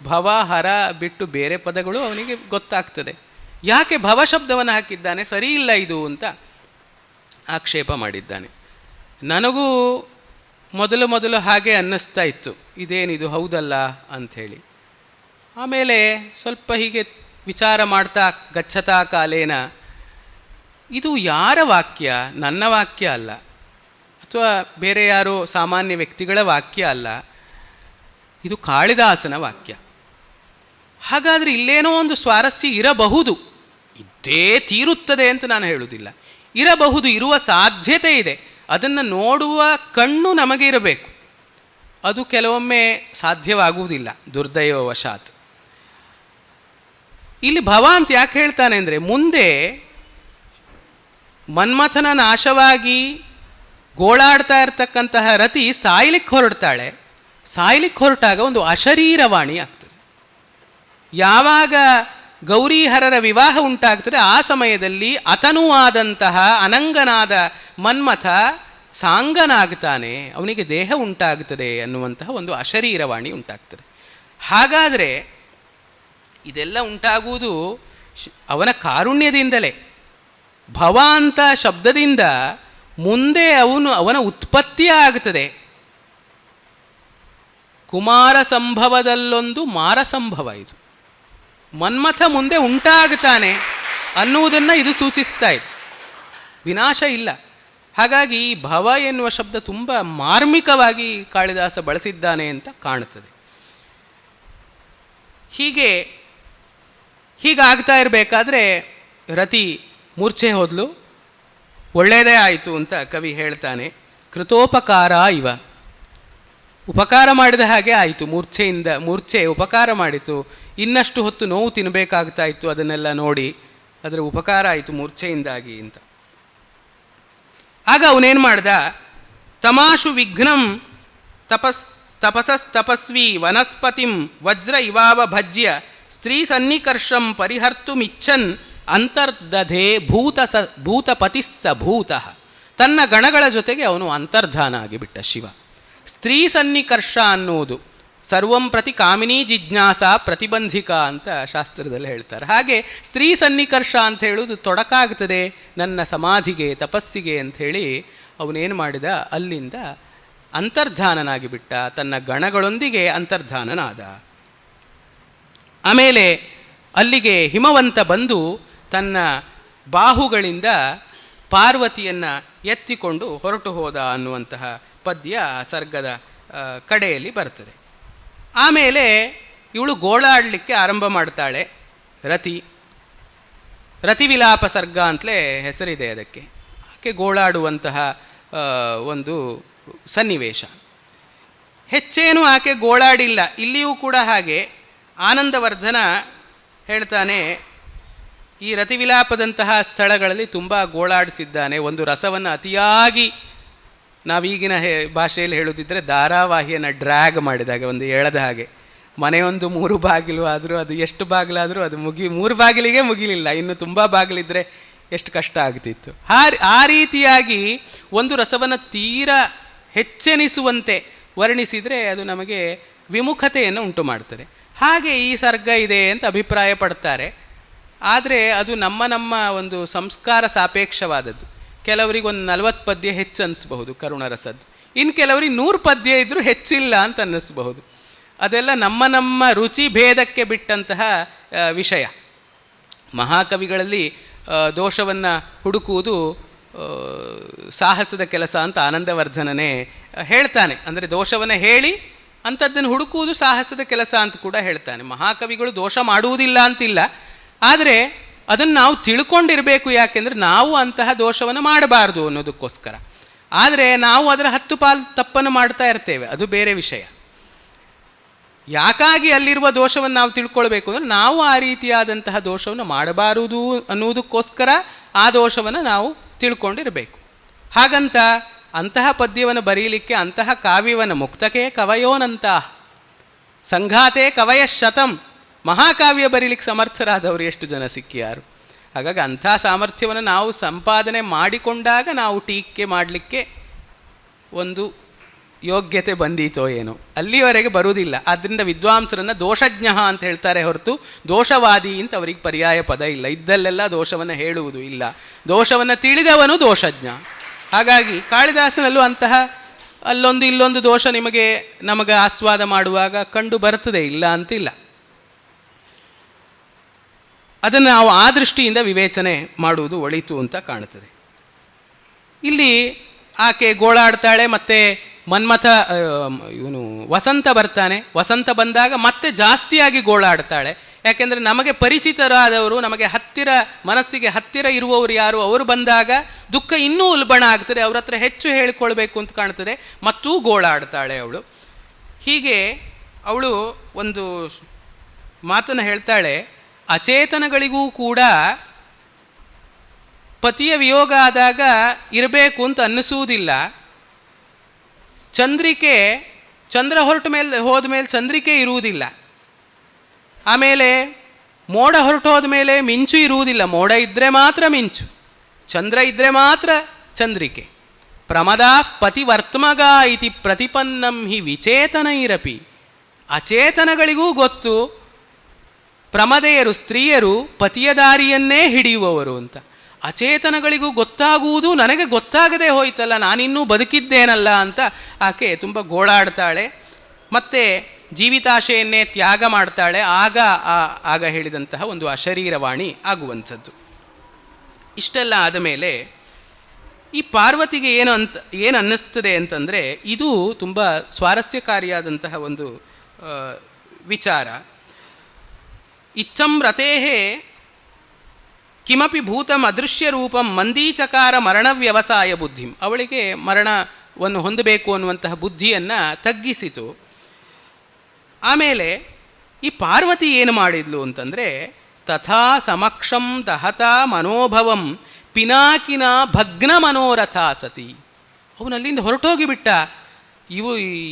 ಭವ ಹರ ಬಿಟ್ಟು ಬೇರೆ ಪದಗಳು ಅವನಿಗೆ ಗೊತ್ತಾಗ್ತದೆ. ಯಾಕೆ ಭವ ಶಬ್ದವನ್ನು ಹಾಕಿದ್ದಾನೆ, ಸರಿ ಇಲ್ಲ ಇದು ಅಂತ ಆಕ್ಷೇಪ ಮಾಡಿದ್ದಾನೆ. ನನಗೂ ಮೊದಲು ಹಾಗೆ ಅನ್ನಿಸ್ತಾ ಇತ್ತು, ಇದೇನಿದು ಹೌದಲ್ಲ ಅಂಥೇಳಿ. ಆಮೇಲೆ ಸ್ವಲ್ಪ ಹೀಗೆ ವಿಚಾರ ಮಾಡ್ತಾ ಗಚ್ಚತಾ ಕಾಲೇನ, ಇದು ಯಾರ ವಾಕ್ಯ? ನನ್ನ ವಾಕ್ಯ ಅಲ್ಲ, ಅಥವಾ ಬೇರೆ ಯಾರೋ ಸಾಮಾನ್ಯ ವ್ಯಕ್ತಿಗಳ ವಾಕ್ಯ ಅಲ್ಲ, ಇದು ಕಾಳಿದಾಸನ ವಾಕ್ಯ. ಹಾಗಾದರೆ ಇಲ್ಲೇನೋ ಒಂದು ಸ್ವಾರಸ್ಯ ಇರಬಹುದು, ಇದ್ದೇ ತೀರುತ್ತದೆ ಅಂತ ನಾನು ಹೇಳುವುದಿಲ್ಲ, ಇರಬಹುದು, ಇರುವ ಸಾಧ್ಯತೆ ಇದೆ. ಅದನ್ನು ನೋಡುವ ಕಣ್ಣು ನಮಗೆ ಇರಬೇಕು. ಅದು ಕೆಲವೊಮ್ಮೆ ಸಾಧ್ಯವಾಗುವುದಿಲ್ಲ ದುರ್ದೈವವಶಾತ್. ಇಲ್ಲಿ ಭವ ಅಂತ ಯಾಕೆ ಹೇಳ್ತಾನೆ ಅಂದರೆ, ಮುಂದೆ ಮನ್ಮಥನ ನಾಶವಾಗಿ ಗೋಳಾಡ್ತಾ ಇರ್ತಕ್ಕಂತಹ ರತಿ ಸಾಯ್ಲಿಕ್ಕೆ ಹೊರಡ್ತಾಳೆ. ಸಾಯ್ಲಿಕ್ಕೆ ಹೊರಟಾಗ ಒಂದು ಅಶರೀರವಾಣಿ ಆಗ್ತದೆ. ಯಾವಾಗ ಗೌರಿಹರರ ವಿವಾಹ ಉಂಟಾಗ್ತದೆ ಆ ಸಮಯದಲ್ಲಿ ಅತನುವಾದಂತಹ ಅನಂಗನಾದ ಮನ್ಮಥ ಸಾಂಗನಾಗ್ತಾನೆ, ಅವನಿಗೆ ದೇಹ ಉಂಟಾಗ್ತದೆ ಅನ್ನುವಂತಹ ಒಂದು ಅಶರೀರವಾಣಿ ಉಂಟಾಗ್ತದೆ. ಹಾಗಾದರೆ ಇದೆಲ್ಲ ಉಂಟಾಗುವುದು ಅವನ ಕಾರುಣ್ಯದಿಂದಲೇ. ಭವ ಅಂತ ಶಬ್ದದಿಂದ ಮುಂದೆ ಅವನ ಉತ್ಪತ್ತಿಯೇ ಆಗ್ತದೆ. ಕುಮಾರ ಸಂಭವದಲ್ಲೊಂದು ಮಾರ ಸಂಭವ, ಇದು ಮನ್ಮಥ ಮುಂದೆ ಉಂಟಾಗ್ತಾನೆ ಅನ್ನುವುದನ್ನು ಇದು ಸೂಚಿಸ್ತಾ ಇದೆ, ವಿನಾಶ ಇಲ್ಲ. ಹಾಗಾಗಿ ಭವ ಎನ್ನುವ ಶಬ್ದ ತುಂಬ ಮಾರ್ಮಿಕವಾಗಿ ಕಾಳಿದಾಸ ಬಳಸಿದ್ದಾನೆ ಅಂತ ಕಾಣುತ್ತದೆ. ಹೀಗಾಗ್ತಾ ಇರಬೇಕಾದ್ರೆ ರತಿ ಮೂರ್ಛೆ ಹೋದ್ಲು. ಒಳ್ಳೆಯದೇ ಆಯಿತು ಅಂತ ಕವಿ ಹೇಳ್ತಾನೆ. ಕೃತೋಪಕಾರ ಇವ, ಉಪಕಾರ ಮಾಡಿದ ಹಾಗೆ ಆಯಿತು. ಮೂರ್ಛೆ ಉಪಕಾರ ಮಾಡಿತು. ಇನ್ನಷ್ಟು ಹೊತ್ತು ನೋವು ತಿನ್ನಬೇಕಾಗ್ತಾ ಇತ್ತು, ಅದನ್ನೆಲ್ಲ ನೋಡಿ ಅದರ ಉಪಕಾರ ಆಯಿತು ಮೂರ್ಛೆಯಿಂದಾಗಿ ಅಂತ. ಆಗ ಅವನೇನು ಮಾಡ್ದ? ತಮಾಶು ವಿಘ್ನಂ ತಪಸ್ವಿ ವನಸ್ಪತಿಂ ವಜ್ರ ಇವಾವ ಭಜ್ಯ ಸ್ತ್ರೀ ಸನ್ನಿಕರ್ಷಂ ಪರಿಹರ್ತುಮಿಚ್ಛನ್ ಅಂತರ್ದಧೆ ಭೂತಪತಿಸ್ಸ ಭೂತಃ. ತನ್ನ ಗಣಗಳ ಜೊತೆಗೆ ಅವನು ಅಂತರ್ಧಾನ ಆಗಿಬಿಟ್ಟ ಶಿವ. ಸ್ತ್ರೀ ಸನ್ನಿಕರ್ಷ ಅನ್ನುವುದು ಸರ್ವಂ ಪ್ರತಿ ಕಾಮಿನಿ ಜಿಜ್ಞಾಸ ಪ್ರತಿಬಂಧಿಕ ಅಂತ ಶಾಸ್ತ್ರದಲ್ಲಿ ಹೇಳ್ತಾರೆ. ಹಾಗೆ ಸ್ತ್ರೀ ಸನ್ನಿಕರ್ಷ ಅಂತ ಹೇಳುವುದು ತೊಡಕಾಗ್ತದೆ ನನ್ನ ಸಮಾಧಿಗೆ, ತಪಸ್ಸಿಗೆ ಅಂಥೇಳಿ ಅವನೇನು ಮಾಡಿದ, ಅಲ್ಲಿಂದ ಅಂತರ್ಧಾನನಾಗಿ ಬಿಟ್ಟ, ತನ್ನ ಗಣಗಳೊಂದಿಗೆ ಅಂತರ್ಧಾನನಾದ. ಆಮೇಲೆ ಅಲ್ಲಿಗೆ ಹಿಮವಂತ ಬಂದು ತನ್ನ ಬಾಹುಗಳಿಂದ ಪಾರ್ವತಿಯನ್ನು ಎತ್ತಿಕೊಂಡು ಹೊರಟು ಹೋದ ಅನ್ನುವಂತಹ ಪದ್ಯ ಸರ್ಗದ ಕಡೆಯಲ್ಲಿ ಬರ್ತದೆ. ಆಮೇಲೆ ಇವಳು ಗೋಳಾಡಲಿಕ್ಕೆ ಆರಂಭ ಮಾಡ್ತಾಳೆ. ರತಿವಿಲಾಪ ಸರ್ಗ ಅಂತಲೇ ಹೆಸರಿದೆ ಅದಕ್ಕೆ. ಆಕೆ ಗೋಳಾಡುವಂತಹ ಒಂದು ಸನ್ನಿವೇಶ. ಹೆಚ್ಚೇನು ಆಕೆ ಗೋಳಾಡಿಲ್ಲ. ಇಲ್ಲಿಯೂ ಕೂಡ ಹಾಗೆ ಆನಂದವರ್ಧನ ಹೇಳ್ತಾನೆ, ಈ ರತಿವಿಲಾಪದಂತಹ ಸ್ಥಳಗಳಲ್ಲಿ ತುಂಬ ಗೋಳಾಡಿಸಿದ್ದಾನೆ. ಒಂದು ರಸವನ್ನು ಅತಿಯಾಗಿ, ನಾವೀಗಿನ ಭಾಷೆಯಲ್ಲಿ ಹೇಳೋದಿದ್ದರೆ ಧಾರಾವಾಹಿಯನ್ನು ಡ್ರ್ಯಾಗ್ ಮಾಡಿದಾಗ, ಒಂದು ಎಳೆದ ಹಾಗೆ. ಮನೆಯೊಂದು 3 ಬಾಗಿಲು ಆದರೂ ಅದು ಎಷ್ಟು ಬಾಗಿಲಾದರೂ ಅದು 3 ಬಾಗಿಲಿಗೆ ಮುಗಿಲಿಲ್ಲ, ಇನ್ನು ತುಂಬ ಬಾಗಿಲಿದ್ರೆ ಎಷ್ಟು ಕಷ್ಟ ಆಗ್ತಿತ್ತು. ಆ ರೀತಿಯಾಗಿ ಒಂದು ರಸವನ್ನು ತೀರಾ ಹೆಚ್ಚೆನಿಸುವಂತೆ ವರ್ಣಿಸಿದರೆ ಅದು ನಮಗೆ ವಿಮುಖತೆಯನ್ನು ಉಂಟು ಮಾಡ್ತದೆ. ಹಾಗೆ ಈ ಸರ್ಗ ಇದೆ ಅಂತ ಅಭಿಪ್ರಾಯ ಪಡ್ತಾರೆ. ಆದರೆ ಅದು ನಮ್ಮ ಒಂದು ಸಂಸ್ಕಾರ ಸಾಪೇಕ್ಷವಾದದ್ದು. ಕೆಲವರಿಗೆ ಒಂದು 40 ಪದ್ಯ ಹೆಚ್ಚು ಅನ್ನಿಸ್ಬಹುದು ಕರುಣರಸದ್ದು, ಇನ್ನು ಕೆಲವರಿಗೆ 100 ಪದ್ಯ ಇದ್ದರೂ ಹೆಚ್ಚಿಲ್ಲ ಅಂತ ಅನ್ನಿಸ್ಬಹುದು. ಅದೆಲ್ಲ ನಮ್ಮ ರುಚಿ ಭೇದಕ್ಕೆ ಬಿಟ್ಟಂತಹ ವಿಷಯ. ಮಹಾಕವಿಗಳಲ್ಲಿ ದೋಷವನ್ನು ಹುಡುಕುವುದು ಸಾಹಸದ ಕೆಲಸ ಅಂತ ಆನಂದವರ್ಧನನೇ ಹೇಳ್ತಾನೆ. ಅಂದರೆ ದೋಷವನ್ನು ಹೇಳಿ ಅಂಥದ್ದನ್ನು ಹುಡುಕುವುದು ಸಾಹಸದ ಕೆಲಸ ಅಂತ ಕೂಡ ಹೇಳ್ತಾನೆ. ಮಹಾಕವಿಗಳು ದೋಷ ಮಾಡುವುದಿಲ್ಲ ಅಂತಿಲ್ಲ, ಆದರೆ ಅದನ್ನು ನಾವು ತಿಳ್ಕೊಂಡಿರಬೇಕು. ಯಾಕೆಂದರೆ ನಾವು ಅಂತಹ ದೋಷವನ್ನು ಮಾಡಬಾರ್ದು ಅನ್ನೋದಕ್ಕೋಸ್ಕರ. ಆದರೆ ನಾವು ಅದರ 10 ಪಾಲು ತಪ್ಪನ್ನು ಮಾಡ್ತಾ ಇರ್ತೇವೆ, ಅದು ಬೇರೆ ವಿಷಯ. ಯಾಕಾಗಿ ಅಲ್ಲಿರುವ ದೋಷವನ್ನು ನಾವು ತಿಳ್ಕೊಳ್ಬೇಕು ಅಂದರೆ ನಾವು ಆ ರೀತಿಯಾದಂತಹ ದೋಷವನ್ನು ಮಾಡಬಾರದು ಅನ್ನುವುದಕ್ಕೋಸ್ಕರ ಆ ದೋಷವನ್ನು ನಾವು ತಿಳ್ಕೊಂಡಿರಬೇಕು. ಹಾಗಂತ ಅಂತಹ ಪದ್ಯವನ್ನು ಬರೀಲಿಕ್ಕೆ, ಅಂತಹ ಕಾವ್ಯವನ್ನು ಮುಕ್ತಕೆ ಕವಯೋನಂತಹ ಸಂಘಾತೆ ಕವಯ ಶತಂ ಮಹಾಕಾವ್ಯ ಬರೀಲಿಕ್ಕೆ ಸಮರ್ಥರಾದವರು ಎಷ್ಟು ಜನ ಸಿಕ್ಕಿಯಾರು. ಹಾಗಾಗಿ ಅಂಥ ಸಾಮರ್ಥ್ಯವನ್ನು ನಾವು ಸಂಪಾದನೆ ಮಾಡಿಕೊಂಡಾಗ ನಾವು ಟೀಕೆ ಮಾಡಲಿಕ್ಕೆ ಒಂದು ಯೋಗ್ಯತೆ ಬಂದೀತೋ ಏನೋ, ಅಲ್ಲಿವರೆಗೆ ಬರುವುದಿಲ್ಲ. ಆದ್ದರಿಂದ ವಿದ್ವಾಂಸರನ್ನು ದೋಷಜ್ಞ ಅಂತ ಹೇಳ್ತಾರೆ ಹೊರತು ದೋಷವಾದಿ ಅಂತ ಅವರಿಗೆ ಪರ್ಯಾಯ ಪದ ಇಲ್ಲ. ಇದ್ದಲ್ಲೆಲ್ಲ ದೋಷವನ್ನು ಹೇಳುವುದು ಇಲ್ಲ, ದೋಷವನ್ನು ತಿಳಿದವನು ದೋಷಜ್ಞ. ಹಾಗಾಗಿ ಕಾಳಿದಾಸನಲ್ಲೂ ಅಂತಹ ಅಲ್ಲೊಂದು ಇಲ್ಲೊಂದು ದೋಷ ನಮಗೆ ಆಸ್ವಾದ ಮಾಡುವಾಗ ಕಂಡು ಬರ್ತದೆ, ಇಲ್ಲ ಅಂತಿಲ್ಲ. ಅದನ್ನು ನಾವು ಆ ದೃಷ್ಟಿಯಿಂದ ವಿವೇಚನೆ ಮಾಡುವುದು ಒಳಿತು ಅಂತ ಕಾಣುತ್ತದೆ. ಇಲ್ಲಿ ಆಕೆ ಗೋಳಾಡ್ತಾಳೆ, ಮತ್ತು ಮನ್ಮಥ ವಸಂತ ಬರ್ತಾನೆ. ವಸಂತ ಬಂದಾಗ ಮತ್ತೆ ಜಾಸ್ತಿಯಾಗಿ ಗೋಳಾಡ್ತಾಳೆ. ಯಾಕೆಂದರೆ ನಮಗೆ ಪರಿಚಿತರಾದವರು, ನಮಗೆ ಹತ್ತಿರ, ಮನಸ್ಸಿಗೆ ಹತ್ತಿರ ಇರುವವರು ಯಾರು, ಅವರು ಬಂದಾಗ ದುಃಖ ಇನ್ನೂ ಉಲ್ಬಣ ಆಗ್ತದೆ, ಅವ್ರ ಹತ್ರ ಹೆಚ್ಚು ಹೇಳಿಕೊಳ್ಬೇಕು ಅಂತ ಕಾಣ್ತದೆ, ಮತ್ತೂ ಗೋಳಾಡ್ತಾಳೆ ಅವಳು. ಹೀಗೆ ಅವಳು ಒಂದು ಮಾತನ್ನು ಹೇಳ್ತಾಳೆ, ಅಚೇತನಗಳಿಗೂ ಕೂಡ ಪತಿಯ ವಿಯೋಗ ಆದಾಗ ಇರಬೇಕು ಅಂತ ಅನ್ನಿಸುವುದಿಲ್ಲ. ಚಂದ್ರ ಹೋದ ಮೇಲೆ ಚಂದ್ರಿಕೆ ಇರುವುದಿಲ್ಲ. ಆಮೇಲೆ ಮೋಡ ಹೊರಟು ಹೋದ ಮೇಲೆ ಮಿಂಚು ಇರುವುದಿಲ್ಲ. ಮೋಡ ಇದ್ದರೆ ಮಾತ್ರ ಮಿಂಚು, ಚಂದ್ರ ಇದ್ದರೆ ಮಾತ್ರ ಚಂದ್ರಿಕೆ. ಪ್ರಮದಾ ಪತಿವರ್ತ್ಮಗ ಇತಿ ಪ್ರತಿಪನ್ನಂ ಹಿ ವಿಚೇತನೈರಪಿ. ಅಚೇತನಗಳಿಗೂ ಗೊತ್ತು ಪ್ರಮದೆಯರು, ಸ್ತ್ರೀಯರು ಪತಿಯ ದಾರಿಯನ್ನೇ ಹಿಡಿಯುವವರು ಅಂತ. ಅಚೇತನಗಳಿಗೂ ಗೊತ್ತಾಗುವುದು ನನಗೆ ಗೊತ್ತಾಗದೆ ಹೋಯ್ತಲ್ಲ, ನಾನಿನ್ನೂ ಬದುಕಿದ್ದೇನಲ್ಲ ಅಂತ ಆಕೆ ತುಂಬ ಗೋಳಾಡ್ತಾಳೆ. ಮತ್ತು ಜೀವಿತಾಶೆಯನ್ನೇ ತ್ಯಾಗ ಮಾಡ್ತಾಳೆ. ಆಗ ಹೇಳಿದಂತಹ ಒಂದು ಅಶರೀರವಾಣಿ ಆಗುವಂಥದ್ದು. ಇಷ್ಟೆಲ್ಲ ಆದ ಮೇಲೆ ಈ ಪಾರ್ವತಿಗೆ ಏನು ಅನ್ನಿಸ್ತದೆ ಅಂತಂದರೆ, ಇದು ತುಂಬ ಸ್ವಾರಸ್ಯಕಾರಿಯಾದಂತಹ ಒಂದು ವಿಚಾರ. ಇಚ್ಛಂ ರತೇಹೇ ಕಿಮಪಿ ಭೂತಂ ಅದೃಶ್ಯ ರೂಪಂ ಮಂದೀಚಕಾರ ಮರಣ ವ್ಯವಸಾಯ ಬುದ್ಧಿಂ. ಅವಳಿಗೆ ಮರಣವನ್ನು ಹೊಂದಬೇಕು ಅನ್ನುವಂತಹ ಬುದ್ಧಿಯನ್ನು ತಗ್ಗಿಸಿತು. ಆಮೇಲೆ ಈ ಪಾರ್ವತಿ ಏನು ಮಾಡಿದ್ಲು ಅಂತಂದರೆ, ತಥಾ ಸಮಕ್ಷಂ ದಹತ ಮನೋಭವಂ ಪಿನಾಕಿನ ಭಗ್ನ ಮನೋರಥ ಸತಿ. ಅವನಲ್ಲಿಂದ ಹೊರಟೋಗಿಬಿಟ್ಟ.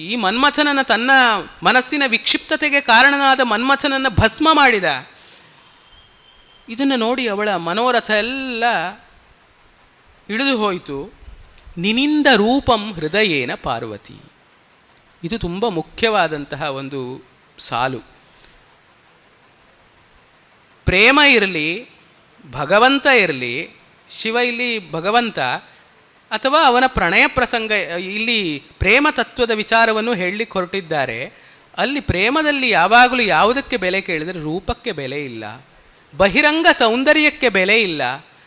ಈ ಮನ್ಮಥನನ್ನು, ತನ್ನ ಮನಸ್ಸಿನ ವಿಕ್ಷಿಪ್ತತೆಗೆ ಕಾರಣನಾದ ಮನ್ಮಥನನ್ನು ಭಸ್ಮ ಮಾಡಿದ. ಇದನ್ನು ನೋಡಿ ಅವಳ ಮನೋರಥ ಎಲ್ಲ ಇಳಿದು ಹೋಯಿತು. ನಿನಿಂದ ರೂಪಂ ಹೃದಯೇನ ಪಾರ್ವತಿ. ಇದು ತುಂಬ ಮುಖ್ಯವಾದಂತಹ ಒಂದು ಸಾಲು. ಪ್ರೇಮ ಇರಲಿ, ಭಗವಂತ ಇರಲಿ, ಶಿವ ಇಲ್ಲಿ ಭಗವಂತ, ಅಥವಾ ಅವನ ಪ್ರಣಯ ಪ್ರಸಂಗ, ಇಲ್ಲಿ ಪ್ರೇಮ ತತ್ವದ ವಿಚಾರವನ್ನು ಹೇಳಲಿಕ್ಕೆ ಹೊರಟಿದ್ದಾರೆ. ಅಲ್ಲಿ ಪ್ರೇಮದಲ್ಲಿ ಯಾವಾಗಲೂ ಯಾವುದಕ್ಕೆ ಬೆಲೆ ಕೇಳಿದರೆ ರೂಪಕ್ಕೆ ಬೆಲೆ ಇಲ್ಲ, ಬಹಿರಂಗ ಸೌಂದರ್ಯಕ್ಕೆ ಬೆಲೆ ಇಲ್ಲ,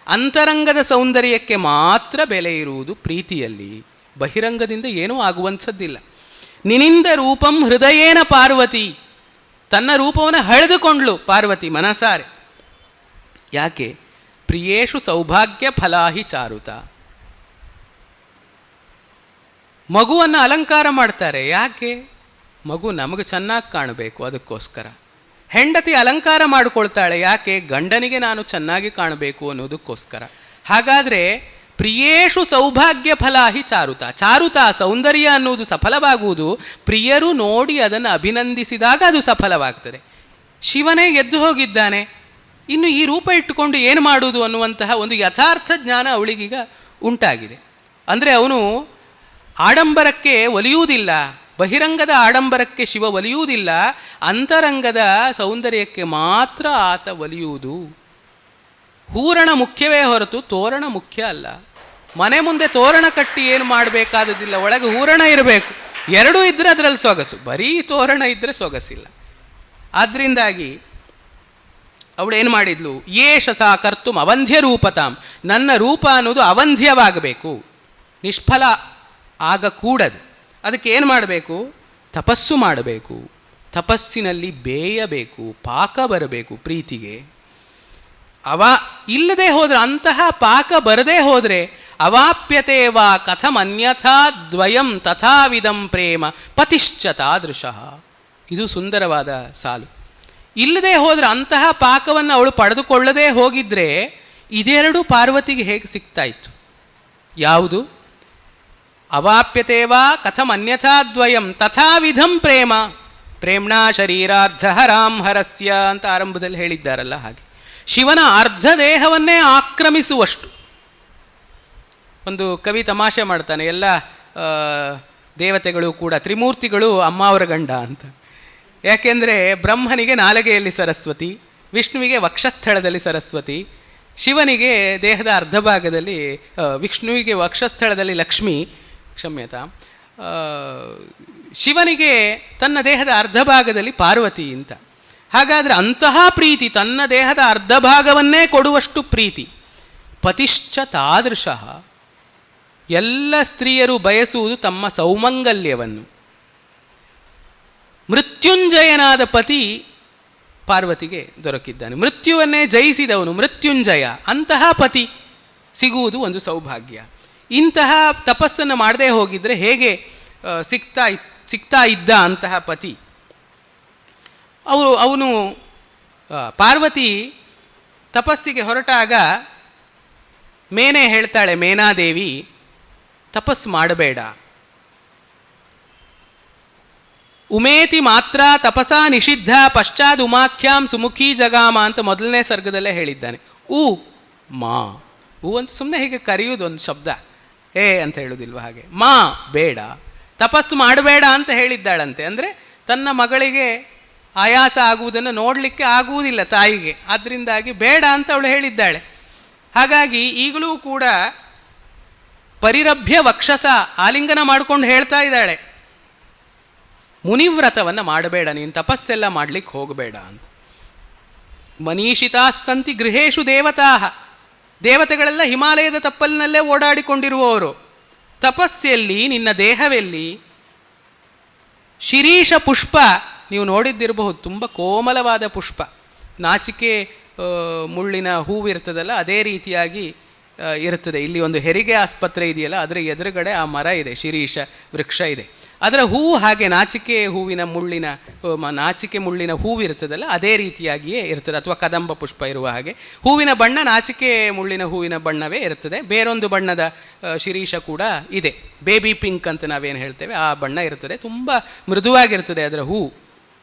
ಅಂತರಂಗದ ಸೌಂದರ್ಯಕ್ಕೆ ಮಾತ್ರ ಬೆಲೆ ಇರುವುದು ಪ್ರೀತಿಯಲ್ಲಿ. ಬಹಿರಂಗದಿಂದ ಏನೂ ಆಗುವಂಥದ್ದಿಲ್ಲ. ನಿನಿಂದ ರೂಪಂ ಹೃದಯೇನ ಪಾರ್ವತಿ. ತನ್ನ ರೂಪವನ್ನು ಹಳೆದುಕೊಂಡ್ಳು ಪಾರ್ವತಿ ಮನಸಾರೆ. ಯಾಕೆ? ಪ್ರಿಯೇಷು ಸೌಭಾಗ್ಯ ಫಲಾಹಿ ಚಾರುತ. ಮಗುವನ್ನು ಅಲಂಕಾರ ಮಾಡ್ತಾರೆ. ಯಾಕೆ? ಮಗು ನಮಗೆ ಚೆನ್ನಾಗಿ ಕಾಣಬೇಕು, ಅದಕ್ಕೋಸ್ಕರ. ಹೆಂಡತಿ ಅಲಂಕಾರ ಮಾಡಿಕೊಳ್ತಾಳೆ. ಯಾಕೆ? ಗಂಡನಿಗೆ ನಾನು ಚೆನ್ನಾಗಿ ಕಾಣಬೇಕು ಅನ್ನೋದಕ್ಕೋಸ್ಕರ. ಹಾಗಾದರೆ ಪ್ರಿಯೇಷು ಸೌಭಾಗ್ಯ ಫಲಾಹಿ ಚಾರುತ. ಚಾರುತ, ಸೌಂದರ್ಯ ಅನ್ನುವುದು ಸಫಲವಾಗುವುದು ಪ್ರಿಯರು ನೋಡಿ ಅದನ್ನು ಅಭಿನಂದಿಸಿದಾಗ ಅದು ಸಫಲವಾಗ್ತದೆ. ಶಿವನೇ ಎದ್ದು ಹೋಗಿದ್ದಾನೆ, ಇನ್ನು ಈ ರೂಪ ಇಟ್ಟುಕೊಂಡು ಏನು ಮಾಡುವುದು ಅನ್ನುವಂತಹ ಒಂದು ಯಥಾರ್ಥ ಜ್ಞಾನ ಅವಳಿಗೀಗ ಉಂಟಾಗಿದೆ. ಅಂದರೆ ಅವನು ಆಡಂಬರಕ್ಕೆ ಒಲಿಯುವುದಿಲ್ಲ, ಬಹಿರಂಗದ ಆಡಂಬರಕ್ಕೆ ಶಿವ ಒಲಿಯುವುದಿಲ್ಲ, ಅಂತರಂಗದ ಸೌಂದರ್ಯಕ್ಕೆ ಮಾತ್ರ ಆತ ಒಲಿಯುವುದು. ಹೂರಣ ಮುಖ್ಯವೇ ಹೊರತು ತೋರಣ ಮುಖ್ಯ ಅಲ್ಲ. ಮನೆ ಮುಂದೆ ತೋರಣ ಕಟ್ಟಿ ಏನು ಮಾಡಬೇಕಾದದಿಲ್ಲ, ಒಳಗೆ ಹೂರಣ ಇರಬೇಕು. ಎರಡೂ ಇದ್ದರೆ ಅದರಲ್ಲಿ ಸೊಗಸು, ಬರೀ ತೋರಣ ಇದ್ದರೆ ಸೊಗಸಿಲ್ಲ. ಆದ್ದರಿಂದಾಗಿ ಅವಳು ಏನು ಮಾಡಿದ್ಲು? ಯೇಷ ಸಾ ಕರ್ತುಂ ಅವಂಧ್ಯ ರೂಪತಾಂ. ನನ್ನ ರೂಪ ಅನ್ನೋದು ಅವಂಧ್ಯವಾಗಬೇಕು, ನಿಷ್ಫಲ ಆಗಕೂಡದು. ಅದಕ್ಕೆ ಏನು ಮಾಡಬೇಕು? ತಪಸ್ಸು ಮಾಡಬೇಕು. ತಪಸ್ಸಿನಲ್ಲಿ ಬೇಯಬೇಕು, ಪಾಕ ಬರಬೇಕು ಪ್ರೀತಿಗೆ. ಇಲ್ಲದೆ ಹೋದರೆ, ಅಂತಹ ಪಾಕ ಬರದೇ ಹೋದರೆ ಅವಾಪ್ಯತೆ ವಾ ಕಥಮನ್ಯಥಾ ದ್ವಯಂ ತಥಾವಿಧಂ ಪ್ರೇಮ ಪತಿಶ್ಚ ತಾದೃಶಃ. ಇದು ಸುಂದರವಾದ ಸಾಲು. ಇಲ್ಲದೆ ಹೋದರೆ, ಅಂತಹ ಪಾಕವನ್ನು ಅವಳು ಪಡೆದುಕೊಳ್ಳದೇ ಹೋಗಿದ್ರೆ ಇದೆರಡು ಪಾರ್ವತಿಗೆ ಹೇಗೆ ಸಿಗ್ತಾ ಇತ್ತು? ಯಾವುದು? ಅವಾಪ್ಯತೆ ವಾ ಕಥಮನ್ಯಥಾ ದ್ವಯಂ ತಥಾವಿಧಂ ಪ್ರೇಮ ಪ್ರೇಮ್ಣಾ ಶರೀರಾರ್ಧ ಹರಾಂ ಹರಸ್ಯ ಅಂತ ಆರಂಭದಲ್ಲಿ ಹೇಳಿದ್ದಾರಲ್ಲ, ಹಾಗೆ ಶಿವನ ಅರ್ಧ ದೇಹವನ್ನೇ ಆಕ್ರಮಿಸುವಷ್ಟು. ಒಂದು ಕವಿ ತಮಾಷೆ ಮಾಡ್ತಾನೆ, ಎಲ್ಲ ದೇವತೆಗಳು ಕೂಡ ತ್ರಿಮೂರ್ತಿಗಳು ಅಮ್ಮ ಅವರ ಗಂಡ ಅಂತ. ಯಾಕೆಂದರೆ ಬ್ರಹ್ಮನಿಗೆ ನಾಲಿಗೆಯಲ್ಲಿ ಸರಸ್ವತಿ, ವಿಷ್ಣುವಿಗೆ ವಕ್ಷಸ್ಥಳದಲ್ಲಿ ಸರಸ್ವತಿ, ಶಿವನಿಗೆ ದೇಹದ ಅರ್ಧ ಭಾಗದಲ್ಲಿ, ವಿಷ್ಣುವಿಗೆ ವಕ್ಷಸ್ಥಳದಲ್ಲಿ ಲಕ್ಷ್ಮಿ, ಕ್ಷಮ್ಯತಾ, ಶಿವನಿಗೆ ತನ್ನ ದೇಹದ ಅರ್ಧ ಭಾಗದಲ್ಲಿ ಪಾರ್ವತಿ ಅಂತ. ಹಾಗಾದರೆ ಅಂತಹ ಪ್ರೀತಿ, ತನ್ನ ದೇಹದ ಅರ್ಧ ಭಾಗವನ್ನೇ ಕೊಡುವಷ್ಟು ಪ್ರೀತಿ. ಪತಿಶ್ಚ ತಾದೃಶಃ. ಎಲ್ಲ ಸ್ತ್ರೀಯರು ಬಯಸುವುದು ತಮ್ಮ ಸೌಮಂಗಲ್ಯವನ್ನು. ಮೃತ್ಯುಂಜಯನಾದ ಪತಿ ಪಾರ್ವತಿಗೆ ದೊರಕಿದ್ದಾನೆ. ಮೃತ್ಯುವನ್ನೇ ಜಯಿಸಿದವನು ಮೃತ್ಯುಂಜಯ. ಅಂತಹ ಪತಿ ಸಿಗುವುದು ಒಂದು ಸೌಭಾಗ್ಯ. ಇಂತಹ ತಪಸ್ಸನ್ನು ಮಾಡದೇ ಹೋಗಿದ್ರೆ ಹೇಗೆ ಸಿಗ್ತಾ ಇದ್ದ ಅಂತಹ ಪತಿ? ಅವನು ಪಾರ್ವತಿ ತಪಸ್ಸಿಗೆ ಹೊರಟಾಗ ಮೇನೆ ಹೇಳ್ತಾಳೆ, ಮೇನಾದೇವಿ ತಪಸ್ಸು ಮಾಡಬೇಡ, ಉಮೇತಿ ಮಾತ್ರ ತಪಸಾ ನಿಷಿದ್ಧ ಪಶ್ಚಾತ್ ಉಮಾಖ್ಯಾಂ ಸುಮುಖಿ ಜಗಾಮ ಅಂತ ಮೊದಲನೇ ಸರ್ಗದಲ್ಲೇ ಹೇಳಿದ್ದಾನೆ. ಮಾ ಅಂತ ಸುಮ್ಮನೆ ಹೀಗೆ ಕರೆಯುವುದು ಒಂದು ಶಬ್ದ, ಅಂತ ಹೇಳುವುದಿಲ್ವ? ಹಾಗೆ ಮಾ ಬೇಡ, ತಪಸ್ಸು ಮಾಡಬೇಡ ಅಂತ ಹೇಳಿದ್ದಾಳಂತೆ. ಅಂದರೆ ತನ್ನ ಮಗಳಿಗೆ ಆಯಾಸ ಆಗುವುದನ್ನು ನೋಡಲಿಕ್ಕೆ ಆಗುವುದಿಲ್ಲ ತಾಯಿಗೆ, ಆದ್ದರಿಂದಾಗಿ ಬೇಡ ಅಂತ ಅವಳು ಹೇಳಿದ್ದಾಳೆ. ಹಾಗಾಗಿ ಈಗಲೂ ಕೂಡ ಪರಿರಭ್ಯ ವಕ್ಷಸ ಆಲಿಂಗನ ಮಾಡ್ಕೊಂಡು ಹೇಳ್ತಾ ಇದ್ದಾಳೆ, ಮುನಿವ್ರತವನ್ನು ಮಾಡಬೇಡ, ನೀನು ತಪಸ್ಸೆಲ್ಲ ಮಾಡಲಿಕ್ಕೆ ಹೋಗಬೇಡ ಅಂತ. ಮನೀಷಿತಾ ಸಂತಿ ಗೃಹೇಶು ದೇವತಾ, ದೇವತೆಗಳೆಲ್ಲ ಹಿಮಾಲಯದ ತಪ್ಪಲಿನಲ್ಲೇ ಓಡಾಡಿಕೊಂಡಿರುವವರು. ತಪಸ್ಸೆಲ್ಲಿ, ನಿನ್ನ ದೇಹವೆಲ್ಲಿ? ಶಿರೀಷ ಪುಷ್ಪ ನೀವು ನೋಡಿದ್ದಿರಬಹುದು, ತುಂಬ ಕೋಮಲವಾದ ಪುಷ್ಪ. ನಾಚಿಕೆ ಮುಳ್ಳಿನ ಹೂವಿರ್ತದಲ್ಲ, ಅದೇ ರೀತಿಯಾಗಿ ಇರ್ತದೆ. ಇಲ್ಲಿ ಒಂದು ಹೆರಿಗೆ ಆಸ್ಪತ್ರೆ ಇದೆಯಲ್ಲ, ಅದರ ಎದುರುಗಡೆ ಆ ಮರ ಇದೆ, ಶಿರೀಷ ವೃಕ್ಷ ಇದೆ. ಅದರ ಹೂವು ಹಾಗೆ ನಾಚಿಕೆ ಮುಳ್ಳಿನ ಹೂವಿರ್ತದಲ್ಲ, ಅದೇ ರೀತಿಯಾಗಿಯೇ ಇರ್ತದೆ. ಅಥವಾ ಕದಂಬ ಪುಷ್ಪ ಇರುವ ಹಾಗೆ ಹೂವಿನ ಬಣ್ಣ ನಾಚಿಕೆ ಮುಳ್ಳಿನ ಹೂವಿನ ಬಣ್ಣವೇ ಇರ್ತದೆ. ಬೇರೊಂದು ಬಣ್ಣದ ಶಿರೀಷ ಕೂಡ ಇದೆ, ಬೇಬಿ ಪಿಂಕ್ ಅಂತ ನಾವೇನು ಹೇಳ್ತೇವೆ, ಆ ಬಣ್ಣ ಇರ್ತದೆ. ತುಂಬ ಮೃದುವಾಗಿರ್ತದೆ ಅದರ ಹೂ.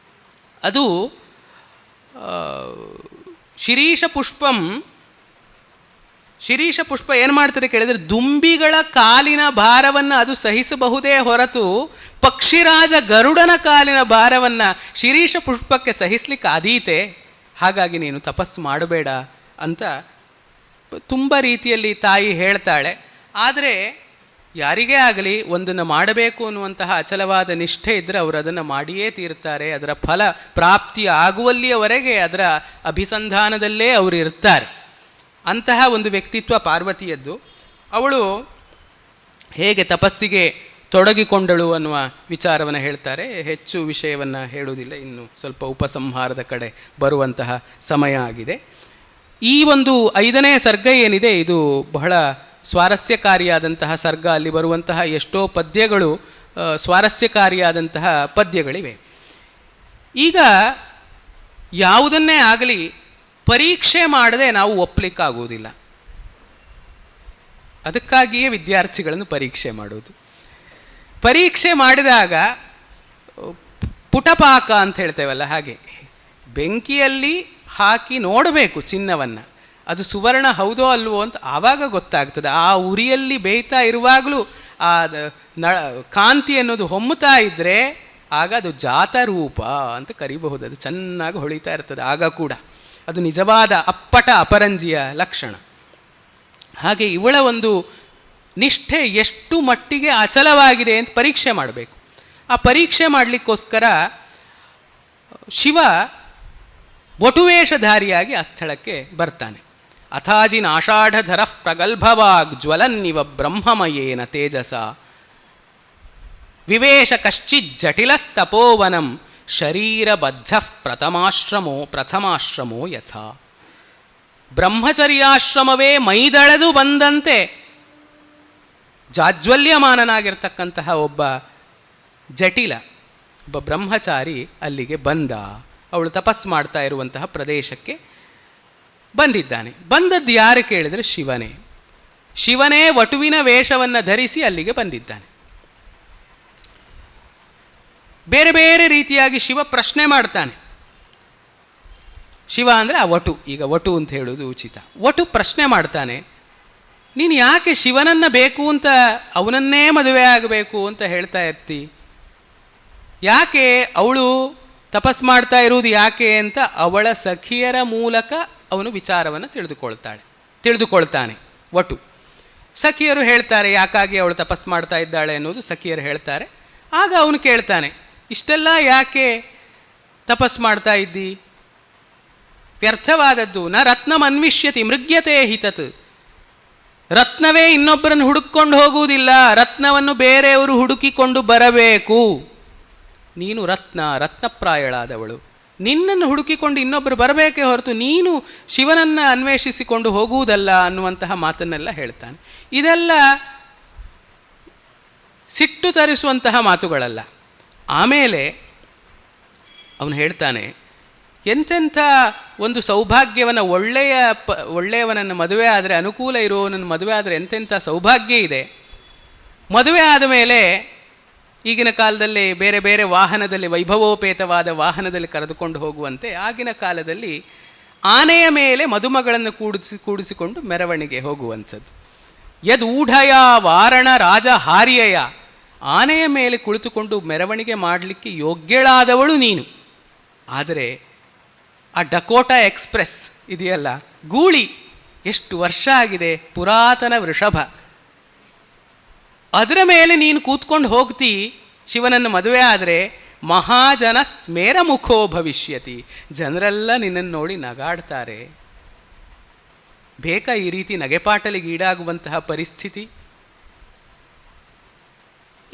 ಅದು ಶಿರೀಷ ಪುಷ್ಪ ಏನು ಮಾಡ್ತದೆ ಕೇಳಿದರೆ, ದುಂಬಿಗಳ ಕಾಲಿನ ಭಾರವನ್ನು ಅದು ಸಹಿಸಬಹುದೇ ಹೊರತು ಪಕ್ಷಿರಾಜ ಗರುಡನ ಕಾಲಿನ ಭಾರವನ್ನು ಶಿರೀಷ ಪುಷ್ಪಕ್ಕೆ ಸಹಿಸಲಿಕ್ಕೆ ಆದೀತೆ. ಹಾಗಾಗಿ ನೀನು ತಪಸ್ಸು ಮಾಡಬೇಡ ಅಂತ ತುಂಬ ರೀತಿಯಲ್ಲಿ ತಾಯಿ ಹೇಳ್ತಾಳೆ. ಆದರೆ ಯಾರಿಗೇ ಆಗಲಿ ಒಂದನ್ನು ಮಾಡಬೇಕು ಅನ್ನುವಂತಹ ಅಚಲವಾದ ನಿಷ್ಠೆ ಇದ್ದರೆ ಅವರು ಅದನ್ನು ಮಾಡಿಯೇ ತೀರ್ತಾರೆ. ಅದರ ಫಲ ಪ್ರಾಪ್ತಿ ಆಗುವಲ್ಲಿಯವರೆಗೆ ಅದರ ಅಭಿಸಂಧಾನದಲ್ಲೇ ಅವರು ಇರ್ತಾರೆ. ಅಂತಹ ಒಂದು ವ್ಯಕ್ತಿತ್ವ ಪಾರ್ವತಿಯದ್ದು. ಅವಳು ಹೇಗೆ ತಪಸ್ಸಿಗೆ ತೊಡಗಿಕೊಂಡಳು ಅನ್ನುವ ವಿಚಾರವನ್ನು ಹೇಳ್ತಾರೆ. ಹೆಚ್ಚು ವಿಷಯವನ್ನು ಹೇಳುವುದಿಲ್ಲ, ಇನ್ನು ಸ್ವಲ್ಪ ಉಪಸಂಹಾರದ ಕಡೆ ಬರುವಂತಹ ಸಮಯ ಆಗಿದೆ. ಈ ಒಂದು 5ನೇ ಸರ್ಗ ಏನಿದೆ, ಇದು ಬಹಳ ಸ್ವಾರಸ್ಯಕಾರಿಯಾದಂತಹ ಸರ್ಗ. ಅಲ್ಲಿ ಬರುವಂತಹ ಎಷ್ಟೋ ಪದ್ಯಗಳು ಸ್ವಾರಸ್ಯಕಾರಿಯಾದಂತಹ ಪದ್ಯಗಳಿವೆ. ಈಗ ಯಾವುದನ್ನೇ ಆಗಲಿ ಪರೀಕ್ಷೆ ಮಾಡದೆ ನಾವು ಒಪ್ಪಲಿಕ್ಕಾಗುವುದಿಲ್ಲ. ಅದಕ್ಕಾಗಿಯೇ ವಿದ್ಯಾರ್ಥಿಗಳನ್ನು ಪರೀಕ್ಷೆ ಮಾಡುವುದು. ಪರೀಕ್ಷೆ ಮಾಡಿದಾಗ ಪುಟಪಾಕ ಅಂತ ಹೇಳ್ತೇವಲ್ಲ, ಹಾಗೆ ಬೆಂಕಿಯಲ್ಲಿ ಹಾಕಿ ನೋಡಬೇಕು ಚಿನ್ನವನ್ನು, ಅದು ಸುವರ್ಣ ಹೌದೋ ಅಲ್ವೋ ಅಂತ ಆವಾಗ ಗೊತ್ತಾಗ್ತದೆ. ಆ ಉರಿಯಲ್ಲಿ ಬೇಯ್ತಾ ಇರುವಾಗಲೂ ಆ ಕಾಂತಿ ಅನ್ನೋದು ಹೊಮ್ಮುತ್ತಾ ಇದ್ದರೆ ಆಗ ಅದು ಜಾತರೂಪ ಅಂತ ಕರಿಬಹುದು. ಅದು ಚೆನ್ನಾಗಿ ಹೊಳಿತಾ ಇರ್ತದೆ ಆಗ ಕೂಡ. ಅದು ನಿಜವಾದ ಅಪ್ಪಟ ಅಪರಂಜಿಯ ಲಕ್ಷಣ. ಹಾಗೆ ಇವಳ ಒಂದು ನಿಷ್ಠೆ ಎಷ್ಟು ಮಟ್ಟಿಗೆ ಅಚಲವಾಗಿದೆ ಅಂತ ಪರೀಕ್ಷೆ ಮಾಡಬೇಕು. ಆ ಪರೀಕ್ಷೆ ಮಾಡಲಿಕ್ಕೋಸ್ಕರ ಶಿವ ವಟುವೇಷಧಾರಿಯಾಗಿ ಆ ಸ್ಥಳಕ್ಕೆ ಬರ್ತಾನೆ. ಅಥಾಜಿನ್ ಆಷಾಢಧರ ಪ್ರಗಲ್ಭವಾಗ್ ಜ್ವಲನ್ನಿವ ಬ್ರಹ್ಮಮಯೇನ ತೇಜಸ ವಿವೇಶ ಕಶ್ಚಿತ್ ಜಟಿಲಸ್ತಪೋವನಂ ಶರೀರಬದ್ಧ ಪ್ರಥಮಾಶ್ರಮೋ ಯಥಾ. ಬ್ರಹ್ಮಚರ್ಯಾಶ್ರಮವೇ ಮೈದಳೆದು ಬಂದಂತೆ ಜಾಜ್ವಲ್ಯಮಾನನಾಗಿರ್ತಕ್ಕಂತಹ ಒಬ್ಬ ಜಟಿಲ, ಒಬ್ಬ ಬ್ರಹ್ಮಚಾರಿ ಅಲ್ಲಿಗೆ ಬಂದ. ಅವಳು ತಪಸ್ ಮಾಡ್ತಾ ಇರುವಂತಹ ಪ್ರದೇಶಕ್ಕೆ ಬಂದಿದ್ದಾನೆ. ಬಂದದ್ದು ಯಾರು ಕೇಳಿದರೆ ಶಿವನೇ. ಶಿವನೇ ವಟುವಿನ ವೇಷವನ್ನು ಧರಿಸಿ ಅಲ್ಲಿಗೆ ಬಂದಿದ್ದಾನೆ. ಬೇರೆ ಬೇರೆ ರೀತಿಯಾಗಿ ಶಿವ ಪ್ರಶ್ನೆ ಮಾಡ್ತಾನೆ. ಶಿವ ಅಂದರೆ ಆ ವಟು, ಈಗ ವಟು ಅಂತ ಹೇಳೋದು ಉಚಿತ. ವಟು ಪ್ರಶ್ನೆ ಮಾಡ್ತಾನೆ, ನೀನು ಯಾಕೆ ಶಿವನನ್ನು ಬೇಕು ಅಂತ, ಅವನನ್ನೇ ಮದುವೆ ಆಗಬೇಕು ಅಂತ ಹೇಳ್ತಾ ಇರ್ತಿ? ಯಾಕೆ ಅವಳು ತಪಸ್ ಮಾಡ್ತಾ ಇರುವುದು ಯಾಕೆ ಅಂತ ಅವಳ ಸಖಿಯರ ಮೂಲಕ ಅವನು ವಿಚಾರವನ್ನು ತಿಳಿದುಕೊಳ್ತಾನೆ ವಟು. ಸಖಿಯರು ಹೇಳ್ತಾರೆ ಯಾಕಾಗಿ ಅವಳು ತಪಸ್ ಮಾಡ್ತಾ ಇದ್ದಾಳೆ ಅನ್ನೋದು ಸಖಿಯರು ಹೇಳ್ತಾರೆ. ಆಗ ಅವನು ಕೇಳ್ತಾನೆ, ಇಷ್ಟೆಲ್ಲ ಯಾಕೆ ತಪಸ್ ಮಾಡ್ತಾ ಇದ್ದಿ? ವ್ಯರ್ಥವಾದದ್ದು. ನ ರತ್ನಂ ಅನ್ವಿಷ್ಯತಿ ಮೃಗ್ಯತೆ ಹಿತತ್. ರತ್ನವೇ ಇನ್ನೊಬ್ಬರನ್ನು ಹುಡುಕೊಂಡು ಹೋಗುವುದಿಲ್ಲ, ರತ್ನವನ್ನು ಬೇರೆಯವರು ಹುಡುಕಿಕೊಂಡು ಬರಬೇಕು. ನೀನು ರತ್ನಪ್ರಾಯಳಾದವಳು, ನಿನ್ನನ್ನು ಹುಡುಕಿಕೊಂಡು ಇನ್ನೊಬ್ಬರು ಬರಬೇಕೇ ಹೊರತು ನೀನು ಶಿವನನ್ನು ಅನ್ವೇಷಿಸಿಕೊಂಡು ಹೋಗುವುದಲ್ಲ ಅನ್ನುವಂತಹ ಮಾತನ್ನೆಲ್ಲ ಹೇಳ್ತಾನೆ. ಇದೆಲ್ಲ ಸಿಟ್ಟು ತರಿಸುವಂತಹ ಮಾತುಗಳಲ್ಲ. ಆಮೇಲೆ ಅವನು ಹೇಳ್ತಾನೆ, ಎಂತೆಂಥ ಒಂದು ಸೌಭಾಗ್ಯವನ್ನು, ಒಳ್ಳೆಯವನನ್ನು ಮದುವೆ ಆದರೆ, ಅನುಕೂಲ ಇರುವವನನ್ನು ಮದುವೆ ಆದರೆ ಎಂತೆಂಥ ಸೌಭಾಗ್ಯ ಇದೆ. ಮದುವೆ ಆದ ಮೇಲೆ ಈಗಿನ ಕಾಲದಲ್ಲಿ ಬೇರೆ ಬೇರೆ ವಾಹನದಲ್ಲಿ, ವೈಭವೋಪೇತವಾದ ವಾಹನದಲ್ಲಿ ಕರೆದುಕೊಂಡು ಹೋಗುವಂತೆ ಆಗಿನ ಕಾಲದಲ್ಲಿ ಆನೆಯ ಮೇಲೆ ಮದುಮಗಳನ್ನು ಕೂಡಿಸಿಕೊಂಡು ಮೆರವಣಿಗೆ ಹೋಗುವಂಥದ್ದು. ಯದ್ ಊಢಯ ವಾರಣ ರಾಜ ಹಾರ್ಯಯ. ಆನೆಯ ಮೇಲೆ ಕುಳಿತುಕೊಂಡು ಮೆರವಣಿಗೆ ಮಾಡಲಿಕ್ಕೆ ಯೋಗ್ಯಳಾದವಳು ನೀನು. ಆದರೆ ಆ ಡಕೋಟಾ ಎಕ್ಸ್ಪ್ರೆಸ್ ಇದೆಯಲ್ಲ, ಗೂಳಿ, ಎಷ್ಟು ವರ್ಷ ಆಗಿದೆ, ಪುರಾತನ ವೃಷಭ, ಅದರ ಮೇಲೆ ನೀನು ಕೂತ್ಕೊಂಡು ಹೋಗ್ತಿ ಶಿವನನ್ನು ಮದುವೆ ಆದರೆ, ಮಹಾಜನ ಸ್ಮೇರ ಮುಖೋ ಭವಿಷ್ಯತಿ. ಜನರೆಲ್ಲ ನಿನ್ನನ್ನು ನೋಡಿ ನಗಾಡ್ತಾರೆ. ಬೇಕಾ ಈ ರೀತಿ ನಗೆಪಾಟಲಿಗೆ ಈಡಾಗುವಂತಹ ಪರಿಸ್ಥಿತಿ?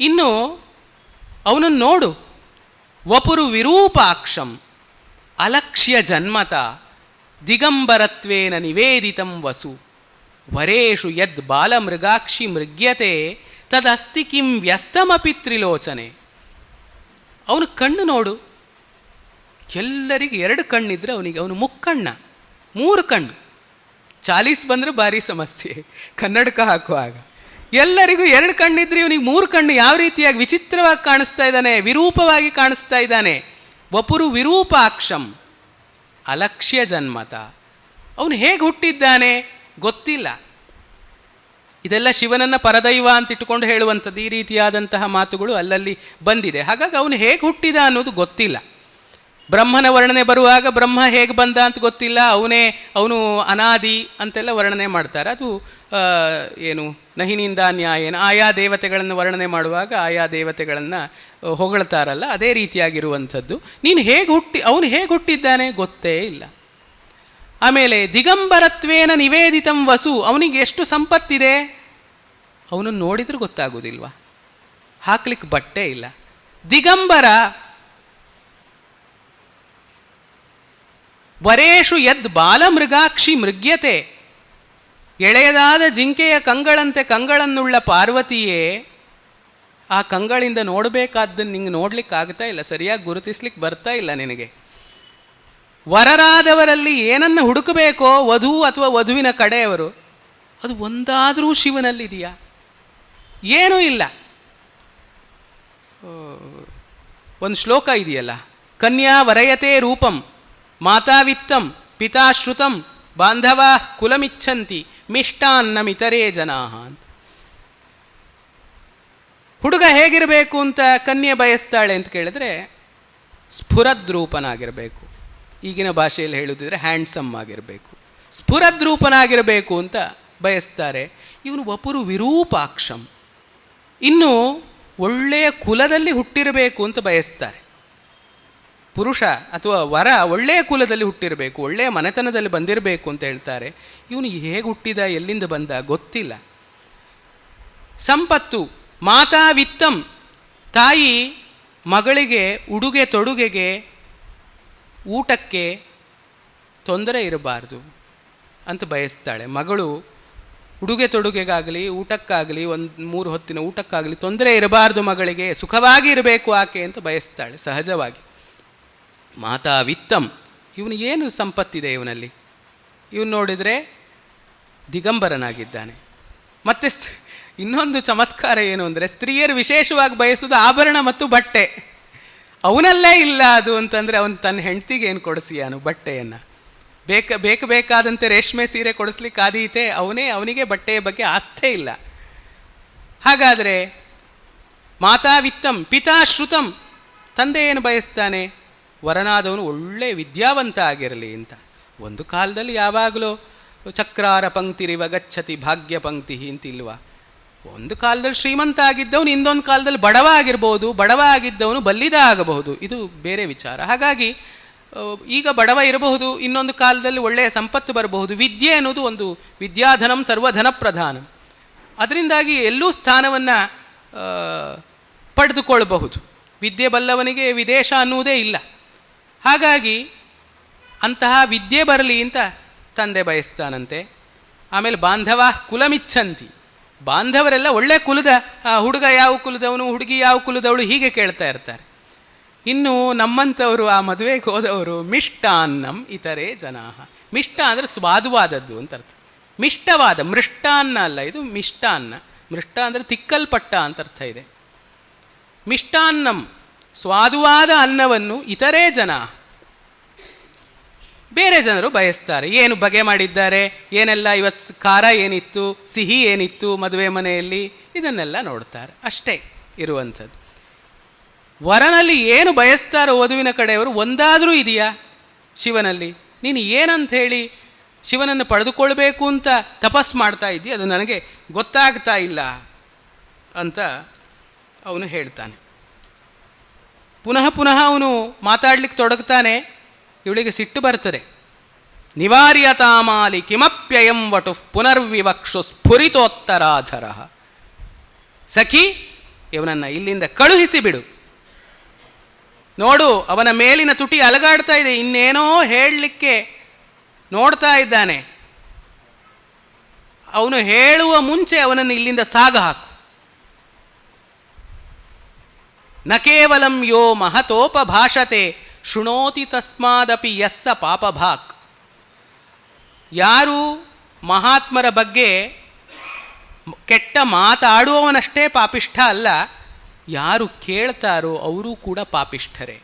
ಇನ್ನು ಅವನನ್ನು ನೋಡು, ವಪುರು ವಿರೂಪಾಕ್ಷಂ ಅಲಕ್ಷ್ಯ ಜನ್ಮತ ದಿಗಂಬರತ್ವೇನ ನಿವೇದಿತಂ ವಸು ವರೇಷು ಯದ್ ಬಾಲಮೃಗಾಕ್ಷಿ ಮೃಗ್ಯತೆ ತದಸ್ತಿ ಕಿಂ ವ್ಯಸ್ತಮಪಿ ತ್ರಿಲೋಚನೆ. ಅವನು ಕಣ್ಣು ನೋಡು, ಎಲ್ಲರಿಗೆ 2 ಕಣ್ಣಿದ್ರೆ ಅವನು ಮುಕ್ಕಣ್ಣ, 3 ಕಣ್ಣು. ಚಾಲೀಸ್ ಬಂದರೆ ಭಾರಿ ಸಮಸ್ಯೆ ಕನ್ನಡಕ ಹಾಕುವಾಗ. ಎಲ್ಲರಿಗೂ 2 ಕಣ್ಣಿದ್ರೆ ಇವನಿಗೆ 3 ಕಣ್ಣು. ಯಾವ ರೀತಿಯಾಗಿ ವಿಚಿತ್ರವಾಗಿ ಕಾಣಿಸ್ತಾ ಇದ್ದಾನೆ, ವಿರೂಪವಾಗಿ ಕಾಣಿಸ್ತಾ ಇದ್ದಾನೆ. ವಪುರು ವಿರೂಪಾಕ್ಷಂ ಅಲಕ್ಷ್ಯ ಜನ್ಮತ. ಅವನು ಹೇಗೆ ಹುಟ್ಟಿದ್ದಾನೆ ಗೊತ್ತಿಲ್ಲ. ಇದೆಲ್ಲ ಶಿವನನ್ನು ಪರದೈವ ಅಂತ ಇಟ್ಟುಕೊಂಡು ಹೇಳುವಂಥದ್ದು. ಈ ರೀತಿಯಾದಂತಹ ಮಾತುಗಳು ಅಲ್ಲಲ್ಲಿ ಬಂದಿದೆ. ಹಾಗಾಗಿ ಅವನು ಹೇಗೆ ಹುಟ್ಟಿದ ಅನ್ನೋದು ಗೊತ್ತಿಲ್ಲ. ಬ್ರಹ್ಮನ ವರ್ಣನೆ ಬರುವಾಗ ಬ್ರಹ್ಮ ಹೇಗೆ ಬಂದ ಅಂತ ಗೊತ್ತಿಲ್ಲ. ಅವನು ಅನಾದಿ ಅಂತೆಲ್ಲ ವರ್ಣನೆ ಮಾಡ್ತಾರೆ. ಅದು ಏನು ನಹಿನಿಂದ ನ್ಯಾಯೇನ, ಆಯಾ ದೇವತೆಗಳನ್ನು ವರ್ಣನೆ ಮಾಡುವಾಗ ಆಯಾ ದೇವತೆಗಳನ್ನು ಹೊಗಳ್ತಾರಲ್ಲ, ಅದೇ ರೀತಿಯಾಗಿರುವಂಥದ್ದು. ಅವನು ಹೇಗೆ ಹುಟ್ಟಿದ್ದಾನೆ ಗೊತ್ತೇ ಇಲ್ಲ. ಆಮೇಲೆ ದಿಗಂಬರತ್ವೇನ ನಿವೇದಿತಂ ವಸು. ಅವನಿಗೆ ಎಷ್ಟು ಸಂಪತ್ತಿದೆ, ಅವನನ್ನು ನೋಡಿದ್ರೂ ಗೊತ್ತಾಗೋದಿಲ್ವಾ? ಹಾಕ್ಲಿಕ್ಕೆ ಬಟ್ಟೆ ಇಲ್ಲ. ದಿಗಂಬರ. ವರೇಷು ಯದ್ ಬಾಲಮೃಗಾಕ್ಷಿ ಮೃಗ್ಯತೆ. ಎಳೆಯದಾದ ಜಿಂಕೆಯ ಕಂಗಳಂತೆ ಕಂಗಳನ್ನುಳ್ಳ ಪಾರ್ವತಿಯೇ, ಆ ಕಂಗಳಿಂದ ನೋಡಬೇಕಾದ್ದನ್ನು ನಿಂಗೆ ನೋಡ್ಲಿಕ್ಕಾಗ್ತಾ ಇಲ್ಲ, ಸರಿಯಾಗಿ ಗುರುತಿಸ್ಲಿಕ್ಕೆ ಬರ್ತಾ ಇಲ್ಲ ನಿನಗೆ. ವರರಾದವರಲ್ಲಿ ಏನನ್ನು ಹುಡುಕಬೇಕೋ, ವಧು ಅಥವಾ ವಧುವಿನ ಕಡೆಯವರು, ಅದು ಒಂದಾದರೂ ಶಿವನಲ್ಲಿದೆಯಾ? ಏನೂ ಇಲ್ಲ. ಒಂದು ಶ್ಲೋಕ ಇದೆಯಲ್ಲ, ಕನ್ಯಾ ವರಯತೆ ರೂಪಂ ಮಾತಾವಿತ್ತಂ ಪಿತಾಶ್ರುತಂ ಬಾಂಧವ ಕುಲಮಿಚ್ಛಂತಿ ಮಿಷ್ಟಾನ್ನಮಿತರೇ ಜನಾಃ ಅಂತ. ಹುಡುಗ ಹೇಗಿರಬೇಕು ಅಂತ ಕನ್ಯೆ ಬಯಸ್ತಾಳೆ ಅಂತ ಕೇಳಿದ್ರೆ, ಸ್ಫುರದ್ರೂಪನಾಗಿರಬೇಕು. ಈಗಿನ ಭಾಷೆಯಲ್ಲಿ ಹೇಳುತ್ತಿದ್ರೆ ಹ್ಯಾಂಡ್ಸಮ್ ಆಗಿರಬೇಕು, ಸ್ಫುರದ್ರೂಪನಾಗಿರಬೇಕು ಅಂತ ಬಯಸ್ತಾರೆ. ಇವನು ವಪುರು ವಿರೂಪಾಕ್ಷಂ. ಇನ್ನು ಒಳ್ಳೆಯ ಕುಲದಲ್ಲಿ ಹುಟ್ಟಿರಬೇಕು ಅಂತ ಬಯಸ್ತಾರೆ. ಪುರುಷ ಅಥವಾ ವರ ಒಳ್ಳೆಯ ಕುಲದಲ್ಲಿ ಹುಟ್ಟಿರಬೇಕು, ಒಳ್ಳೆಯ ಮನೆತನದಲ್ಲಿ ಬಂದಿರಬೇಕು ಅಂತ ಹೇಳ್ತಾರೆ. ಇವನು ಹೇಗೆ ಹುಟ್ಟಿದ, ಎಲ್ಲಿಂದ ಬಂದ ಗೊತ್ತಿಲ್ಲ. ಸಂಪತ್ತು. ಮಾತಾ ವಿತ್ತಂ. ತಾಯಿ ಮಗಳಿಗೆ ಉಡುಗೆ ತೊಡುಗೆಗೆ, ಊಟಕ್ಕೆ ತೊಂದರೆ ಇರಬಾರ್ದು ಅಂತ ಬಯಸ್ತಾಳೆ. ಮಗಳು ಉಡುಗೆ ತೊಡುಗೆಗಾಗಲಿ, ಊಟಕ್ಕಾಗಲಿ, 3 ಹೊತ್ತಿನ ಊಟಕ್ಕಾಗಲಿ ತೊಂದರೆ ಇರಬಾರ್ದು, ಮಗಳಿಗೆ ಸುಖವಾಗಿ ಇರಬೇಕು ಆಕೆ ಅಂತ ಬಯಸ್ತಾಳೆ ಸಹಜವಾಗಿ. ಮಾತಾ ವಿತ್ತಂ, ಇವನು ಏನು ಸಂಪತ್ತಿದೆ ಇವನಲ್ಲಿ? ಇವನು ನೋಡಿದರೆ ದಿಗಂಬರನಾಗಿದ್ದಾನೆ. ಮತ್ತು ಇನ್ನೊಂದು ಚಮತ್ಕಾರ ಏನು ಅಂದರೆ, ಸ್ತ್ರೀಯರು ವಿಶೇಷವಾಗಿ ಬಯಸುವುದು ಆಭರಣ ಮತ್ತು ಬಟ್ಟೆ. ಅವನಲ್ಲೇ ಇಲ್ಲ ಅದು ಅಂತಂದರೆ ಅವನು ತನ್ನ ಹೆಂಡತಿಗೆ ಏನು ಕೊಡಿಸಿಯಾನು ಬಟ್ಟೆಯನ್ನು? ಬೇಕಾದಂತೆ ರೇಷ್ಮೆ ಸೀರೆ ಕೊಡಿಸ್ಲಿಕ್ಕಾದೀತೆ, ಅವನಿಗೆ ಬಟ್ಟೆಯ ಬಗ್ಗೆ ಆಸ್ಥೆ ಇಲ್ಲ. ಹಾಗಾದರೆ ಮಾತಾ ವಿತ್ತಂ ಪಿತಾ ಶ್ರುತಂ, ತಂದೆ ಏನು ಬಯಸ್ತಾನೆ? ವರನಾದವನು ಒಳ್ಳೆ ವಿದ್ಯಾವಂತ ಆಗಿರಲಿ ಅಂತ. ಒಂದು ಕಾಲದಲ್ಲಿ ಯಾವಾಗಲೂ ಚಕ್ರಾರ ಪಂಕ್ತಿರಿವ ಗಚ್ಚತಿ ಭಾಗ್ಯ ಪಂಕ್ತಿ ಅಂತಿಲ್ವ? ಒಂದು ಕಾಲದಲ್ಲಿ ಶ್ರೀಮಂತ ಆಗಿದ್ದವನು ಇನ್ನೊಂದು ಕಾಲದಲ್ಲಿ ಬಡವ ಆಗಿರ್ಬೋದು, ಬಡವ ಆಗಿದ್ದವನು ಬಲ್ಲಿದ ಆಗಬಹುದು, ಇದು ಬೇರೆ ವಿಚಾರ. ಹಾಗಾಗಿ ಈಗ ಬಡವ ಇರಬಹುದು, ಇನ್ನೊಂದು ಕಾಲದಲ್ಲಿ ಒಳ್ಳೆಯ ಸಂಪತ್ತು ಬರಬಹುದು. ವಿದ್ಯೆ ಅನ್ನೋದು ಒಂದು ವಿದ್ಯಾಧನಂ ಸರ್ವಧನ ಪ್ರಧಾನ, ಅದರಿಂದಾಗಿ ಎಲ್ಲೂ ಸ್ಥಾನವನ್ನು ಪಡೆದುಕೊಳ್ಳಬಹುದು. ವಿದ್ಯೆ ಬಲ್ಲವನಿಗೆ ವಿದೇಶ ಅನ್ನುವುದೇ ಇಲ್ಲ. ಹಾಗಾಗಿ ಅಂತಹ ವಿದ್ಯೆ ಬರಲಿ ಅಂತ ತಂದೆ ಬಯಸ್ತಾನಂತೆ. ಆಮೇಲೆ ಬಾಂಧವ ಕುಲಮಿಚ್ಛಂತಿ, ಬಾಂಧವರೆಲ್ಲ ಒಳ್ಳೆ ಕುಲದ, ಹುಡುಗ ಯಾವ ಕುಲದವನು, ಹುಡುಗಿ ಯಾವ ಕುಲದವಳು, ಹೀಗೆ ಕೇಳ್ತಾ ಇರ್ತಾರೆ. ಇನ್ನು ನಮ್ಮಂಥವರು, ಆ ಮದುವೆಗೆ ಹೋದವರು, ಮಿಷ್ಟಾನ್ನಂ ಇತರೆ ಜನಾಹ. ಮಿಷ್ಟ ಅಂದರೆ ಸ್ವಾದುವಾದದ್ದು ಅಂತ ಅರ್ಥ. ಮಿಷ್ಟವಾದ, ಮೃಷ್ಟಾನ್ನ ಅಲ್ಲ, ಇದು ಮಿಷ್ಟಾನ್ನ. ಮೃಷ್ಟ ಅಂದರೆ ತಿಕ್ಕಲ್ಪಟ್ಟ ಅಂತ ಅರ್ಥ ಇದೆ. ಮಿಷ್ಟಾನ್ನಂ, ಸ್ವಾದುವಾದ ಅನ್ನವನ್ನು ಇತರೆ ಜನ, ಬೇರೆ ಜನರು ಬಯಸ್ತಾರೆ. ಏನು ಬಗೆ ಮಾಡಿದ್ದಾರೆ, ಏನೆಲ್ಲ ಇವತ್ತು ಖಾರ ಏನಿತ್ತು, ಸಿಹಿ ಏನಿತ್ತು ಮದುವೆ ಮನೆಯಲ್ಲಿ, ಇದನ್ನೆಲ್ಲ ನೋಡ್ತಾರೆ. ಅಷ್ಟೇ ಇರುವಂಥದ್ದು. ವರನಲ್ಲಿ ಏನು ಬಯಸ್ತಾರೋ ವಧುವಿನ ಕಡೆಯವರು ಒಂದಾದರೂ ಇದೆಯಾ ಶಿವನಲ್ಲಿ? ನೀನು ಏನಂತ ಹೇಳಿ ಶಿವನನ್ನು ಪಡೆದುಕೊಳ್ಬೇಕು ಅಂತ ತಪಸ್ ಮಾಡ್ತಾ ಇದ್ದೀಯ, ಅದು ನನಗೆ ಗೊತ್ತಾಗ್ತಾ ಇಲ್ಲ ಅಂತ ಅವನು ಹೇಳ್ತಾನೆ. ಪುನಃ ಪುನಃ ಅವನು ಮಾತಾಡ್ಲಿಕ್ಕೆ ತೊಡಗ್ತಾನೆ. ಇವಳಿಗೆ ಸಿಟ್ಟು ಬರ್ತದೆ. ನಿವಾರ್ಯತಾಮಾಲಿ ಕಿಮಪ್ಯಯಂ ವಟು ಪುನರ್ವಿವಕ್ಷು ಸ್ಫುರಿತೋತ್ತರಾಧರ. ಸಖಿ, ಇವನನ್ನು ಇಲ್ಲಿಂದ ಕಳುಹಿಸಿ ಬಿಡು. ನೋಡು, ಅವನ ಮೇಲಿನ ತುಟಿ ಅಲಗಾಡ್ತಾ ಇದೆ, ಇನ್ನೇನೋ ಹೇಳಲಿಕ್ಕೆ ನೋಡ್ತಾ ಇದ್ದಾನೆ. ಅವನು ಹೇಳುವ ಮುಂಚೆ ಅವನನ್ನು ಇಲ್ಲಿಂದ ಸಾಗ ಹಾಕು. ನ ಕೇವಲಂ ಯೋ ಮಹತೋಪಭಾಷತೆ ಶೃಣೋತಿ ತಸ್ಮಾದಪಿ ಯಸ್ಸ ಪಾಪಭಾಕ್. ಯಾರು ಮಹಾತ್ಮರ ಬಗ್ಗೆ ಕೆಟ್ಟ ಮಾತಾಡುವವನಷ್ಟೇ ಪಾಪಿಷ್ಠ ಅಲ್ಲ, ಯಾರು ಕೇಳ್ತಾರೋ ಅವರೂ ಕೂಡ ಪಾಪಿಷ್ಠರೇ.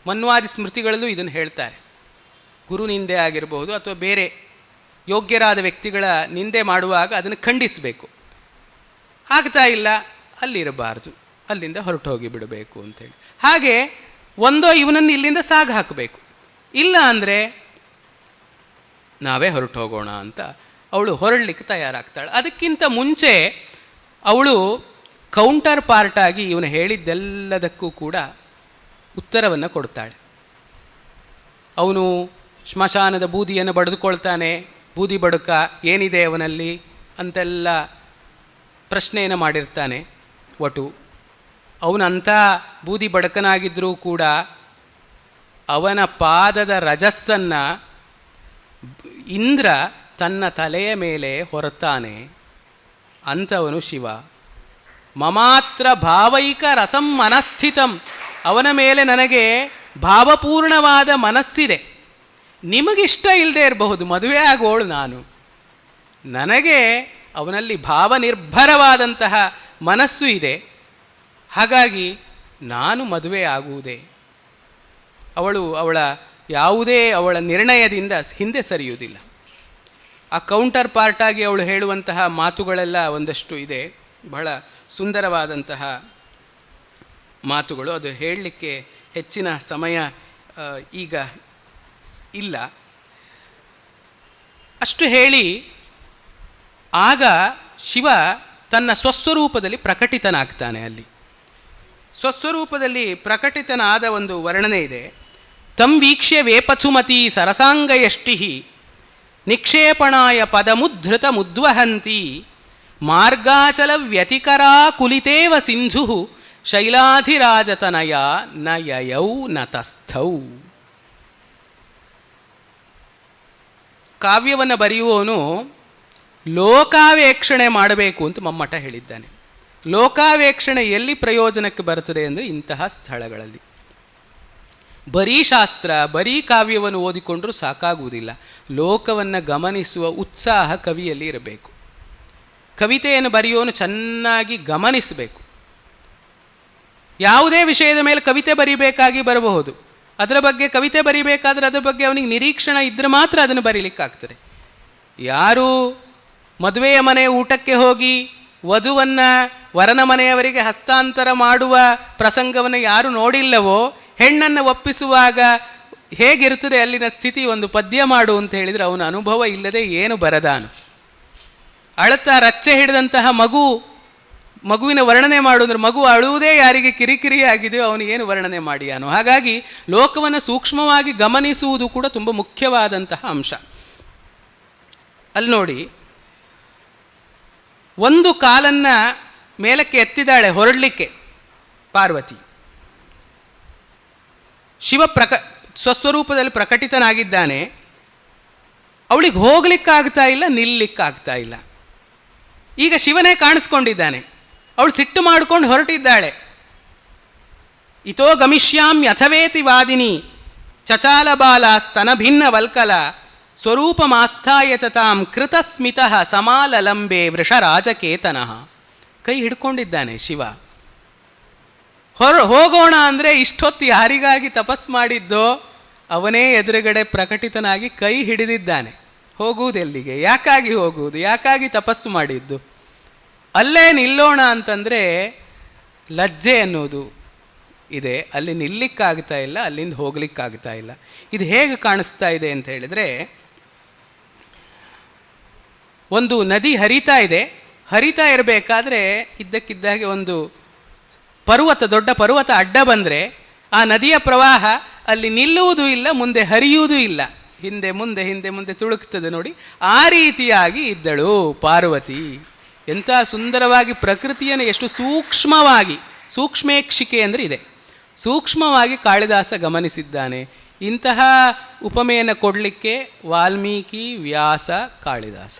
ಮನ್ವಾದಿ ಸ್ಮೃತಿಗಳಲ್ಲೂ ಇದನ್ನು ಹೇಳ್ತಾರೆ. ಗುರು ನಿಂದೆ ಆಗಿರಬಹುದು ಅಥವಾ ಬೇರೆ ಯೋಗ್ಯರಾದ ವ್ಯಕ್ತಿಗಳ ನಿಂದೆ ಮಾಡುವಾಗ ಅದನ್ನು ಖಂಡಿಸಬೇಕು. ಆಗ್ತಾ ಇಲ್ಲ, ಅಲ್ಲಿರಬಾರ್ದು, ಅಲ್ಲಿಂದ ಹೊರಟು ಹೋಗಿ ಬಿಡಬೇಕು ಅಂತೇಳಿ. ಹಾಗೆ ಒಂದೋ ಇವನನ್ನು ಇಲ್ಲಿಂದ ಸಾಗ ಹಾಕಬೇಕು, ಇಲ್ಲ ಅಂದರೆ ನಾವೇ ಹೊರಟು ಹೋಗೋಣ ಅಂತ ಅವಳು ಹೊರಡಲಿಕ್ಕೆ ತಯಾರಾಗ್ತಾಳೆ. ಅದಕ್ಕಿಂತ ಮುಂಚೆ ಅವಳು ಕೌಂಟರ್ ಪಾರ್ಟಾಗಿ ಇವನು ಹೇಳಿದ್ದೆಲ್ಲದಕ್ಕೂ ಕೂಡ ಉತ್ತರವನ್ನು ಕೊಡ್ತಾಳೆ. ಅವನು ಸ್ಮಶಾನದ ಬೂದಿಯನ್ನು ಬಡಿದುಕೊಳ್ತಾನೆ. ಬೂದಿ ಬಡುಕ ಏನಿದೆ ಅವನಲ್ಲಿ ಅಂತೆಲ್ಲ ಪ್ರಶ್ನೆಯನ್ನು ಮಾಡಿರ್ತಾನೆ ವಟು. ಅವನಂಥ ಬೂದಿ ಬಡಕನಾಗಿದ್ದರೂ ಕೂಡ ಅವನ ಪಾದದ ರಜಸ್ಸನ್ನು ಇಂದ್ರ ತನ್ನ ತಲೆಯ ಮೇಲೆ ಹೊರತಾನೆ. ಅಂಥವನು ಶಿವ. ಮಮಾತ್ರ ಭಾವೈಕ ರಸಂ ಮನಸ್ಥಿತಂ, ಅವನ ಮೇಲೆ ನನಗೆ ಭಾವಪೂರ್ಣವಾದ ಮನಸ್ಸಿದೆ. ನಿಮಗಿಷ್ಟ ಇಲ್ಲದೆ ಇರಬಹುದು, ಮದುವೆ ಆಗೋಳು ನಾನು, ನನಗೆ ಅವನಲ್ಲಿ ಭಾವನಿರ್ಭರವಾದಂತಹ ಮನಸ್ಸು ಇದೆ. ಹಾಗಾಗಿ ನಾನು ಮದುವೆ ಆಗುವುದೇ. ಅವಳ ನಿರ್ಣಯದಿಂದ ಹಿಂದೆ ಸರಿಯುವುದಿಲ್ಲ. ಆ ಕೌಂಟರ್ ಪಾರ್ಟಾಗಿ ಅವಳು ಹೇಳುವಂತಹ ಮಾತುಗಳೆಲ್ಲ ಒಂದಷ್ಟು ಇದೆ, ಬಹಳ ಸುಂದರವಾದಂತಹ ಮಾತುಗಳು. ಅದು ಹೇಳಲಿಕ್ಕೆ ಹೆಚ್ಚಿನ ಸಮಯ ಈಗ ಇಲ್ಲ. ಅಷ್ಟು ಹೇಳಿ ಆಗ ಶಿವ ತನ್ನ ಸ್ವಸ್ವರೂಪದಲ್ಲಿ ಪ್ರಕಟಿತನಾಗ್ತಾನೆ. ಅಲ್ಲಿ ಸ್ವಸ್ವರೂಪದಲ್ಲಿ ಪ್ರಕಟಿತನಾದ ಒಂದು ವರ್ಣನೆ ಇದೆ. ತಂ ವೀಕ್ಷ್ಯ ವೇಪಥುಮತಿ ಸರಸಾಂಗಯಷ್ಟಿ ನಿಕ್ಷೇಪಣಾಯ ಪದಮುದ್ಧೃತ ಮುದ್ವಹಂತಿ ಮಾರ್ಗಾಚಲ ವ್ಯತಿಕರಾ ಕುಲಿತೇವ ಸಿಂಧು ಶೈಲಾಧಿರಾಜತನಯ ನ ಯಯೌ ನತಸ್ಥೌ. ಕಾವ್ಯವನ್ನು ಬರೆಯುವವನು ಲೋಕಾವೇಕ್ಷಣೆ ಮಾಡಬೇಕು ಅಂತ ಮಮ್ಮಟ ಹೇಳಿದ್ದಾನೆ. ಲೋಕಾವೇಕ್ಷಣೆ ಎಲ್ಲಿ ಪ್ರಯೋಜನಕ್ಕೆ ಬರ್ತದೆ ಅಂದರೆ ಇಂತಹ ಸ್ಥಳಗಳಲ್ಲಿ. ಬರೀ ಶಾಸ್ತ್ರ, ಬರೀ ಕಾವ್ಯವನ್ನು ಓದಿಕೊಂಡ್ರೂ ಸಾಕಾಗುವುದಿಲ್ಲ. ಲೋಕವನ್ನು ಗಮನಿಸುವ ಉತ್ಸಾಹ ಕವಿಯಲ್ಲಿ ಇರಬೇಕು. ಕವಿತೆಯನ್ನು ಬರೆಯೋನು ಚೆನ್ನಾಗಿ ಗಮನಿಸಬೇಕು. ಯಾವುದೇ ವಿಷಯದ ಮೇಲೆ ಕವಿತೆ ಬರೀಬೇಕಾಗಿ ಬರಬಹುದು. ಅದರ ಬಗ್ಗೆ ಕವಿತೆ ಬರೀಬೇಕಾದ್ರೆ ಅದರ ಬಗ್ಗೆ ಅವನಿಗೆ ನಿರೀಕ್ಷಣೆ ಇದ್ದರೆ ಮಾತ್ರ ಅದನ್ನು ಬರೀಲಿಕ್ಕಾಗ್ತದೆ. ಯಾರು ಮದುವೆಯ ಮನೆಯ ಊಟಕ್ಕೆ ಹೋಗಿ ವಧುವನ್ನು ವರನ ಮನೆಯವರಿಗೆ ಹಸ್ತಾಂತರ ಮಾಡುವ ಪ್ರಸಂಗವನ್ನು ಯಾರು ನೋಡಿಲ್ಲವೋ, ಹೆಣ್ಣನ್ನು ಒಪ್ಪಿಸುವಾಗ ಹೇಗಿರ್ತದೆ ಅಲ್ಲಿನ ಸ್ಥಿತಿ, ಒಂದು ಪದ್ಯ ಮಾಡು ಅಂತ ಹೇಳಿದರೆ ಅವನ ಅನುಭವ ಇಲ್ಲದೆ ಏನು ಬರದಾನು. ಅಳತಾ ರಚ್ಚೆ ಹಿಡಿದಂತಹ ಮಗುವಿನ ವರ್ಣನೆ ಮಾಡುವುದ್ರೆ ಮಗು ಅಳುವುದೇ ಯಾರಿಗೆ ಕಿರಿಕಿರಿ ಆಗಿದೆಯೋ ಅವನು ಏನು ವರ್ಣನೆ ಮಾಡಿಯಾನು. ಹಾಗಾಗಿ ಲೋಕವನ್ನು ಸೂಕ್ಷ್ಮವಾಗಿ ಗಮನಿಸುವುದು ಕೂಡ ತುಂಬ ಮುಖ್ಯವಾದಂತಹ ಅಂಶ. ಅಲ್ಲಿ ನೋಡಿ, ಒಂದು ಕಾಲನ್ನು ಮೇಲಕ್ಕೆ ಎತ್ತಿದ್ದಾಳೆ ಹೊರಡಲಿಕ್ಕೆ ಪಾರ್ವತಿ. ಶಿವ ಸ್ವಸ್ವರೂಪದಲ್ಲಿ ಪ್ರಕಟಿತನಾಗಿದ್ದಾನೆ. ಅವಳಿಗೆ ಹೋಗ್ಲಿಕ್ಕಾಗ್ತಾ ಇಲ್ಲ, ನಿಲ್ಲಿಕ್ಕಾಗ್ತಾ ಇಲ್ಲ. ಈಗ ಶಿವನೇ ಕಾಣಿಸ್ಕೊಂಡಿದ್ದಾನೆ. ಅವಳು ಸಿಟ್ಟು ಮಾಡಿಕೊಂಡು ಹೊರಟಿದ್ದಾಳೆ. ಇತೋ ಗಮಿಷ್ಯಾಮ್ ಯಥವೇತಿ ವಾದಿನಿ ಚಚಾಲ ಬಾಲ ಸ್ತನ ಭಿನ್ನ ವಲ್ಕಲ ಸ್ವರೂಪಮಾಸ್ಥಾಯ ಚತಾಂ ಕೃತಸ್ಮಿತಃ ಸಮಾಲಲಂಬೆ ವೃಷರಾಜಕೇತನಃ. ಕೈ ಹಿಡ್ಕೊಂಡಿದ್ದಾನೆ ಶಿವ. ಹೋಗೋಣ ಅಂದರೆ ಇಷ್ಟೊತ್ತು ಯಾರಿಗಾಗಿ ತಪಸ್ ಮಾಡಿದ್ದೋ ಅವನೇ ಎದುರುಗಡೆ ಪ್ರಕಟಿತನಾಗಿ ಕೈ ಹಿಡಿದಿದ್ದಾನೆ. ಹೋಗುವುದೆಲ್ಲಿಗೆ? ಯಾಕಾಗಿ ಹೋಗುವುದು? ಯಾಕಾಗಿ ತಪಸ್ಸು ಮಾಡಿದ್ದು? ಅಲ್ಲೇ ನಿಲ್ಲೋಣ ಅಂತಂದರೆ ಲಜ್ಜೆ ಅನ್ನೋದು ಇದೆ. ಅಲ್ಲಿ ನಿಲ್ಲಿಕ್ಕಾಗ್ತಾ ಇಲ್ಲ, ಅಲ್ಲಿಂದ ಹೋಗ್ಲಿಕ್ಕಾಗ್ತಾ ಇಲ್ಲ. ಇದು ಹೇಗೆ ಕಾಣಿಸ್ತಾ ಇದೆ ಅಂತ ಹೇಳಿದರೆ, ಒಂದು ನದಿ ಹರಿತಾ ಇದೆ. ಹರಿತಾ ಇರಬೇಕಾದ್ರೆ ಇದ್ದಕ್ಕಿದ್ದಾಗೆ ಒಂದು ದೊಡ್ಡ ಪರ್ವತ ಅಡ್ಡ ಬಂದರೆ ಆ ನದಿಯ ಪ್ರವಾಹ ಅಲ್ಲಿ ನಿಲ್ಲುವುದೂ ಇಲ್ಲ, ಮುಂದೆ ಹರಿಯುವುದೂ ಇಲ್ಲ. ಹಿಂದೆ ಮುಂದೆ ಹಿಂದೆ ಮುಂದೆ ತುಳುಕ್ತದೆ ನೋಡಿ. ಆ ರೀತಿಯಾಗಿ ಇದ್ದಳು ಪಾರ್ವತಿ. ಎಂಥ ಸುಂದರವಾಗಿ ಪ್ರಕೃತಿಯನ್ನು ಎಷ್ಟು ಸೂಕ್ಷ್ಮವಾಗಿ, ಸೂಕ್ಷ್ಮೇಕ್ಷಿಕೆ ಅಂದರೆ ಇದೆ, ಸೂಕ್ಷ್ಮವಾಗಿ ಕಾಳಿದಾಸ ಗಮನಿಸಿದ್ದಾನೆ. ಇಂತಹ ಉಪಮೆಯನ್ನು ಕೊಡಲಿಕ್ಕೆ ವಾಲ್ಮೀಕಿ, ವ್ಯಾಸ, ಕಾಳಿದಾಸ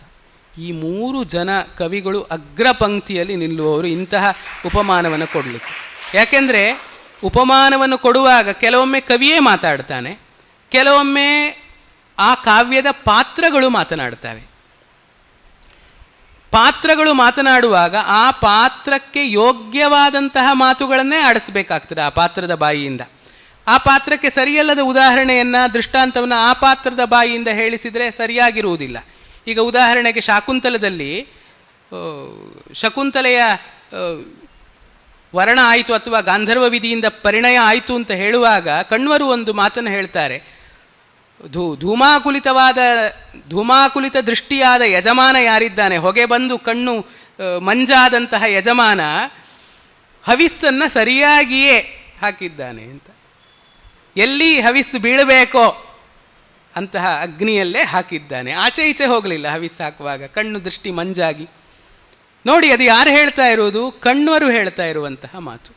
ಈ 3 ಜನ ಕವಿಗಳು ಅಗ್ರಪಂಕ್ತಿಯಲ್ಲಿ ನಿಲ್ಲುವವರು ಇಂತಹ ಉಪಮಾನವನ್ನು ಕೊಡಲಿಕ್ಕೆ. ಯಾಕೆಂದರೆ ಉಪಮಾನವನ್ನು ಕೊಡುವಾಗ ಕೆಲವೊಮ್ಮೆ ಕವಿಯೇ ಮಾತಾಡ್ತಾನೆ, ಕೆಲವೊಮ್ಮೆ ಆ ಕಾವ್ಯದ ಪಾತ್ರಗಳು ಮಾತನಾಡ್ತವೆ. ಪಾತ್ರಗಳು ಮಾತನಾಡುವಾಗ ಆ ಪಾತ್ರಕ್ಕೆ ಯೋಗ್ಯವಾದಂತಹ ಮಾತುಗಳನ್ನೇ ಆಡಿಸ್ಬೇಕಾಗ್ತದೆ ಆ ಪಾತ್ರದ ಬಾಯಿಯಿಂದ. ಆ ಪಾತ್ರಕ್ಕೆ ಸರಿಯಲ್ಲದ ಉದಾಹರಣೆಯನ್ನು, ದೃಷ್ಟಾಂತವನ್ನು ಆ ಪಾತ್ರದ ಬಾಯಿಯಿಂದ ಹೇಳಿಸಿದರೆ ಸರಿಯಾಗಿರುವುದಿಲ್ಲ. ಈಗ ಉದಾಹರಣೆಗೆ ಶಾಕುಂತಲದಲ್ಲಿ ಶಕುಂತಲೆಯ ವರ್ಣ ಆಯಿತು ಅಥವಾ ಗಾಂಧರ್ವ ವಿಧಿಯಿಂದ ಪರಿಣಯ ಆಯಿತು ಅಂತ ಹೇಳುವಾಗ ಕಣ್ವರು ಒಂದು ಮಾತನ್ನು ಹೇಳ್ತಾರೆ. ಧೂಮಾಕುಲಿತ ದೃಷ್ಟಿಯಾದ ಯಜಮಾನ ಯಾರಿದ್ದಾನೆ, ಹೊಗೆ ಬಂದು ಕಣ್ಣು ಮಂಜಾದಂತಹ ಯಜಮಾನ ಹವಿಸ್ಸನ್ನು ಸರಿಯಾಗಿಯೇ ಹಾಕಿದ್ದಾನೆ ಅಂತ. ಎಲ್ಲಿ ಹವಿಸ್ಸು ಬೀಳಬೇಕೋ ಅಂತಹ ಅಗ್ನಿಯಲ್ಲೇ ಹಾಕಿದ್ದಾನೆ, ಆಚೆ ಈಚೆ ಹೋಗಲಿಲ್ಲ. ಹವಿಸ್ಸು ಹಾಕುವಾಗ ಕಣ್ಣು ದೃಷ್ಟಿ ಮಂಜಾಗಿ ನೋಡಿ. ಅದು ಯಾರು ಹೇಳ್ತಾ ಇರೋದು? ಕಣ್ವರು ಹೇಳ್ತಾ ಇರುವಂತಹ ಮಾತು.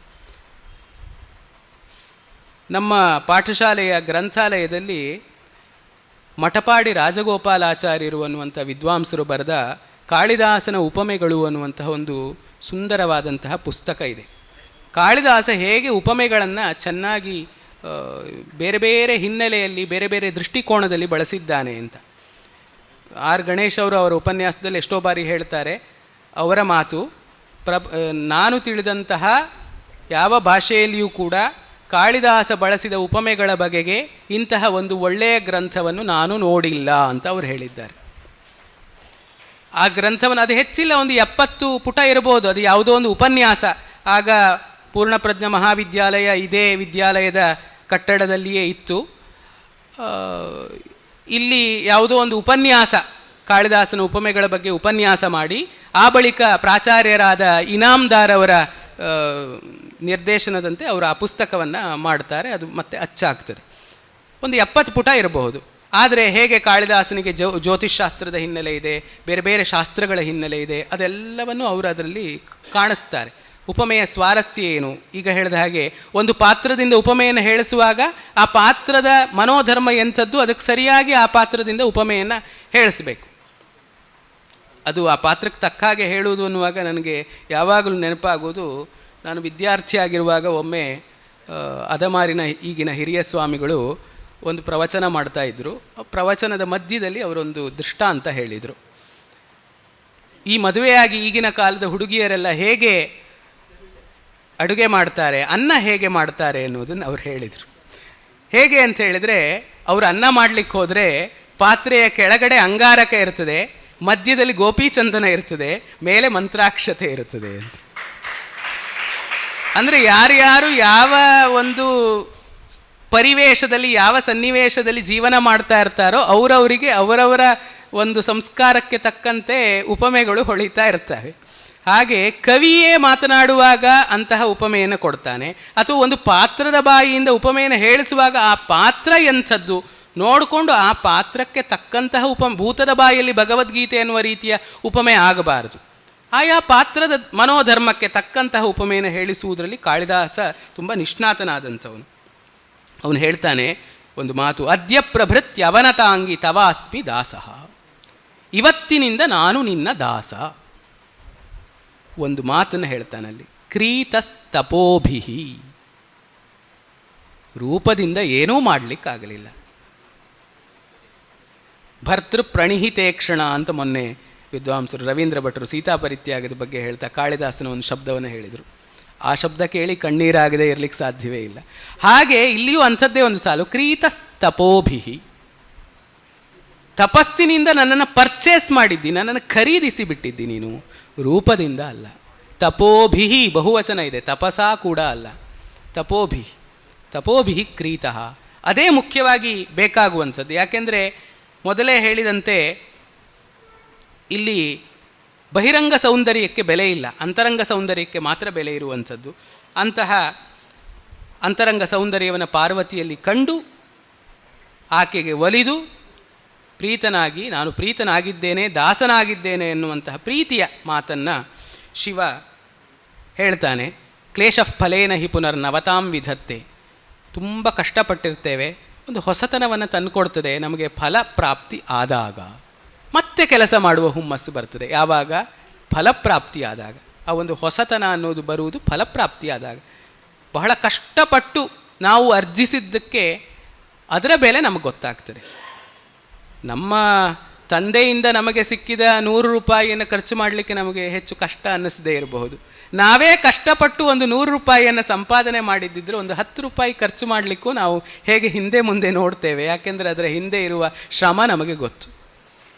ನಮ್ಮ ಪಾಠಶಾಲೆಯ ಗ್ರಂಥಾಲಯದಲ್ಲಿ ಮಠಪಾಡಿ ರಾಜಗೋಪಾಲಾಚಾರ್ಯರು ಅನ್ನುವಂಥ ವಿದ್ವಾಂಸರು ಬರೆದ ಕಾಳಿದಾಸನ ಉಪಮೆಗಳು ಅನ್ನುವಂತಹ ಒಂದು ಸುಂದರವಾದಂತಹ ಪುಸ್ತಕ ಇದೆ. ಕಾಳಿದಾಸ ಹೇಗೆ ಉಪಮೆಗಳನ್ನು ಚೆನ್ನಾಗಿ ಬೇರೆ ಬೇರೆ ಹಿನ್ನೆಲೆಯಲ್ಲಿ, ಬೇರೆ ಬೇರೆ ದೃಷ್ಟಿಕೋನದಲ್ಲಿ ಬಳಸಿದ್ದಾನೆ ಅಂತ. ಆರ್ ಗಣೇಶ್ ಅವರು ಅವರ ಉಪನ್ಯಾಸದಲ್ಲಿ ಎಷ್ಟೋ ಬಾರಿ ಹೇಳ್ತಾರೆ. ಅವರ ಮಾತು, ನಾನು ತಿಳಿದಂತಹ ಯಾವ ಭಾಷೆಯಲ್ಲಿಯೂ ಕೂಡ ಕಾಳಿದಾಸ ಬಳಸಿದ ಉಪಮೆಗಳ ಬಗೆಗೆ ಇಂತಹ ಒಂದು ಒಳ್ಳೆಯ ಗ್ರಂಥವನ್ನು ನಾನು ನೋಡಿಲ್ಲ ಅಂತ ಅವರು ಹೇಳಿದ್ದಾರೆ. ಆ ಗ್ರಂಥವನ್ನು, ಅದು ಹೆಚ್ಚಿಲ್ಲ, ಒಂದು 70 ಪುಟ ಇರಬಹುದು. ಅದು ಯಾವುದೋ ಒಂದು ಉಪನ್ಯಾಸ. ಆಗ ಪೂರ್ಣಪ್ರಜ್ಞ ಮಹಾವಿದ್ಯಾಲಯ ಇದೇ ವಿದ್ಯಾಲಯದ ಕಟ್ಟಡದಲ್ಲಿಯೇ ಇತ್ತು. ಇಲ್ಲಿ ಯಾವುದೋ ಒಂದು ಉಪನ್ಯಾಸ, ಕಾಳಿದಾಸನ ಉಪಮೆಗಳ ಬಗ್ಗೆ ಉಪನ್ಯಾಸ ಮಾಡಿ, ಆ ಬಳಿಕ ಪ್ರಾಚಾರ್ಯರಾದ ಇನಾಮ್ದಾರ್ ಅವರ ನಿರ್ದೇಶನದಂತೆ ಅವರು ಆ ಪುಸ್ತಕವನ್ನು ಮಾಡ್ತಾರೆ. ಅದು ಮತ್ತೆ ಅಚ್ಚಾಗ್ತದೆ. ಒಂದು 70 ಪುಟ ಇರಬಹುದು. ಆದರೆ ಹೇಗೆ ಕಾಳಿದಾಸನಿಗೆ ಜ್ಯೋತಿಷ್ಶಾಸ್ತ್ರದ ಹಿನ್ನೆಲೆ ಇದೆ, ಬೇರೆ ಬೇರೆ ಶಾಸ್ತ್ರಗಳ ಹಿನ್ನೆಲೆ ಇದೆ, ಅದೆಲ್ಲವನ್ನು ಅವರು ಅದರಲ್ಲಿ ಕಾಣಿಸ್ತಾರೆ. ಉಪಮೆಯ ಸ್ವಾರಸ್ಯ ಏನು? ಈಗ ಹೇಳಿದ ಹಾಗೆ ಒಂದು ಪಾತ್ರದಿಂದ ಉಪಮೆಯನ್ನು ಹೇಳಿಸುವಾಗ ಆ ಪಾತ್ರದ ಮನೋಧರ್ಮ ಎಂಥದ್ದು, ಅದಕ್ಕೆ ಸರಿಯಾಗಿ ಆ ಪಾತ್ರದಿಂದ ಉಪಮೆಯನ್ನು ಹೇಳಿಸಬೇಕು. ಅದು ಆ ಪಾತ್ರಕ್ಕೆ ತಕ್ಕ ಹಾಗೆ ಹೇಳುವುದು ಅನ್ನುವಾಗ ನನಗೆ ಯಾವಾಗಲೂ ನೆನಪಾಗೋದು, ನಾನು ವಿದ್ಯಾರ್ಥಿಯಾಗಿರುವಾಗ ಒಮ್ಮೆ ಅದಮಾರಿನ ಈಗಿನ ಹಿರಿಯ ಸ್ವಾಮಿಗಳು ಒಂದು ಪ್ರವಚನ ಮಾಡ್ತಾಯಿದ್ರು. ಪ್ರವಚನದ ಮಧ್ಯದಲ್ಲಿ ಅವರೊಂದು ದೃಷ್ಟಾಂತ ಹೇಳಿದರು. ಈ ಮದುವೆಯಾಗಿ ಈಗಿನ ಕಾಲದ ಹುಡುಗಿಯರೆಲ್ಲ ಹೇಗೆ ಅಡುಗೆ ಮಾಡ್ತಾರೆ, ಅನ್ನ ಹೇಗೆ ಮಾಡ್ತಾರೆ ಅನ್ನೋದನ್ನು ಅವ್ರು ಹೇಳಿದರು. ಹೇಗೆ ಅಂತ ಹೇಳಿದರೆ, ಅವರು ಅನ್ನ ಮಾಡಲಿಕ್ಕೆ ಹೋದರೆ ಪಾತ್ರೆಯ ಕೆಳಗಡೆ ಅಂಗಾರಕ ಇರ್ತದೆ, ಮಧ್ಯದಲ್ಲಿ ಗೋಪಿಚಂದನ ಇರ್ತದೆ, ಮೇಲೆ ಮಂತ್ರಾಕ್ಷತೆ ಇರ್ತದೆ ಅಂತ. ಅಂದರೆ ಯಾರ್ಯಾರು ಯಾವ ಒಂದು ಪರಿವೇಶದಲ್ಲಿ, ಯಾವ ಸನ್ನಿವೇಶದಲ್ಲಿ ಜೀವನ ಮಾಡ್ತಾ ಇರ್ತಾರೋ ಅವರವರಿಗೆ ಅವರವರ ಒಂದು ಸಂಸ್ಕಾರಕ್ಕೆ ತಕ್ಕಂತೆ ಉಪಮೆಗಳು ಹೊಳಿತಾ ಇರ್ತವೆ. ಹಾಗೆ ಕವಿಯೇ ಮಾತನಾಡುವಾಗ ಅಂತಹ ಉಪಮೆಯನ್ನು ಕೊಡ್ತಾನೆ, ಅಥವಾ ಒಂದು ಪಾತ್ರದ ಬಾಯಿಯಿಂದ ಉಪಮೆಯನ್ನು ಹೇಳಿಸುವಾಗ ಆ ಪಾತ್ರ ಎಂಥದ್ದು ನೋಡಿಕೊಂಡು ಆ ಪಾತ್ರಕ್ಕೆ ತಕ್ಕಂತಹ ಭೂತದ ಬಾಯಿಯಲ್ಲಿ ಭಗವದ್ಗೀತೆ ಎನ್ನುವ ರೀತಿಯ ಉಪಮೆ ಆಗಬಾರದು. ಆಯಾ ಪಾತ್ರದ ಮನೋಧರ್ಮಕ್ಕೆ ತಕ್ಕಂತಹ ಉಪಮೆಯನ್ನು ಹೇಳಿಸುವುದರಲ್ಲಿ ಕಾಳಿದಾಸ ತುಂಬ ನಿಷ್ಣಾತನಾದಂಥವನು. ಅವನು ಹೇಳ್ತಾನೆ ಒಂದು ಮಾತು, ಅದ್ಯ ಪ್ರಭೃತ್ಯ ಅವನತಾಂಗಿ ತವಾಸ್ಮಿ ದಾಸಃ, ಇವತ್ತಿನಿಂದ ನಾನು ನಿನ್ನ ದಾಸ. ಒಂದು ಮಾತನ್ನು ಹೇಳ್ತಾನಲ್ಲಿ, ಕ್ರೀತಸ್ತಪೋಭಿಹಿ, ರೂಪದಿಂದ ಏನೂ ಮಾಡಲಿಕ್ಕಾಗಲಿಲ್ಲ. ಭರ್ತೃ ಪ್ರಣಿಹಿತೇ ಕ್ಷಣ ಅಂತ ಮೊನ್ನೆ ವಿದ್ವಾಂಸರು ರವೀಂದ್ರ ಭಟ್ರು ಸೀತಾಪರಿತ್ಯಾಗದ ಬಗ್ಗೆ ಹೇಳ್ತಾ ಕಾಳಿದಾಸನ ಒಂದು ಶಬ್ದವನ್ನು ಹೇಳಿದರು. ಆ ಶಬ್ದ ಕೇಳಿ ಕಣ್ಣೀರಾಗದೆ ಇರಲಿಕ್ಕೆ ಸಾಧ್ಯವೇ ಇಲ್ಲ. ಹಾಗೆ ಇಲ್ಲಿಯೂ ಅಂಥದ್ದೇ ಒಂದು ಸಾಲು, ಕ್ರೀತಸ್ತಪೋಭಿಹಿ, ತಪಸ್ಸಿನಿಂದ ನನ್ನನ್ನು ಪರ್ಚೇಸ್ ಮಾಡಿದ್ದಿ, ನನ್ನನ್ನು ಖರೀದಿಸಿ ಬಿಟ್ಟಿದ್ದಿ ನೀನು, ರೂಪದಿಂದ ಅಲ್ಲ. ತಪೋಭಿಹಿ ಬಹುವಚನ ಇದೆ, ತಪಸಾ ಕೂಡ ಅಲ್ಲ. ತಪೋಭಿಹಿ, ತಪೋಭಿಹಿ ಕ್ರೀತಃ, ಅದೇ ಮುಖ್ಯವಾಗಿ ಬೇಕಾಗುವಂಥದ್ದು. ಯಾಕೆಂದರೆ ಮೊದಲೇ ಹೇಳಿದಂತೆ ಇಲ್ಲಿ ಬಹಿರಂಗ ಸೌಂದರ್ಯಕ್ಕೆ ಬೆಲೆ ಇಲ್ಲ, ಅಂತರಂಗ ಸೌಂದರ್ಯಕ್ಕೆ ಮಾತ್ರ ಬೆಲೆ ಇರುವಂಥದ್ದು. ಅಂತಹ ಅಂತರಂಗ ಸೌಂದರ್ಯವನ್ನು ಪಾರ್ವತಿಯಲ್ಲಿ ಕಂಡು ಆಕೆಗೆ ಒಲಿದು ಪ್ರೀತನಾಗಿ, ನಾನು ಪ್ರೀತನಾಗಿದ್ದೇನೆ, ದಾಸನಾಗಿದ್ದೇನೆ ಎನ್ನುವಂತಹ ಪ್ರೀತಿಯ ಮಾತನ್ನು ಶಿವ ಹೇಳ್ತಾನೆ. ಕ್ಲೇಶಃ ಫಲೇನ ಹಿ ಪುನರ್ನವತಾಂ ವಿಧತ್ತೆ, ತುಂಬ ಕಷ್ಟಪಟ್ಟಿರ್ತೇವೆ, ಒಂದು ಹೊಸತನವನ್ನು ತಂದುಕೊಡ್ತದೆ ನಮಗೆ ಫಲಪ್ರಾಪ್ತಿ ಆದಾಗ. ಮತ್ತೆ ಕೆಲಸ ಮಾಡುವ ಹುಮ್ಮಸ್ಸು ಬರ್ತದೆ ಯಾವಾಗ? ಫಲಪ್ರಾಪ್ತಿ ಆದಾಗ. ಆ ಒಂದು ಹೊಸತನ ಅನ್ನೋದು ಬರುವುದು ಫಲಪ್ರಾಪ್ತಿ ಆದಾಗ. ಬಹಳ ಕಷ್ಟಪಟ್ಟು ನಾವು ಅರ್ಜಿಸಿದ್ದಕ್ಕೆ ಅದರ ಬೆಲೆ ನಮಗೆ ಗೊತ್ತಾಗ್ತದೆ. ನಮ್ಮ ತಂದೆಯಿಂದ ನಮಗೆ ಸಿಕ್ಕಿದ 100 ರೂಪಾಯಿಯನ್ನು ಖರ್ಚು ಮಾಡಲಿಕ್ಕೆ ನಮಗೆ ಹೆಚ್ಚು ಕಷ್ಟ ಅನ್ನಿಸದೇ ಇರಬಹುದು. ನಾವೇ ಕಷ್ಟಪಟ್ಟು ಒಂದು 100 ರೂಪಾಯಿಯನ್ನು ಸಂಪಾದನೆ ಮಾಡಿದ್ದಿದ್ರೆ ಒಂದು 10 ರೂಪಾಯಿ ಖರ್ಚು ಮಾಡಲಿಕ್ಕೂ ನಾವು ಹೇಗೆ ಹಿಂದೆ ಮುಂದೆ ನೋಡ್ತೇವೆ, ಯಾಕೆಂದರೆ ಅದರ ಹಿಂದೆ ಇರುವ ಶ್ರಮ ನಮಗೆ ಗೊತ್ತು.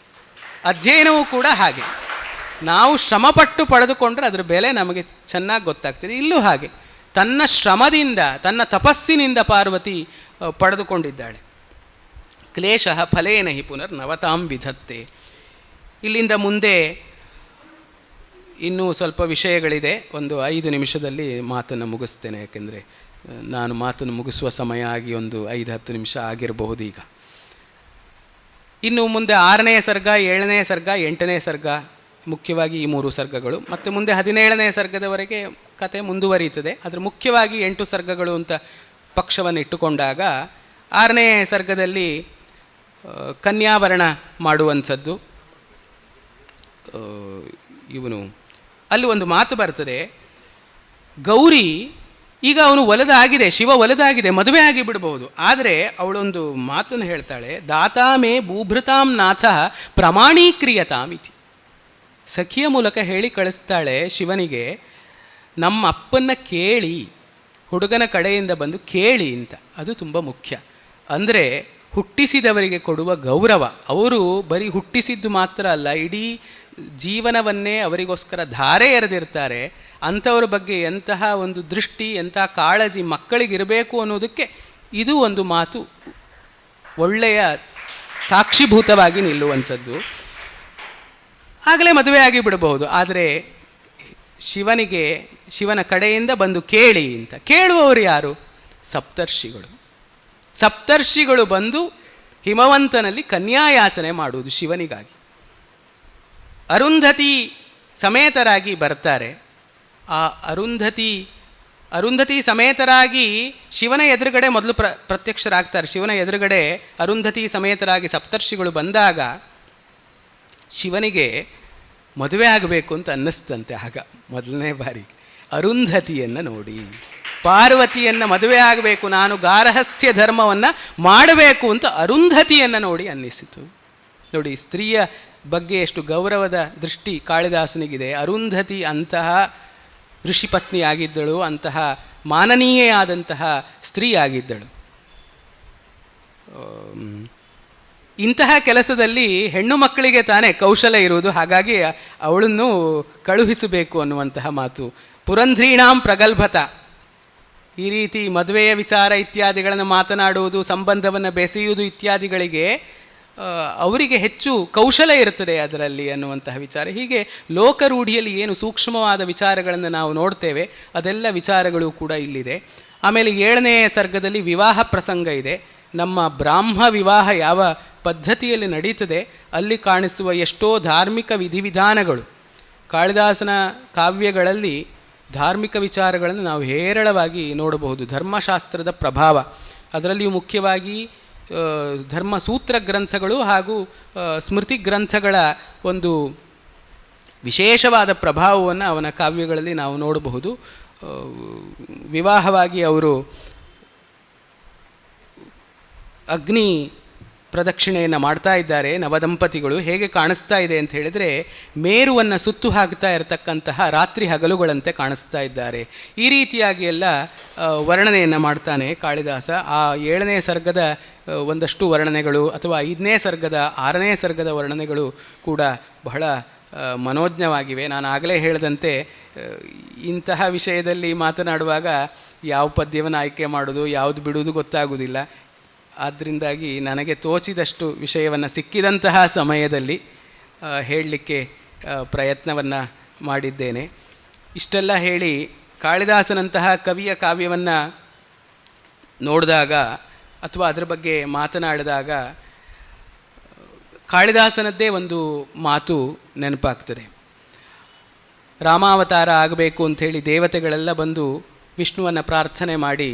ಅಧ್ಯಯನವೂ ಕೂಡ ಹಾಗೆ, ನಾವು ಶ್ರಮಪಟ್ಟು ಪಡೆದುಕೊಂಡ್ರೆ ಅದರ ಬೆಲೆ ನಮಗೆ ಚೆನ್ನಾಗಿ ಗೊತ್ತಾಗ್ತದೆ. ಇಲ್ಲೂ ಹಾಗೆ ತನ್ನ ಶ್ರಮದಿಂದ, ತನ್ನ ತಪಸ್ಸಿನಿಂದ ಪಾರ್ವತಿ ಪಡೆದುಕೊಂಡಿದ್ದಾಳೆ. ಕ್ಲೇಶಃ ಫಲೇನ ಹಿ ಪುನರ್ನವತಾಂ ವಿಧತ್ತೆ. ಇಲ್ಲಿಂದ ಮುಂದೆ ಇನ್ನೂ ಸ್ವಲ್ಪ ವಿಷಯಗಳಿದೆ, ಒಂದು 5 ನಿಮಿಷದಲ್ಲಿ ಮಾತನ್ನು ಮುಗಿಸ್ತೇನೆ. ಯಾಕೆಂದರೆ ನಾನು ಮಾತನ್ನು ಮುಗಿಸುವ ಸಮಯ ಆಗಿ ಒಂದು 5-10 ನಿಮಿಷ ಆಗಿರಬಹುದು. ಈಗ ಇನ್ನು ಮುಂದೆ 6ನೇ ಸರ್ಗ, 7ನೇ ಸರ್ಗ, 8ನೇ ಸರ್ಗ, ಮುಖ್ಯವಾಗಿ ಈ 3 ಸರ್ಗಗಳು, ಮತ್ತು ಮುಂದೆ 17ನೇ ಸರ್ಗದವರೆಗೆ ಕತೆ ಮುಂದುವರಿಯುತ್ತದೆ. ಆದರೆ ಮುಖ್ಯವಾಗಿ 8 ಸರ್ಗಗಳು ಅಂತ ಪಕ್ಷವನ್ನು ಇಟ್ಟುಕೊಂಡಾಗ 6ನೇ ಸರ್ಗದಲ್ಲಿ ಕನ್ಯಾವರಣ ಮಾಡುವಂಥದ್ದು. ಇವನು ಅಲ್ಲಿ ಒಂದು ಮಾತು ಬರ್ತದೆ, ಗೌರಿ ಈಗ ಅವನು ಒಲೆದಾಗಿದೆ, ಶಿವ ಒಲೆದಾಗಿದೆ, ಮದುವೆ ಆಗಿ ಬಿಡಬಹುದು. ಆದರೆ ಅವಳೊಂದು ಮಾತನ್ನು ಹೇಳ್ತಾಳೆ, ದಾತಾಮೇ ಭೂಭೃತಾಂ ನಾಥ ಪ್ರಮಾಣೀಕ್ರಿಯತಾಮಿತಿ. ಸಖಿಯ ಮೂಲಕ ಹೇಳಿ ಕಳಿಸ್ತಾಳೆ ಶಿವನಿಗೆ, ನಮ್ಮ ಅಪ್ಪನ್ನ ಕೇಳಿ, ಹುಡುಗನ ಕಡೆಯಿಂದ ಬಂದು ಕೇಳಿ ಅಂತ. ಅದು ತುಂಬ ಮುಖ್ಯ. ಅಂದರೆ ಹುಟ್ಟಿಸಿದವರಿಗೆ ಕೊಡುವ ಗೌರವ. ಅವರು ಬರೀ ಹುಟ್ಟಿಸಿದ್ದು ಮಾತ್ರ ಅಲ್ಲ, ಇಡೀ ಜೀವನವನ್ನೇ ಅವರಿಗೋಸ್ಕರ ಧಾರೆ ಎರೆದಿರ್ತಾರೆ. ಅಂಥವ್ರ ಬಗ್ಗೆ ಎಂತಹ ಒಂದು ದೃಷ್ಟಿ, ಎಂತಹ ಕಾಳಜಿ ಮಕ್ಕಳಿಗಿರಬೇಕು ಅನ್ನೋದಕ್ಕೆ ಇದು ಒಂದು ಮಾತು ಒಳ್ಳೆಯ ಸಾಕ್ಷಿಭೂತವಾಗಿ ನಿಲ್ಲುವಂಥದ್ದು. ಆಗಲೇ ಮದುವೆಯಾಗಿ ಬಿಡಬಹುದು. ಆದರೆ ಶಿವನಿಗೆ, ಶಿವನ ಕಡೆಯಿಂದ ಬಂದು ಕೇಳಿ ಅಂತ. ಕೇಳುವವರು ಯಾರು? ಸಪ್ತರ್ಷಿಗಳು. ಸಪ್ತರ್ಷಿಗಳು ಬಂದು ಹಿಮವಂತನಲ್ಲಿ ಕನ್ಯಾಯಾಚನೆ ಮಾಡುವುದು ಶಿವನಿಗಾಗಿ. ಅರುಂಧತಿ ಸಮೇತರಾಗಿ ಬರ್ತಾರೆ. ಆ ಅರುಂಧತಿ ಸಮೇತರಾಗಿ ಶಿವನ ಎದುರುಗಡೆ ಮೊದಲು ಪ್ರತ್ಯಕ್ಷರಾಗ್ತಾರೆ. ಶಿವನ ಎದುರುಗಡೆ ಅರುಂಧತಿ ಸಮೇತರಾಗಿ ಸಪ್ತರ್ಷಿಗಳು ಬಂದಾಗ ಶಿವನಿಗೆ ಮದುವೆ ಆಗಬೇಕು ಅಂತ ಅನ್ನಿಸ್ತಂತೆ. ಆಗ ಮೊದಲನೇ ಬಾರಿಗೆ ಅರುಂಧತಿಯನ್ನು ನೋಡಿ, ಪಾರ್ವತಿಯನ್ನು ಮದುವೆ ಆಗಬೇಕು, ನಾನು ಗಾರ್ಹಸ್ಥ್ಯ ಧರ್ಮವನ್ನು ಮಾಡಬೇಕು ಅಂತ ಅರುಂಧತಿಯನ್ನು ನೋಡಿ ಅನ್ನಿಸಿತು. ನೋಡಿ, ಸ್ತ್ರೀಯ ಬಗ್ಗೆ ಎಷ್ಟು ಗೌರವದ ದೃಷ್ಟಿ ಕಾಳಿದಾಸನಿಗಿದೆ. ಅರುಂಧತಿ ಅಂತಹ ಋಷಿಪತ್ನಿ ಆಗಿದ್ದಳು, ಅಂತಹ ಮಾನನೀಯೆಯಾದಂತಹ ಸ್ತ್ರೀ ಆಗಿದ್ದಳು. ಇಂತಹ ಕೆಲಸದಲ್ಲಿ ಹೆಣ್ಣು ಮಕ್ಕಳಿಗೆ ತಾನೇ ಕೌಶಲ ಇರುವುದು, ಹಾಗಾಗಿ ಅವಳನ್ನು ಕಳುಹಿಸಬೇಕು ಅನ್ನುವಂತಹ ಮಾತು. ಪುರಂಧ್ರೀಣಾಂ ಪ್ರಗಲ್ಭತ, ಈ ರೀತಿ ಮದುವೆಯ ವಿಚಾರ ಇತ್ಯಾದಿಗಳನ್ನು ಮಾತನಾಡುವುದು, ಸಂಬಂಧವನ್ನು ಬೆಸೆಯುವುದು ಇತ್ಯಾದಿಗಳಿಗೆ ಅವರಿಗೆ ಹೆಚ್ಚು ಕೌಶಲ ಇರ್ತದೆ ಅದರಲ್ಲಿ ಅನ್ನುವಂತಹ ವಿಚಾರ. ಹೀಗೆ ಲೋಕರೂಢಿಯಲ್ಲಿ ಏನು ಸೂಕ್ಷ್ಮವಾದ ವಿಚಾರಗಳನ್ನು ನಾವು ನೋಡ್ತೇವೆ, ಅದೆಲ್ಲ ವಿಚಾರಗಳು ಕೂಡ ಇಲ್ಲಿದೆ. ಆಮೇಲೆ 7ನೇ ಸರ್ಗದಲ್ಲಿ ವಿವಾಹ ಪ್ರಸಂಗ ಇದೆ. ನಮ್ಮ ಬ್ರಾಹ್ಮ ವಿವಾಹ ಯಾವ ಪದ್ಧತಿಯಲ್ಲಿ ನಡೀತದೆ ಅಲ್ಲಿ ಕಾಣಿಸುವ ಎಷ್ಟೋ ಧಾರ್ಮಿಕ ವಿಧಿವಿಧಾನಗಳು. ಕಾಳಿದಾಸನ ಕಾವ್ಯಗಳಲ್ಲಿ ಧಾರ್ಮಿಕ ವಿಚಾರಗಳನ್ನು ನಾವು ಹೇರಳವಾಗಿ ನೋಡಬಹುದು. ಧರ್ಮಶಾಸ್ತ್ರದ ಪ್ರಭಾವ, ಅದರಲ್ಲಿಯೂ ಮುಖ್ಯವಾಗಿ ಧರ್ಮಸೂತ್ರ ಗ್ರಂಥಗಳು ಹಾಗೂ ಸ್ಮೃತಿ ಗ್ರಂಥಗಳ ಒಂದು ವಿಶೇಷವಾದ ಪ್ರಭಾವವನ್ನು ಅವನ ಕಾವ್ಯಗಳಲ್ಲಿ ನಾವು ನೋಡಬಹುದು. ವಿವಾಹವಾಗಿ ಅವರು ಅಗ್ನಿ ಪ್ರದಕ್ಷಿಣೆಯನ್ನು ಮಾಡ್ತಾ ಇದ್ದಾರೆ ನವದಂಪತಿಗಳು. ಹೇಗೆ ಕಾಣಿಸ್ತಾ ಇದೆ ಅಂತ ಹೇಳಿದರೆ, ಮೇರುವನ್ನು ಸುತ್ತು ಹಾಕ್ತಾ ಇರತಕ್ಕಂತಹ ರಾತ್ರಿ ಹಗಲುಗಳಂತೆ ಕಾಣಿಸ್ತಾ ಇದ್ದಾರೆ. ಈ ರೀತಿಯಾಗಿ ಎಲ್ಲ ವರ್ಣನೆಯನ್ನು ಮಾಡ್ತಾನೆ ಕಾಳಿದಾಸ. ಆ 7ನೇ ಸರ್ಗದ ಒಂದಷ್ಟು ವರ್ಣನೆಗಳು ಅಥವಾ 5ನೇ ಸರ್ಗದ 6ನೇ ಸರ್ಗದ ವರ್ಣನೆಗಳು ಕೂಡ ಬಹಳ ಮನೋಜ್ಞವಾಗಿವೆ. ನಾನು ಆಗಲೇ ಹೇಳಿದಂತೆ ಇಂತಹ ವಿಷಯದಲ್ಲಿ ಮಾತನಾಡುವಾಗ ಯಾವ ಪದ್ಯವನ್ನು ಆಯ್ಕೆ ಮಾಡೋದು, ಯಾವುದು ಬಿಡುವುದು ಗೊತ್ತಾಗುವುದಿಲ್ಲ. ಆದ್ದರಿಂದಾಗಿ ನನಗೆ ತೋಚಿದಷ್ಟು ವಿಷಯವನ್ನು ಸಿಕ್ಕಿದಂತಹ ಸಮಯದಲ್ಲಿ ಹೇಳಲಿಕ್ಕೆ ಪ್ರಯತ್ನವನ್ನು ಮಾಡಿದ್ದೇನೆ. ಇಷ್ಟೆಲ್ಲ ಹೇಳಿ, ಕಾಳಿದಾಸನಂತಹ ಕವಿಯ ಕಾವ್ಯವನ್ನು ನೋಡಿದಾಗ ಅಥವಾ ಅದರ ಬಗ್ಗೆ ಮಾತನಾಡಿದಾಗ ಕಾಳಿದಾಸನದ್ದೇ ಒಂದು ಮಾತು ನೆನಪಾಗ್ತದೆ. ರಾಮಾವತಾರ ಆಗಬೇಕು ಅಂಥೇಳಿ ದೇವತೆಗಳೆಲ್ಲ ಬಂದು ವಿಷ್ಣುವನ್ನು ಪ್ರಾರ್ಥನೆ ಮಾಡಿ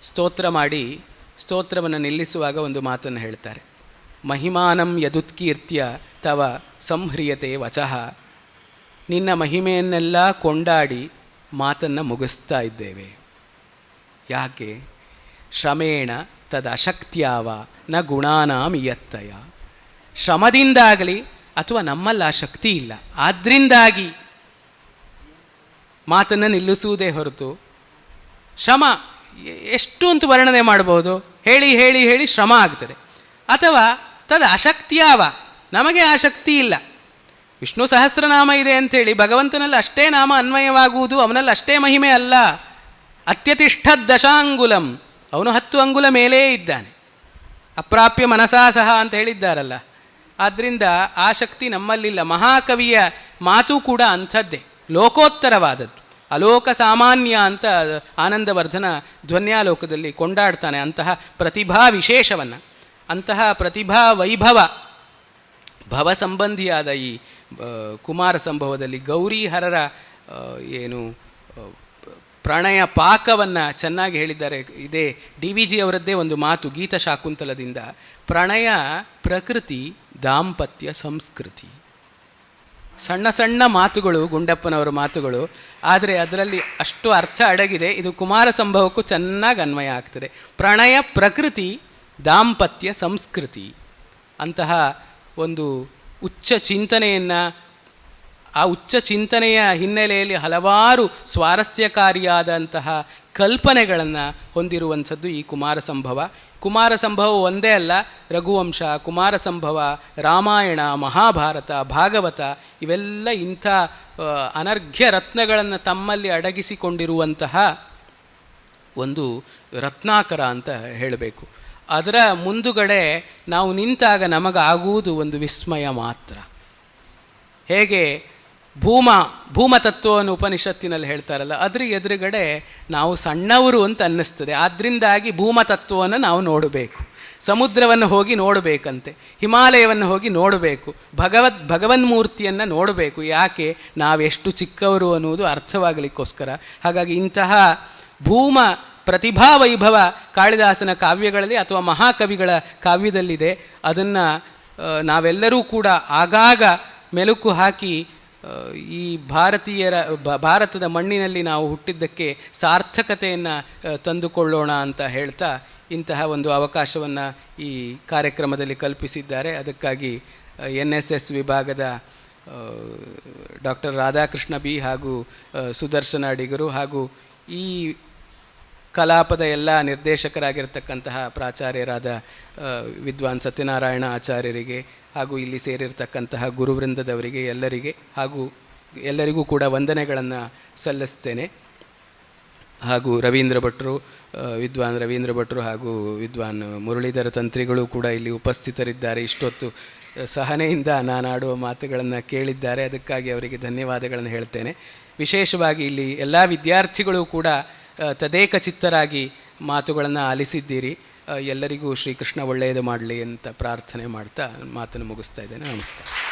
ಸ್ತೋತ್ರ ಮಾಡಿ ಸ್ತೋತ್ರವನ್ನು ನಿಲ್ಲಿಸುವಾಗ ಒಂದು ಮಾತನ್ನು ಹೇಳ್ತಾರೆ. ಮಹಿಮಾನಂ ಯದುತ್ಕೀರ್ತ್ಯ ತವ ಸಂಹ್ರಿಯತೆ ವಚಃ. ನಿನ್ನ ಮಹಿಮೆಯನ್ನೆಲ್ಲ ಕೊಂಡಾಡಿ ಮಾತನ್ನು ಮುಗಿಸ್ತಾ ಇದ್ದೇವೆ. ಯಾಕೆ? ಶ್ರಮೇಣ ತದಶಕ್ತ್ಯಾವ ನ ಗುಣಾನಾಂ ಇಯತ್ತಯ. ಶ್ರಮದಿಂದಾಗಲಿ ಅಥವಾ ನಮ್ಮಲ್ಲಿ ಆ ಶಕ್ತಿ ಇಲ್ಲ, ಆದ್ದರಿಂದಾಗಿ ಮಾತನ್ನು ನಿಲ್ಲಿಸುವುದೇ ಹೊರತು ಶ್ರಮ ಎಷ್ಟು ಅಂತ ವರ್ಣನೆ ಮಾಡಬಹುದು. ಹೇಳಿ ಹೇಳಿ ಹೇಳಿ ಶ್ರಮ ಆಗ್ತದೆ. ಅಥವಾ ತದ ಅಶಕ್ತಿಯಾವ, ನಮಗೆ ಆ ಶಕ್ತಿ ಇಲ್ಲ. ವಿಷ್ಣು ಸಹಸ್ರನಾಮ ಇದೆ ಅಂಥೇಳಿ ಭಗವಂತನಲ್ಲಿ ಅಷ್ಟೇ ನಾಮ ಅನ್ವಯವಾಗುವುದು, ಅವನಲ್ಲಿ ಅಷ್ಟೇ ಮಹಿಮೆ ಅಲ್ಲ. ಅತ್ಯತಿಷ್ಠದ್ ದಶಾಂಗುಲಂ, ಅವನು 10 ಅಂಗುಲ ಮೇಲೇ ಇದ್ದಾನೆ. ಅಪ್ರಾಪ್ಯ ಮನಸಾ ಸಹ ಅಂತ ಹೇಳಿದ್ದಾರಲ್ಲ. ಆದ್ದರಿಂದ ಆ ಶಕ್ತಿ ನಮ್ಮಲ್ಲಿಲ್ಲ. ಮಹಾಕವಿಯ ಮಾತು ಕೂಡ ಅಂಥದ್ದೇ, ಲೋಕೋತ್ತರವಾದದ್ದು, ಅಲೋಕ ಸಾಮಾನ್ಯ ಅಂತ ಆನಂದವರ್ಧನ ಧ್ವನ್ಯಾಲೋಕದಲ್ಲಿ ಕೊಂಡಾಡ್ತಾನೆ ಅಂತಹ ಪ್ರತಿಭಾ ವಿಶೇಷವನ್ನು. ಅಂತಹ ಪ್ರತಿಭಾ ವೈಭವ ಭವ ಸಂಬಂಧಿಯಾದ ಈ ಕುಮಾರ ಸಂಭವದಲ್ಲಿ ಗೌರಿಹರರ ಏನು ಪ್ರಣಯ ಪಾಕವನ್ನು ಚೆನ್ನಾಗಿ ಹೇಳಿದ್ದಾರೆ. ಇದೇ DVG ಅವರದ್ದೇ ಒಂದು ಮಾತು ಗೀತ ಶಾಕುಂತಲದಿಂದ. ಪ್ರಣಯ ಪ್ರಕೃತಿ ದಾಂಪತ್ಯ ಸಂಸ್ಕೃತಿ. ಸಣ್ಣ ಸಣ್ಣ ಮಾತುಗಳು ಗುಂಡಪ್ಪನವರ ಮಾತುಗಳು, ಆದರೆ ಅದರಲ್ಲಿ ಅಷ್ಟು ಅರ್ಥ ಅಡಗಿದೆ. ಇದು ಕುಮಾರ ಸಂಭವಕ್ಕೂ ಚೆನ್ನಾಗಿ ಅನ್ವಯ ಆಗ್ತದೆ. ಪ್ರಣಯ ಪ್ರಕೃತಿ ದಾಂಪತ್ಯ ಸಂಸ್ಕೃತಿ ಅಂತಹ ಒಂದು ಉಚ್ಚ ಚಿಂತನೆಯನ್ನು, ಆ ಉಚ್ಚ ಚಿಂತನೆಯ ಹಿನ್ನೆಲೆಯಲ್ಲಿ ಹಲವಾರು ಸ್ವಾರಸ್ಯಕಾರಿಯಾದಂತಹ ಕಲ್ಪನೆಗಳನ್ನು ಹೊಂದಿರುವಂಥದ್ದು ಈ ಕುಮಾರ ಸಂಭವ. ಕುಮಾರ ಸಂಭವ ಒಂದೇ ಅಲ್ಲ, ರಘುವಂಶ, ಕುಮಾರ ಸಂಭವ, ರಾಮಾಯಣ, ಮಹಾಭಾರತ, ಭಾಗವತ ಇವೆಲ್ಲ ಇಂಥ ಅನರ್ಘ್ಯ ರತ್ನಗಳನ್ನು ತಮ್ಮಲ್ಲಿ ಅಡಗಿಸಿಕೊಂಡಿರುವಂತಹ ಒಂದು ರತ್ನಾಕರ ಅಂತ ಹೇಳಬೇಕು. ಅದರ ಮುಂದುಗಡೆ ನಾವು ನಿಂತಾಗ ನಮಗಾಗುವುದು ಒಂದು ವಿಸ್ಮಯ ಮಾತ್ರ. ಹೇಗೆ ಭೂಮತತ್ವವನ್ನು ಉಪನಿಷತ್ತಿನಲ್ಲಿ ಹೇಳ್ತಾರಲ್ಲ, ಅದ್ರ ಎದುರುಗಡೆ ನಾವು ಸಣ್ಣವರು ಅಂತ ಅನ್ನಿಸ್ತದೆ. ಆದ್ದರಿಂದಾಗಿ ಭೂಮತತ್ವವನ್ನು ನಾವು ನೋಡಬೇಕು, ಸಮುದ್ರವನ್ನು ಹೋಗಿ ನೋಡಬೇಕಂತೆ, ಹಿಮಾಲಯವನ್ನು ಹೋಗಿ ನೋಡಬೇಕು, ಭಗವನ್ಮೂರ್ತಿಯನ್ನು ನೋಡಬೇಕು. ಯಾಕೆ? ನಾವೆಷ್ಟು ಚಿಕ್ಕವರು ಅನ್ನುವುದು ಅರ್ಥವಾಗಲಿಕ್ಕೋಸ್ಕರ. ಹಾಗಾಗಿ ಇಂತಹ ಭೂಮ ಪ್ರತಿಭಾ ವೈಭವ ಕಾಳಿದಾಸನ ಕಾವ್ಯಗಳಲ್ಲಿ ಅಥವಾ ಮಹಾಕವಿಗಳ ಕಾವ್ಯದಲ್ಲಿದೆ. ಅದನ್ನು ನಾವೆಲ್ಲರೂ ಕೂಡ ಆಗಾಗ ಮೆಲುಕು ಹಾಕಿ ಈ ಭಾರತದ ಮಣ್ಣಿನಲ್ಲಿ ನಾವು ಹುಟ್ಟಿದ್ದಕ್ಕೆ ಸಾರ್ಥಕತೆಯನ್ನು ತಂದುಕೊಳ್ಳೋಣ ಅಂತ ಹೇಳ್ತಾ ಇಂತಹ ಒಂದು ಅವಕಾಶವನ್ನು ಈ ಕಾರ್ಯಕ್ರಮದಲ್ಲಿ ಕಲ್ಪಿಸಿದ್ದಾರೆ. ಅದಕ್ಕಾಗಿ NSS ವಿಭಾಗದ ಡಾಕ್ಟರ್ ರಾಧಾಕೃಷ್ಣ ಬಿ ಹಾಗೂ ಸುದರ್ಶನ ಅಡಿಗರು ಹಾಗೂ ಈ ಕಲಾಪದ ಎಲ್ಲ ನಿರ್ದೇಶಕರಾಗಿರ್ತಕ್ಕಂತಹ ಪ್ರಾಚಾರ್ಯರಾದ ವಿದ್ವಾನ್ ಸತ್ಯನಾರಾಯಣ ಆಚಾರ್ಯರಿಗೆ ಹಾಗೂ ಇಲ್ಲಿ ಸೇರಿರ್ತಕ್ಕಂತಹ ಗುರುವೃಂದದವರಿಗೆ ಎಲ್ಲರಿಗೂ ಕೂಡ ವಂದನೆಗಳನ್ನು ಸಲ್ಲಿಸ್ತೇನೆ. ಹಾಗೂ ರವೀಂದ್ರ ಭಟ್ರು, ವಿದ್ವಾನ್ ರವೀಂದ್ರ ಭಟ್ರು ಹಾಗೂ ವಿದ್ವಾನ್ ಮುರಳೀಧರ ತಂತ್ರಿಗಳು ಕೂಡ ಇಲ್ಲಿ ಉಪಸ್ಥಿತರಿದ್ದಾರೆ. ಇಷ್ಟೊತ್ತು ಸಹನೆಯಿಂದ ನಾನಾಡುವ ಮಾತುಗಳನ್ನು ಕೇಳಿದ್ದಾರೆ. ಅದಕ್ಕಾಗಿ ಅವರಿಗೆ ಧನ್ಯವಾದಗಳನ್ನು ಹೇಳ್ತೇನೆ. ವಿಶೇಷವಾಗಿ ಇಲ್ಲಿ ಎಲ್ಲ ವಿದ್ಯಾರ್ಥಿಗಳು ಕೂಡ ತದೇಕ ಚಿತ್ತರಾಗಿ ಮಾತುಗಳನ್ನು ಆಲಿಸಿದ್ದೀರಿ. ಎಲ್ಲರಿಗೂ ಶ್ರೀಕೃಷ್ಣ ಒಳ್ಳೆಯದು ಮಾಡಲಿ ಅಂತ ಪ್ರಾರ್ಥನೆ ಮಾಡ್ತಾ ಮಾತನ್ನು ಮುಗಿಸ್ತಾ ಇದ್ದೇನೆ. ನಮಸ್ಕಾರ.